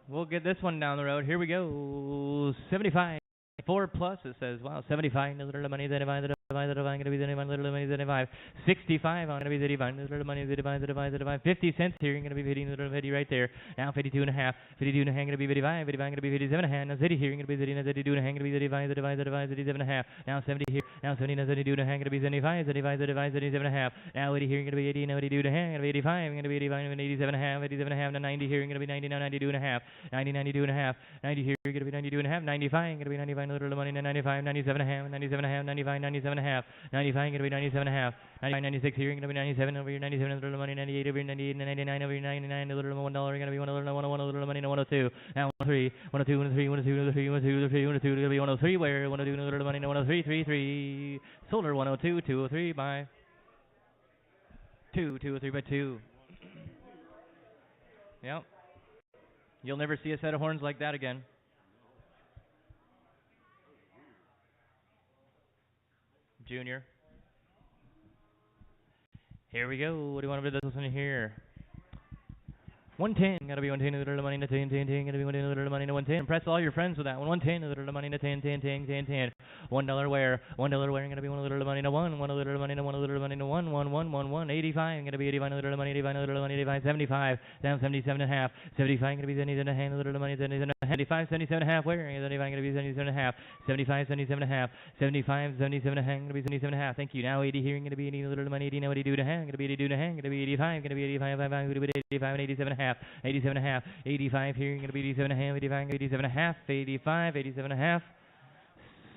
We'll get this one down the road. Here we go. 75. 4 plus, it says, wow, 75, little money, 35, going to be 35, little money, 35, 65, I'm going to be 35, little money, 35, 50 cents here, going to be hitting little 50 right there. Now 52 and a half, 52 and a half, going to be 55, 55, going to be 57 and a half, now 30 here, going to be 30, now 32 and a half, going to be 35, 37 and a half, now 70 here, now 70, now 72 and a half, going to be 75, 37 and a half, now 80 here, going to be 80, now 82 and a half, going to be 85, going to be 85, and 87 and a half, 87 and a half, now 90 here, going to be 90, now 92 and a half, 90, 92 and a half, 90 here, going to be 92 and a half, 95, going to be 95, little money, 95, 97 and a half, 97 and a half, 95, 97 and a half, 95, going to be 97 and a half, 95, 96 here, going to be 97 over here, 97, little money, 98 over here, 98, 99 over here, 99, a little $1, going to be $1, $1, little money, 102, now 103, 102, 103, 102, 103, 102, 102, going to be 103, where 102, little money, 103, 33, solar 102, 203 by 2, 203 by 2. Yep. You'll never see a set of horns like that again. Junior. Here we go. What do you want to do this one here? 110, gotta be 110, little money, 10, 10, 10, gotta be 110, little money, 110. Impress all your friends with that one. 110, little money, 10, 10, 10, 10, 10. $1 wear, $1 wear, gonna be 1 little money, 1, 1 little money, 1 little money, 1, 1, 1, 1, 1, 85, gonna be 85, little money, 85, little money, 85, 75, down 77 and a half, 75, gonna be 77 and a half, little money, 77 77 and a half, where 75, gonna be 77 and a half, 75, 77 and a half, 75, 77 and a half, gonna be 77 and a half. Thank you. Now 80 here, gonna be 80, little money, 80, now 82 and a half, gonna be 82 and a half, gonna be 85, gonna be 85, 85, 87 and a half, 87 and a half, 85 here, going to be 87 and a half, 85, 87 and a half, 85, 87 and a half,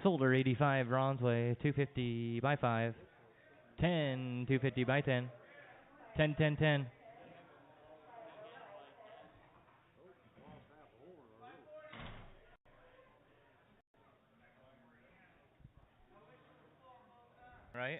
Solder 85, Bronzeway, 250 by 5, 10, 250 by 10, 10, 10, 10. Right?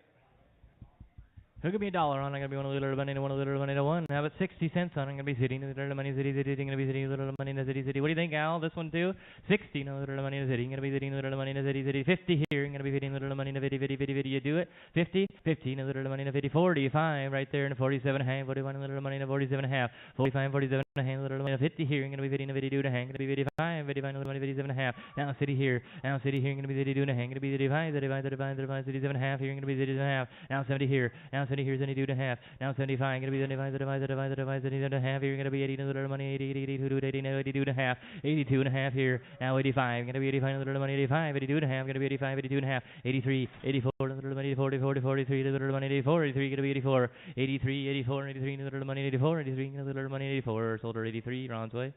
Who give me $1 on? I'm gonna be 1 little money, 1 little money, 1. How about 60 cents on? I'm gonna be sitting, little money, city, gonna be sitting, little money, city, city. What do you think, Al? This one too? 60, no little money, city, gonna be sitting, little money, city, city. 50 here, I'm gonna be hitting, little money, 50, 50, 50, 50. You do it? 50, 15, little money, 50, 45 right there, and 47 and a half, 41, little money, 47 and a half, 45, 47 and a half, little money, 50 here, I'm gonna be hitting, 52 and a half, gonna be 55, 55, little money, 57 and a half. Now city here, gonna be 52 and a half, gonna be 35, 35, 35, 35, 37 and a half here, gonna be 32 and a half. Now 70 here, 72 and a half. Now 75, gonna be 75, 75, 75, 75, 77 and a half here, gonna be 80, little money, 80, 80, 82, 82 and a half, 82 and a half here. Now 85, gonna be 85, little money, 85, 82 and a half, gonna be 85, 82 and a half, 83, 84, little money, 40, 40, 43, little money, 84, 83, gonna be 84, 83, 84, 83, little money, 84, 83, little money, 84, Solder 83, Bronzeway.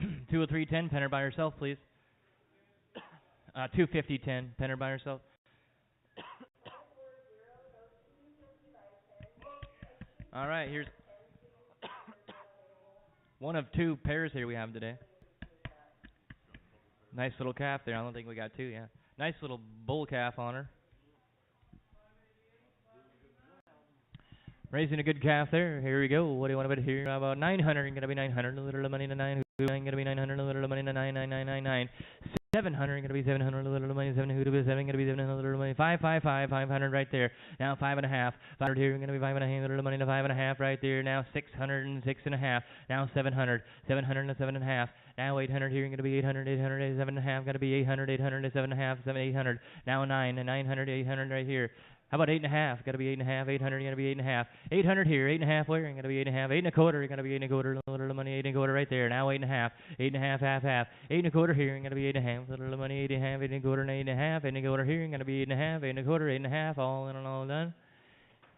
203, 10, Penner by herself, please. 250, 10, Penner by herself. All right, here's one of 2 pairs here we have today. Nice little calf there. I don't think we got 2, yeah. Nice little bull calf on her. Raising a good calf there. Here we go. What do you want about here? About 900. Going to be 900. A little money to 9. Going to be 900. A little money to 99999. 700. Going to be 700. A little money 7. Who to be 7? Going to be 700. A little money 555. 500 right there. Now 5.5. 500 here. Going to be 5.5. A little money to 5.5 right there. Now 600 and 6.5. Now 700. 700 and 7.5. Now 800 here. Going to be 800. 800 and 7.5. Going to be 800. 800 and 7.5. 800. Now 9 and 900. 800 right here. How about 8.5? Got to be 8.5. 800. Got to be 8.5. 800 here. 8.5 where? Got to be 8.5. 8.25. Got to be 8.25. Little money 8.25 right there. Now 8.5. 8.5. Half. 8.25 here. Got to be 8.5. Little money 8.5. 8.25 and 8.5. 8.25 here. Got to be 8.5. 8.25. 8.5. All in and all done.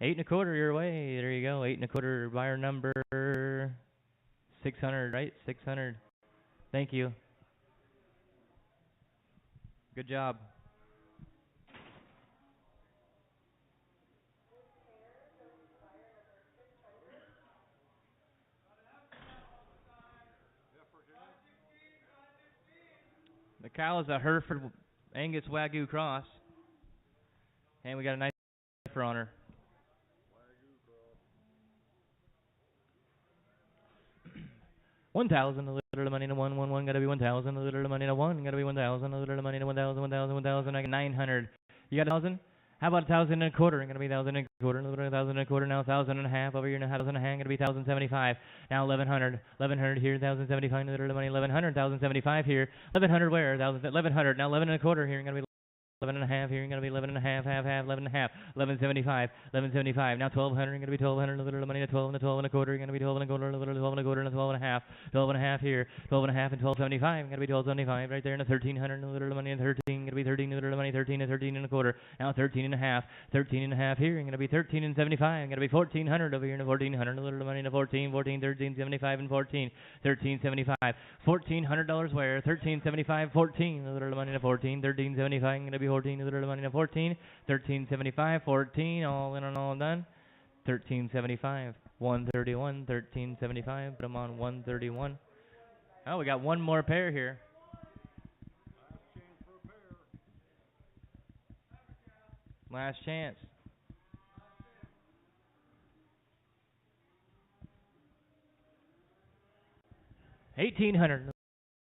8.25 your way. There you go. 8.25 buyer number 600. Right? 600. Thank you. Good job. The cow is a Hereford Angus Wagyu cross. And we got a nice Heifer on her. $1,000, a little money to 111, gotta be 1,000, a little money to 1, gotta be 1,000, a little money to 1,000, 1,000, 1,000, 1,000, I got 900. You got 1,000? How about 1,000 and a quarter? Going to be 1,000 and a quarter, a little bit of 1,000 and a quarter, now 1,000 and a half over here, now 1,000 and a half, going to be 1,075. Now 1,100 here, 1,075, little money, 1,100, 1,075 here, 1,100 where? 1,100, now 11 and a quarter here, going to be 11 and a half here, going to be 11 and a half, half, 11 and a half, 1175, 1175. Now 1,200, going to be 1,200, a little money, 12 and a 12 and a quarter, going to be 12 and a quarter, a little 12 and a quarter, and a 12 and a half, 12 and a half here, 12 and a half, and 1275, going to be 1275 right there, and a 1,300, a little money, and 13, going to be 13, a little money, 13 and 13 and a quarter. Now 13 and a half, 13 and a half here, going to be 13 and 75, going to be 1,400 over here, and a 1,400, a little money, and a 14, 14, 13, 75, and 14, 13, 75, $1,400 where, 13, 75, 14, a little money, and a 14, 13, 75, going to be 14, a little money, 14, 1375, 14, all in and all done. 1375, 131, 1375. Put them on 131. Oh, we got one more pair here. Last chance. $1,800.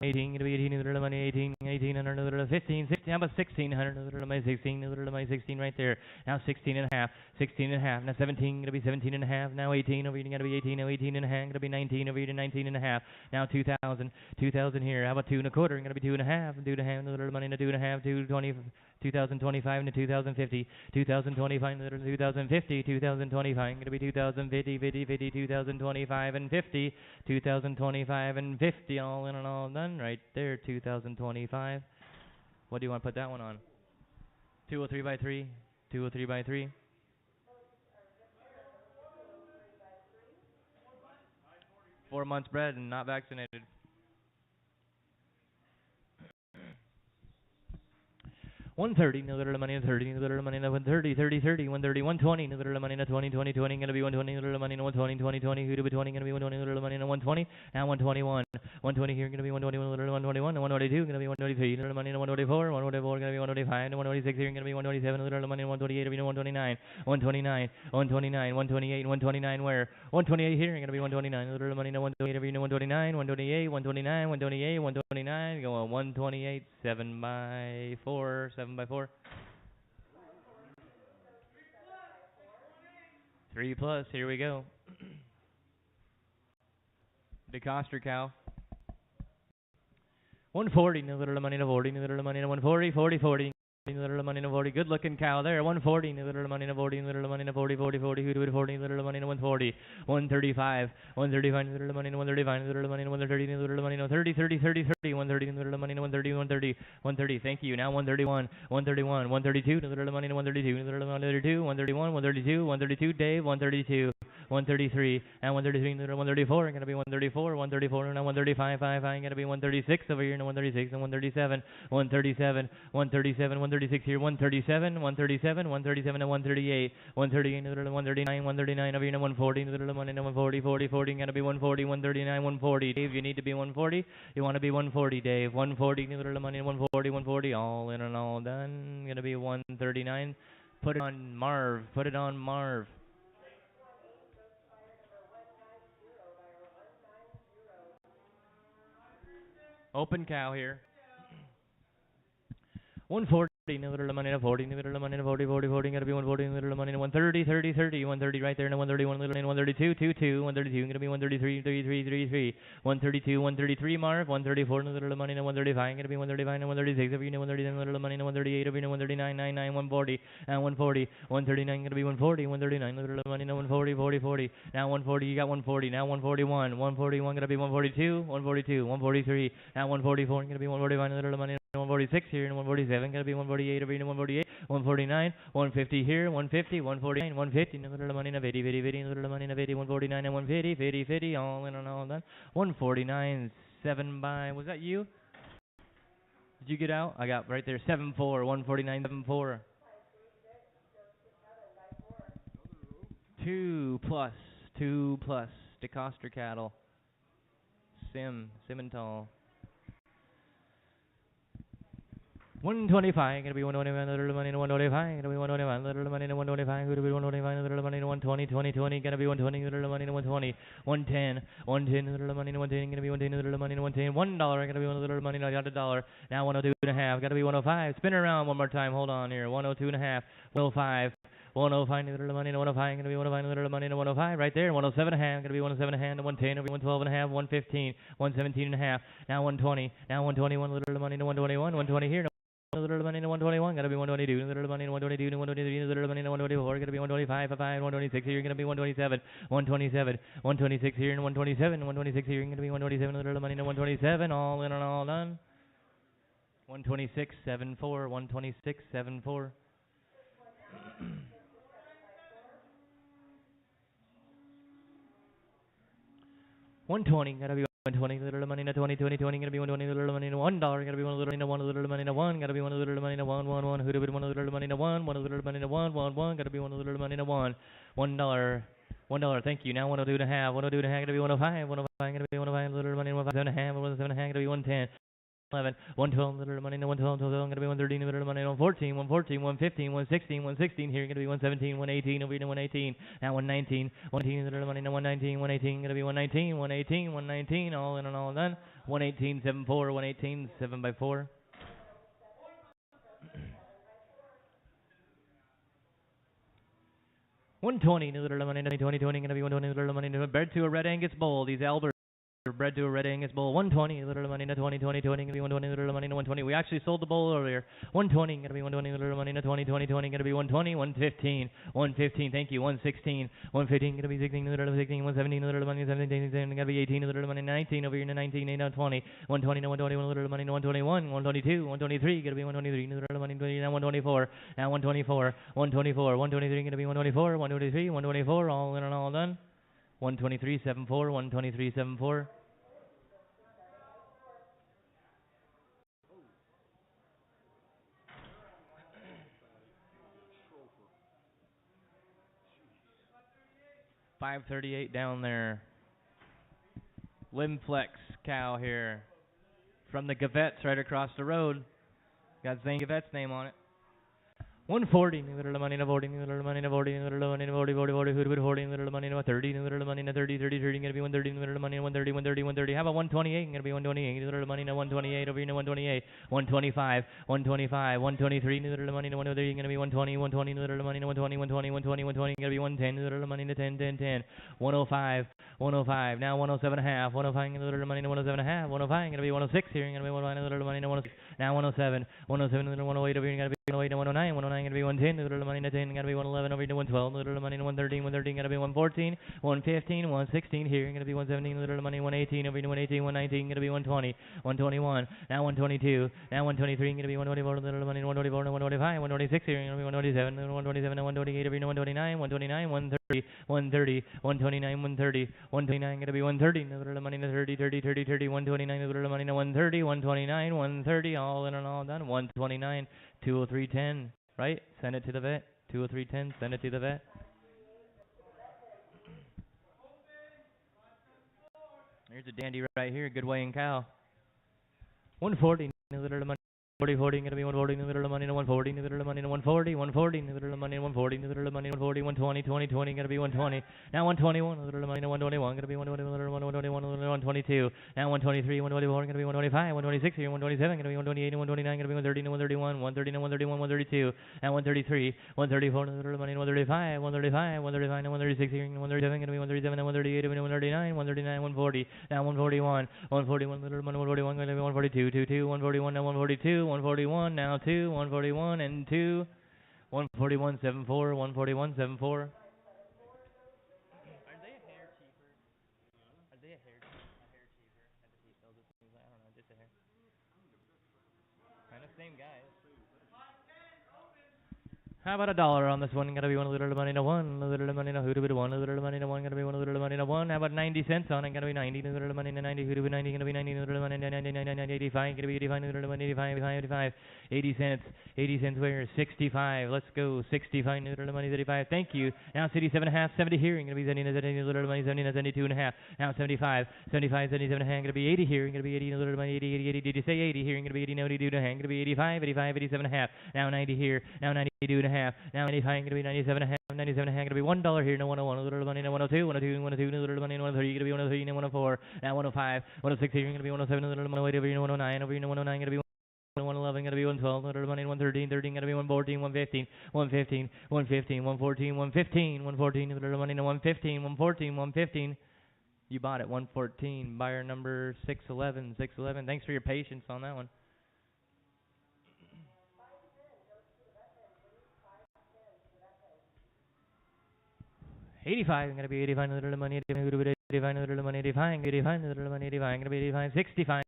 18, going to be 18, little money, 18, 1800, little 15, 16, how about 1600, little money, 16, little money, 16 right there. Now 16 and a half, 16 and a half. Now 17, going to be 17 and a half. Now 18 over here, going to be 18, 18 and a half, going to be 19 over here to 19 and a half. Now 2,000, 2,000 here. How about 2 and a quarter, going to be 2 and a half, 2 and a half, little money, 2 and a half, 220, 2025 into 2050, 2025 into 2050, 2025 going to be 2050, 50, 50, 2025 and 50, 2025 and 50, all in and all done right there, 2025. What do you want to put that one on? 203 by 3, 203 by 3. Four months bred and not vaccinated. 130, no little money, 30, no little money, 130, 30, 30, 130, 120, no little money, 20, 20, 20, gonna be 120, little money, 120, 20, 20, who to be 20, gonna be 120, little money, 120, now 121, 120 here, gonna be 121, little 121, 122, gonna be 123, little money, 124, 124, gonna be 125, 126 here, gonna be 127, little money, 128, 129, 129, 129, 128, 129 where? 128 here, gonna be 129, little money, 128, 129, 128, 129, 128, 129, go on 128, 7 by 4, 7 by 4. 3 plus, here we go. DeCoster cow. 140, no little money, no 40, no little money, no 140, 40, 40. Little money, no 40. Good looking cow there. 140, little money, no 40, little money, no 40, 40, 40. Who do it 40, little money, no 140. 135, 135, little money, no 135, little money, no 130, little money, no 30, 30, 30, 30. 130, little money, no 130, 130, 130. Thank you. Now 131, 131, 132, little money, no 132, little money, 132, 131, 132, 132. Dave, 132, 133, and 133, little 134. Gonna be 134, 134, now 135, 5, 5. Gonna be 136 over here, no 136, and 137, 137, 137, 136 here, 137, 137, 137 to 138, 138, 139, 139 over here, 140, 140, 40, 40, gonna be 140, 139, 140. Dave, you need to be 140. You want to be 140, Dave. 140, little money, 140, 140, all in and all done. Gonna be 139. Put it on Marv. Put it on Marv. Open cow here. 140, little money, 40, little money, 40, 40, 40, gonna be 140, little money, 130, 30, 30, 130 right there, and 131, little 132, 22, 132, gonna be 133, 33, 33, 132, 133, Marv, 134, little money, 135, gonna be 135, 136, over here, 139, little money, 138, over here, 139, 99, 140, and 140, 139, gonna be 140, 139, little money, 140, 40, 40, now 140, you got 140, now 141, 141, gonna be 142, 142, 143, now 144, gonna be 145, little money, 146 here, and 147, gonna be 148 over here, 148, 149, 150 here, 150, 149, 150, little money, 50, 50, 50, little money, 50, 149, and 150, 50, 50, all in and all done. 149, 7 by, was that you? Did you get out? I got right there, 7-4, 149, 7-4. 2 plus, DeCoster cattle. Simmental. 125, gonna be 125, little money, 125, gonna be 125, little money, 125, gonna be 125, little money, 120, 20, 20, gonna be 120, little money, 120, 110, 110, little money, 110, gonna be 110, little money, 110, $1, gonna be one little money, I got $1. Now 102 and a half, gotta be 105, spin around one more time, hold on here, 102 and a half, 105, 105, little money, 105, gonna be 105, little money, 105, right there, 107 and a half, gonna be 107 and a half, 110, gonna be 112 and a half, 115, 117 and a half, now 120, now 121, little money, 121, 120 here, little money, 121, gotta be 122, little money, 122, 123, little money, 124, gotta be 125, 126 here, gonna be 127, 127, 126 here, and 127, 126 here, gonna be 127, little money, 127, all in and all done. 126, 74, 126, 74. 120, gotta be 120, little money, 20, 20, 20, gotta be 120, little money, $1, gotta be one little money, one, gotta be one little money, one, one, one, who'd have been one little money, one little money, one, one, one, gotta be one little money, $1, $1, thank you. Now 102 and a half, 102 and a half, gotta be 105, 105, gotta be 105, little money, 107 and a half, 107 and a half, gotta be 110. 11, 112, little money, 112, gonna be 113, little money, 114, 114, 115, 116, 116, here, gonna be 117, 118, over here, 118, now 119, 118, little money, 119, 118, gonna be 119, 118, 119, all in and all done, 118, 7-4, 118, 7x4. $120, little money, 20, 20, gonna be 120, little money, bred to a red Angus bull, these Albert. Bred to a red Angus bull, 120, little money, 20, 20, 20, gonna be 120, little money, 120. We actually sold the bull earlier. 120, gonna be 120, little money, 20, 20, 20, gonna be 120, 115, 115, thank you, 116, 115, gonna be 16, little 16, 117, little money, 17, gonna be 18, little money, 19, over here, 19, 20, 120, 121, little money, 121, 122, 123, gonna be 123, little money, 20, now 124, now 124, 124, 123, gonna be 124, 123, 124, all in and all done. 123, 74, 123, 74. $538 down there. Limflex cow here from the Gavettes right across the road. Got Zane Gavette's name on it. 140, little money, 40, little money, 40, little money, 40, 40, 40, who would 40, little money, 30, little money, 30, 30, 30, gonna be 130, little money, 130, 130, 130. How about 128? Gonna be 128, little money, 128, over here, 128, 125, 125, 123, little money, 130, gonna be 120, 120, little money, 120, 120, 120, 120, gonna be 110, little money, 10, 10, 10, 105, 105, now 107 and a half, 105, little money, 107 and a half, 105, gonna be 106 here, gonna be 105, little money, 106, now 107, 107, little 108 over here, gonna be 108, 109, 109, gonna be 110, little money, 10, gotta be 111, over here to 112, little money, 113, 113, gonna be 114, 115, 116, here, gonna be 117, little money, 118, over here to 118, 119, gonna be 120, 121, now 122, now 123, gonna be 124, little money, 124, 125, 126, here, gonna be 127, 127, 128, over here to 129, 129, 130, 130, 129, 130, 129, gonna be 130, little money, 30, 30, 30, 30, 129, little money, 130, 129, 130, all in and all done, 129, 203.10, right? Send it to the vet. 203.10, send it to the vet. Here's a dandy right here, good weighing cow. 140, little money. 40, 40, gonna be 140, little money, 140, little money, 140, 140, little money, 140, little money, 140, 120, 20, 20, gonna be 120. Now 121, little money, 121, gonna be 121, little 121, little 122. Now 123, 124, gonna be 125, 126 here, 127, gonna be 128, 129, gonna be 130, 131, 130, 131, 132. Now 133, 134, little money, 135, 135, 135, 136 here, 137, gonna be 137, 138, 139, 139, 140. Now 141, 141, little money, 141, gonna be 142, 22, 141, now 142. 141, now 2, 141 and 2, 141, 74, 141, 74. Are they a hair cheaper? Are they a hair cheaper? At the heat though, this thing's, I don't know, just a hair. Kind of same guys. How about $1 on this one? Gotta be one little money to one, a little money to who to be one, a little money to one, gotta be one little money to one. How about 90 cents on it? Gotta be 90, little money to 90, who to be 90, gotta be 90, little money to 90, 90, 85, gotta be 85, little money 85, 85, 80 cents, 80 cents where? 65. Let's go, 65, little money 35. Thank you. Now 77.5, 70 here, gonna be 70, little money 70, 72.5. Now 75, 75, 77.5, gonna be 80 here, gonna be 80, little money 80, 80, 80. Did you say 80 here? Gonna be 80, no, 82 to hang, gonna be 85, 85, 87.5. Now 90 here, now 92.5. Now 85, gonna be 97.5, 97.5, gonna be $1 here, no 101, a little money, no 102, 102, 102, a little money, no 103, gonna be 103, no 104, now 105, 106 here, gonna be 107, a little money, over here, no 109, over here, no 109, gonna be 111, gonna be 112, little money, 113, 13, gonna be 114, 115, 115, 115, 114, 115, 114, little money, no 115, 114, 115. You bought it, 114, buyer number 611, 611. Thanks for your patience on that one. 85, I'm gonna be 85, little money, 85, little money, 85, 85, little money, 85, gonna be 85, 65.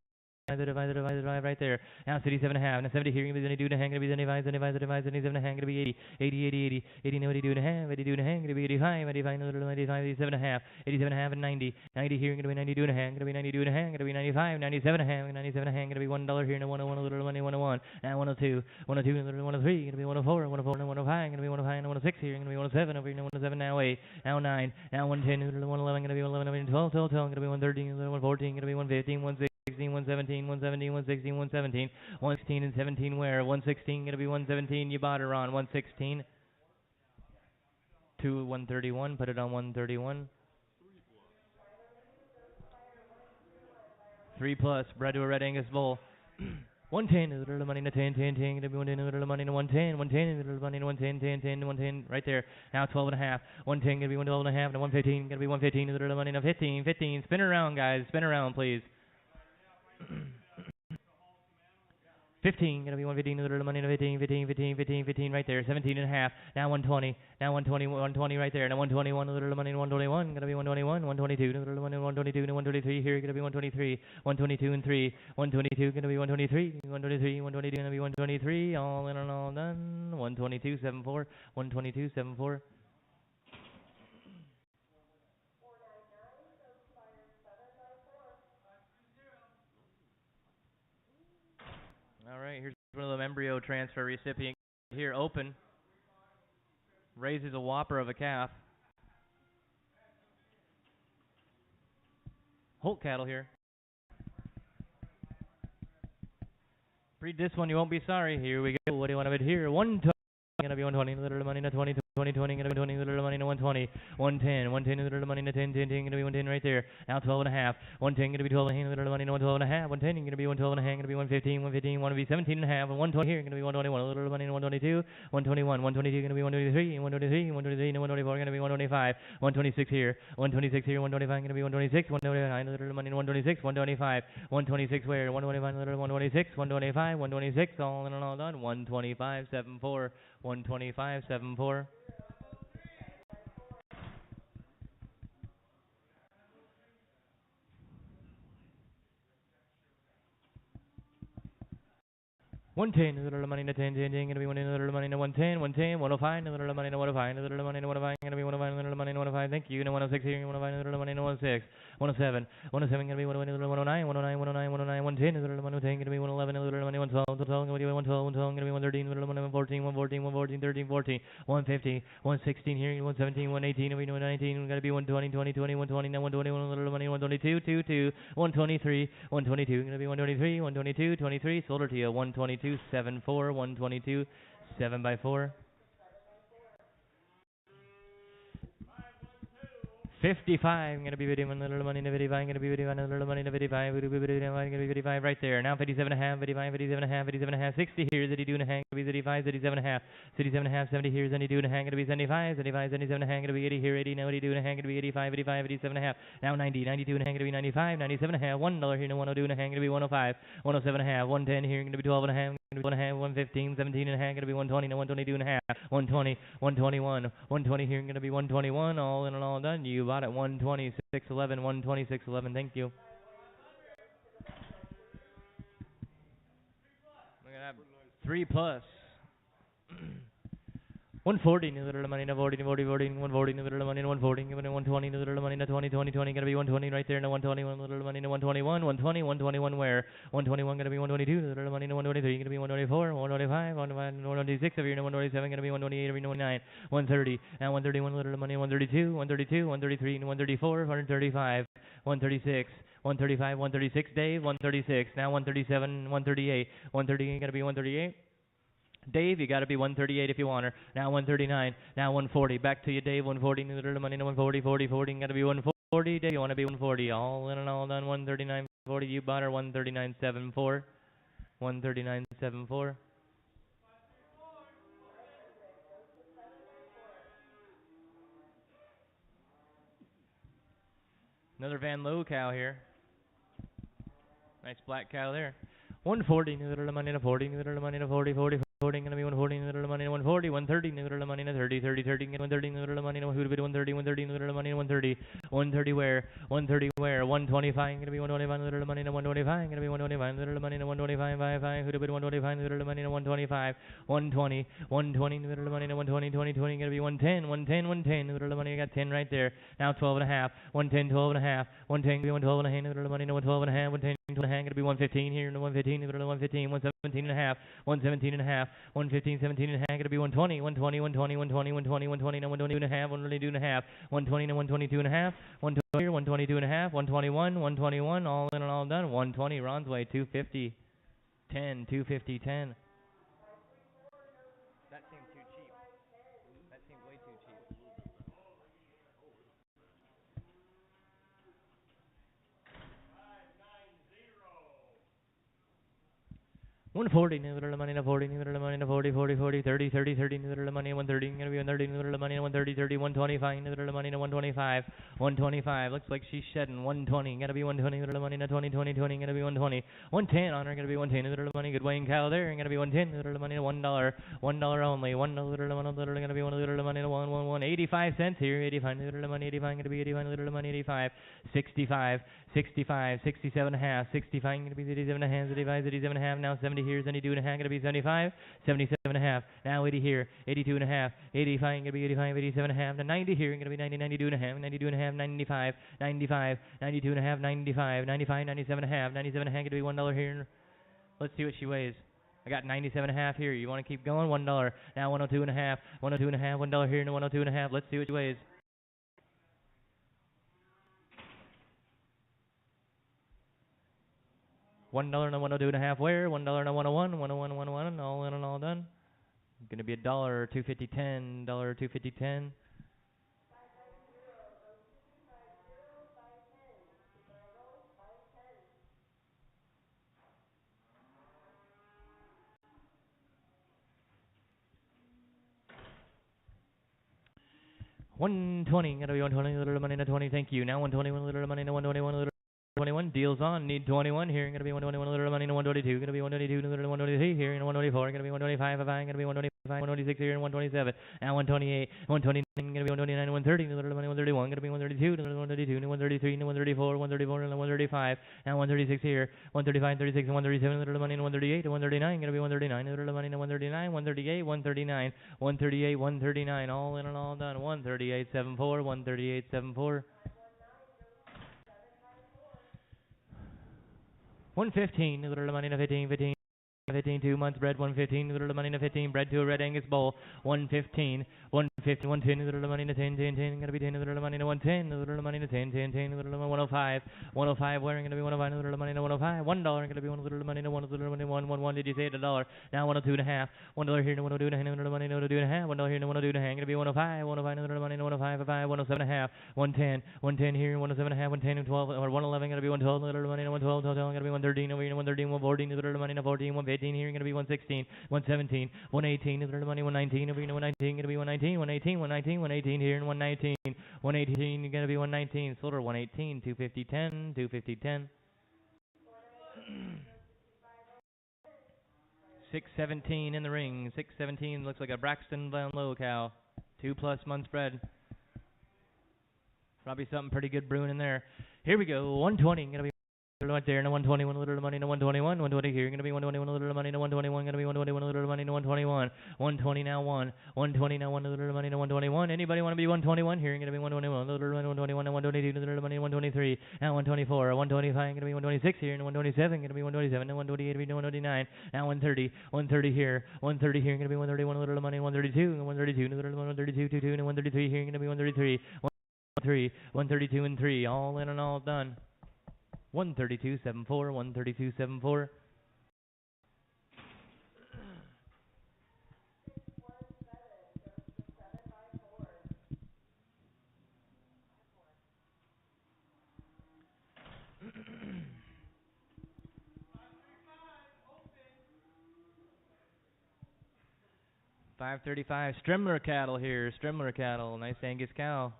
Divide right there. Now 77.5. Now 70 here. Gonna be 72 and a half. Gonna be 75, 75, 75, 77 and a half. Gonna be 80, 80, 80, 80, 80. No 82 and a half. 82 and a half. Gonna be 85, 85, no little 85, 87 and a half. 87 and a half and 90. 90 here. Gonna be 92 and a half. Gonna be 92 and a half. Gonna be 95, 97 and a half. 97 and a half. Gonna be $1 here. No 101. A little money. 101. Now 102. 102. A little 103. Gonna be 104. 104. No 105. Gonna be 105. No 106 here. Gonna be 107. Over here. No 107. Now 8. Now 9. Now 110. A little 111. Gonna be 111. 12. 12. 12. Gonna be 113. A little 114. Gonna be 115. 116, 117, 117, 116, 117, 116 and 17 where? 116 gonna be 117. You bought her on 116. To 131. Put it on 131. 3 plus. Bred to a Red Angus bull. 110 is a little money to 10, 10, 10. Gonna be 110 a little money to 110, 110 is a little money to 110, 10, 10, 110. Right there. Now 12 and a half. 110 gonna be 112 and a half. To 115 gonna be 115 is a little money to 15, 15. Spin around, guys. Spin around, please. 15, gonna be 115, a little money, 15, 15, 15, 15, 15, right there, 17 and a half, now 120, now 120, 120 right there, now 121, a little money, 121, gonna be 121, 122, a little money, 122, 123 here, gonna be 123, 122 and 3, 122, gonna be 123, 123, 122, gonna be 123, all in and all done, 122, 74, 122, 74. All right, here's one of them embryo transfer recipient here, open. Raises a whopper of a calf. Holt cattle here. Breed this one, you won't be sorry. Here we go. What do you want of it here? 120. Gonna be 120, little money to 20, 20, 20, gonna be 20, little money to 120, 110, 110, little money to 10, 10, 10, gonna be 110 right there. Now 12 and a half, 110, gonna be 12 and a half, little money to 112 and a half, 110, gonna be 112 and a half, gonna be 115, 115, want to be 17 and a half, and 120 here, gonna be 121, little money to 122, 121, 122, gonna be 123, 123, 123, and 124, gonna be 125, 126 here, 126 here, 125, gonna be 126, 129, little money to 126, 125, 126 where, 125, little 126, 125, 126, all in and all done, 125, 74, 125, 74. One ten, a little money to 10, 10, 10, gonna be 1 in a little money to 110, 110, 105, a little money to 105, a little money to 105, gonna be 105, a little money to 105, thank you, 106 here, 105, a little money to 106, 107, 107, gonna be 109, 109, 109, 109, 110, a little money to 10, gonna be 111, a little money 112, 12, gonna be 112, 112, gonna be 113, a little money 114, 114, 114, 13, 14, 150, 116 here, 117, 118, gonna be 119, gonna be 120, 20, 20, 120, now 121, a little money 122, 22, 123, 122, gonna be 123, 122, 23, sold her to you, 122. 7-4, 122, 7 by 4. 55, gonna be 51, a little money to 55, gonna be 51, a little money to 55, gonna be 55 right there. Now 57 and a half, 55, 57 and a half, 57 and a half, 60 here, 82 and a half, gonna be 75, 77 and a half, 77 and a half, 70 here, 72 and a half, gonna be 75, 75, 77 and a half, gonna be 80 here, 80, now 82 and a half, gonna be 85, 85, 87 and a half, now 90, 92 and a half, gonna be 95, 97 and a half, $1 here, no 102 and a half, gonna be 105, 107 and a half, 110 here, gonna be 12 and a half, gonna be 1 and a half, 115, 17 and a half, gonna be 120, no 122 and a half, 120, 121, 120 here, gonna be 121, all in and all done. You bought it 120, 611, 120, 611. Thank you. Look at that. 3 plus. 140, new little money, no 40, 40, 40, 140, new little money, no 140, give it 120, new little money, no 20, 20, 20, gonna be 120 right there, no 120, one little money, no 121, 120, 121 where? 121 gonna be 122, new little money, no 123, gonna be 124, 125, 126 over here, no 127, gonna be 128 over here, 129, 130, now 131 little money, 132, 132, 133, 134, 135, 136, 135, 136, Dave, 136, now 137, 138, 138 gonna be 138. Dave, you got to be 138 if you want her. Now 139. Now 140. Back to you, Dave. 140. New little money. 140. 40. 40. Got to be 140. Dave, you want to be 140. All in and all done. 139.40. You bought her 139.74. 139.74. Another Van Lowe cow here. Nice black cow there. 140. New little money. 40. New little money. 40. 40. 40, gonna be 140, little money, 140, 130, little money, 30, 30, 30, 130, little money, who would be 130, 130, little money, 130, 130 where, 130 where, 125, gonna be 125, little money, 125, gonna be 125, little money, 125, 5, who would be 125, little money, 125, 120, 120, little money, 120, 20, 20, gonna be 110, 110, 110, little money, got 10 right there, now 12 and a half, 110, 12 and a half, 110, gonna be 112 and a half, little money, 112 and a half, 110, 12 and a half, gonna be 115 here, 115, little 115, 117 and a half, 117 and a half, 115, 17 and a half, gonna be 120, 120, 120, 120, 120, 120, no 122 and a half, 122 and a half, 120 and 122 and a half, 120 here, 122 and a half, 121, 121, all in and all done, 120, Ron's way, 250, 10, 250, 10. That seems too cheap. That seems way too cheap. 140, new little money, 40, new little money, 40, 40, 40, 30, 30, 30, new little money, 130, gonna be 130, new little money, 130, 30, 125, new little money, 125, 125, looks like she's shedding, 120, gonna be 120, new little money, 20, 20, 20, gonna be 120, 110 on her, gonna be 110, new little money, good Wayne cow there, gonna be 110, new little money, $1, $1 only, $1 little money, gonna be 1 little money, 85 cents here, 85, new little money, 85, gonna be 85, little money, 85, 65, 65, 67 and a half, 65, gonna be 87 and a half, 85, 87 and a half, now 70 here, 72 and a half, gonna be 75, 77 and a half, now 80 here, 82 and a half, 85, gonna be 85, 87 and a half, now 90 here, gonna be 90, 92 and a half, 92 and a half, 95, 95, 92 and a half, 95, 95, 97 and a half, 97 and a half, gonna be $1 here, let's see what she weighs. I got 97 and a half here, you wanna keep going, $1, now 102 and a half, 102 and a half, $1 here, and 102 and a half, let's see what she weighs. $1 and 102 and a half where? $1 and 101, 101, 101, all in and all done. Gonna be $1, 250, 10, $1, 250, 10. $120, gonna be $120, little money, 20, thank you. Now $121, little money, 121, little 21, deals on, need 21, here, gonna be 121, little money, 122, gonna be 122, little 123, here, 124, gonna be 125, gonna be 125, 126 here, and 127, now 128, 129, gonna be 129, 130, little money, 131, gonna be 132, little 132, 133, 134, 134, and 135, now 136 here, 135, 36, and 137, little money, 138, 139, gonna be 139, little money, 139, 138, 139, 138, 139, all in and all done, 138.74, 138.74. 115, little money, 15, 15, 15, 2 months bred, 115, little money, 15, bred to a red Angus bull, 115, 150, 110, little money, 10, 10, 10, gonna be 10, little money, 110, little money, 10, 10, 10, little 105, 105, where gonna be 105, little money, 105, $1, gonna be 1 little money, 1 little money, 1, did you say it, $1, now 102 and a half, $1 here, 102 and a half, little money, 102 and a half, $1 here, 102 and a half, gonna be 105, 105, little money, 105, 5, 107 and a half, 110, 110 here, 107 and a half, 110, 12, or 111, gonna be 112, little money, 112, gonna be 113, over here, 113, 114, little money, 14, 115 here, gonna be 116, 117, 118, little money, 119, over here, 119, gonna be 119, 118, 119, 118 here, and 119, 118, gonna be 119, sold her 118, 250, 10, 250, 10. 617 in the ring, 617 looks like a Braxton Van Lowe cow, 2+ months bred. Probably something pretty good brewing in there. Here we go, 120, gonna be Right there, and 121, a little money, and 121, 120 here, gonna be 121, a little money, and 121, gonna be 121, a little money, and 121, 120 now, 120 now, 1 little money, and 121. Anybody want to be 121 here? Gonna be 121, a little money, 121, and 122, a little money, and 123, and 124, 125, gonna be 126 here, and 127, gonna be 127, and 128, gonna be 129, now 130, 130 here, 130 here, gonna be 131, a little money, and 132, and 132, a little money, 132, 22, and 133 here, gonna be 133, 133, 132 and 3, all in and all done. 132.74, 132.74. $5.35. Strimler cattle here. Strimler cattle. Nice Angus cow.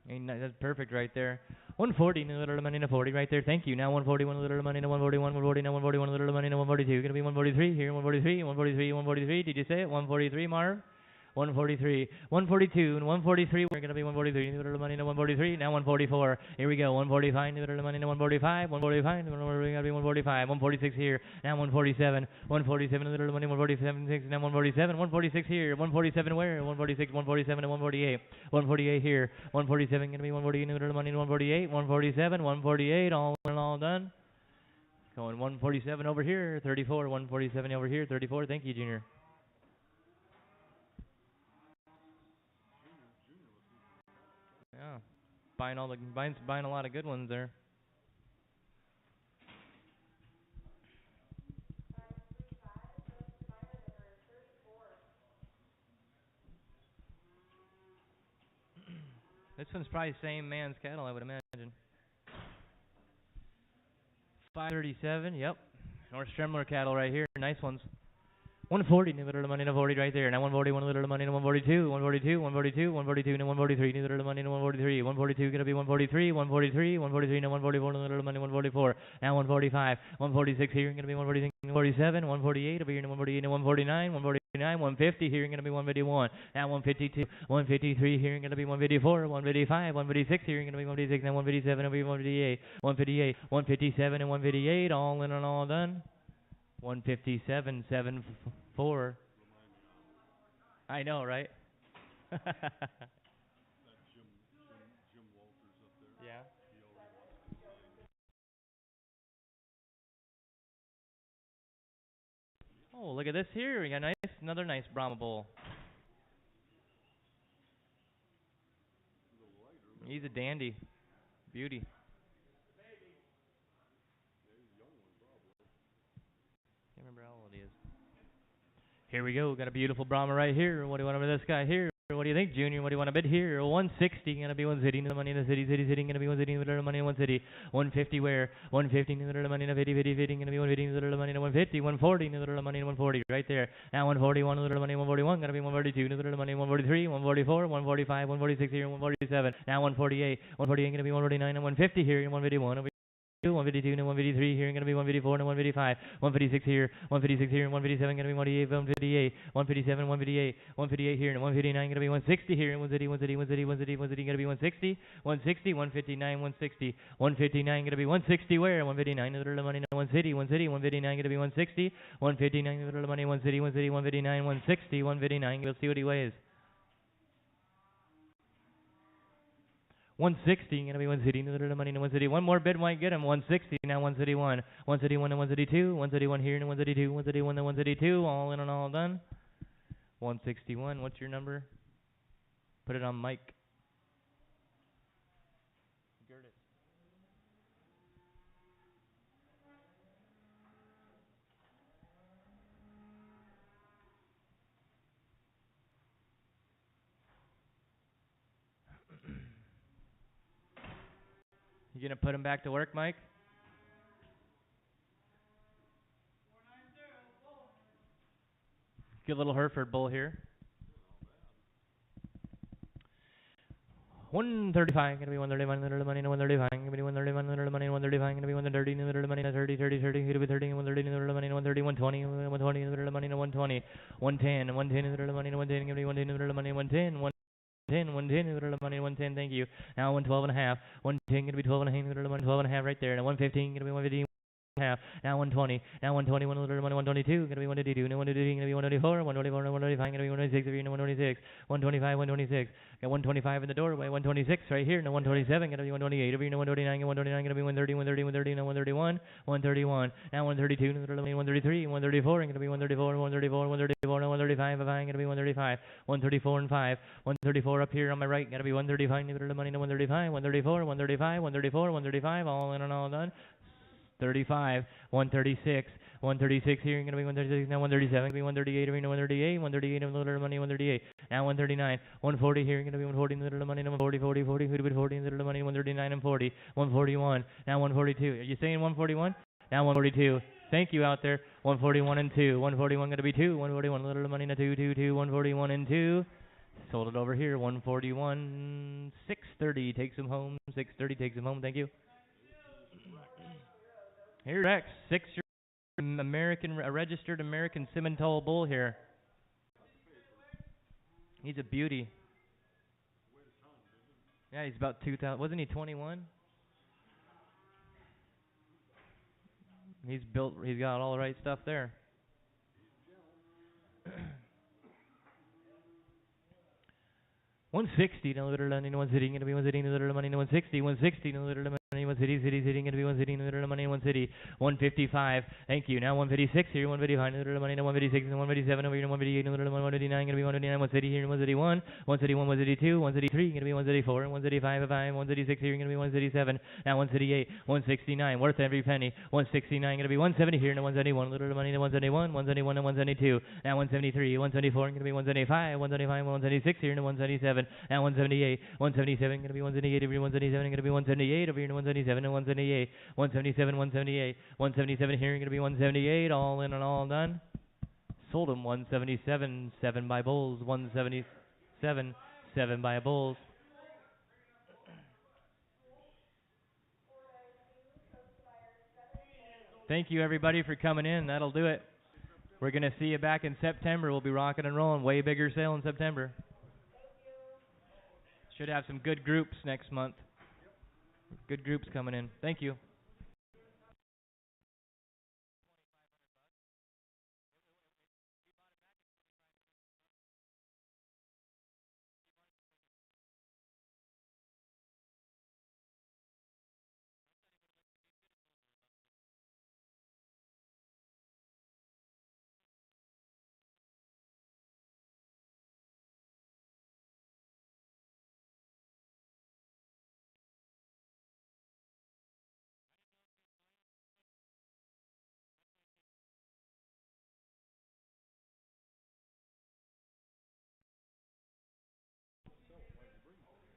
That's perfect right there. 140, a little money, and 40 right there. Thank you. Now 141, a little money, and 141, 140, now 141, a little money, and 142. Gonna be 143 here, 143, 143, 143. Did you say it? 143, Marv? 143, 142, and 143. We're gonna be 143, a little money, and 143. Now 144. Here we go. 145, a little money, and 145, 145. We're gonna be 145, 146 here. Now 147, 147, a little money, 147, 6. Now 147, 146 here. 147 where? 146, 147, and 148. 148 here. 147 gonna be 148, a little money, and 148, 147, 148. All in all done. Going 147 over here. 34, 147 over here. 34. Thank you, Junior. Yeah, buying a lot of good ones there. This one's probably same man's cattle, I would imagine. 537, yep. North Stremler cattle right here, nice ones. 140, new little money, and 40 right there. Now 141, little money, and 142, 142, 142, 142, and 143, new little money, and 143. 142 gonna be 143, 143, 143, now 144, little money, 144. Now 145, 146 here, gonna be 146, 147, 148 over here, 148, and 149, 149, 150 here, gonna be 151. Now 152, 153 here, gonna be 154, 155, 156 here, gonna be 156, now 157 over here, 158, 158, 157, and 158, all in and all done. 157.74. I know, right? Yeah. Oh, look at this here. We got another nice Brahma bull. He's a dandy. Beauty. Can't remember how old he is. Here we go. Got a beautiful Brahma right here. What do you want with this guy here? What do you think, Junior? What do you want to bid here? 160. Gonna be 160. The money in the city. Gonna be 160. The money in 160. 150 where? 150. The money in 50. Gonna be 150. The money in 150. 140. The money in 140. Right there. Now 141. The money in 141. Gonna be 142. The money in 143. 144. 145. 146 here. 147. Now 148. 148. Gonna be 149 and 150 here. 151. 152 and 153 here, gonna be 154 and 155, 156 here, 156 here, and 157 gonna be 158, 158, 157, 158, 158 here, and 159 gonna be 160 here, and 160 gonna be 160, 160, 159, 160, 159 gonna be 160 where, 159 the little money, 159 gonna be 160, 159 the little money, 159, 160, 159. We'll see what he weighs. 160, gonna be 160, the money, 160. One more bid might get him. 160, now 161. 161 and 132. 131 here and 132. 131 and 132. All in and all done. 161. What's your number? Put it on Mike. Gertis. You gonna put him back to work, Mike? Good little Hereford bull here. 135, gonna be 131, little money, 135, gonna be 131, little money, 135, gonna be 130, little money, 30, 30, 30, gonna be 30, 130, little money, 130, 120, 120, little money, 120, 110, 110, little money, 110, gonna be 110, little money, 110, 110, 110, little money, 110, thank you. Now 112 and a half, 110 gonna be 12 and a half, little money, 12 and a half right there. Now 115 gonna be 115. Half. Now 120. Now 120. One little money. 122. Gonna be 122. Now 122. Gonna be 124. 124. 125. Gonna be 126. If you're 126. 125. 126. Got 125 in the doorway. 126 right here. Now 127. Gonna be 128. If you're 129. 129. Gonna be 130. 130. 130. Now 131. 131. Now 132. Little money. 133. 134. Gonna be 134. 134. 134. Now 135. Gonna be 135. 134 and 5. 134 up here on my right. Gotta be 135. Little money. 135. 134. 135. 134. 135. All in and all done. 35, 136, 136 here, going to be 136, now 137, going to be 138, arena 138, 138 of little money, 138, now 139, 140 here, going to be 140 little money, 140, 40, 40, who bit 40 little money, 139 and 40, 141, now 142, are you saying 141? Now 142, thank you out there, 141 and 2, 141 going to be 2, 141 little money, 2, 2, 2, 141 and 2, sold it over here, 141, 630, takes him home, 630, takes him home, thank you. Here's Rex, 6-year American, a registered American Simmental bull here. He's a beauty. Yeah, he's about 2,000. Wasn't he 21? He's built. He's got all the right stuff there. 160, no little money, no one sitting, gonna be 160, no little money, no 160, 160, no little money, 1 city, sitting, gonna be 160, no little money, 1 city, 155, thank you. Now 156 here, 155, no little money, no 156, no 157 over here, no 158, no little money, 159, gonna be 159, 1 city here, 1 city 1, 1 city 1, 1 city 2, 1 city 3, gonna be 1 city 4, 1 city 5, 1 city 6 here, gonna be 1 city 7, now 1 city 8, 169, worth every penny, 169, gonna be 170 here, no 171, little money, no 171, 171, no 172, now 173, 174, gonna be 175, 175, 176 here, no 177, now 178, 177, gonna be 178, every 177, gonna be 178, over here, 177, and 178, 177, 178, 177 here, gonna be 178, all in and all done. Sold him 177, 7 by bulls, 177, 7 by bulls. Thank you everybody for coming in. That'll do it. We're gonna see you back in September. We'll be rocking and rolling. Way bigger sale in September. Should have some good groups next month. Good groups coming in. Thank you.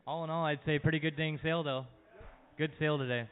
All in all, I'd say pretty good dang sale though. Good sale today.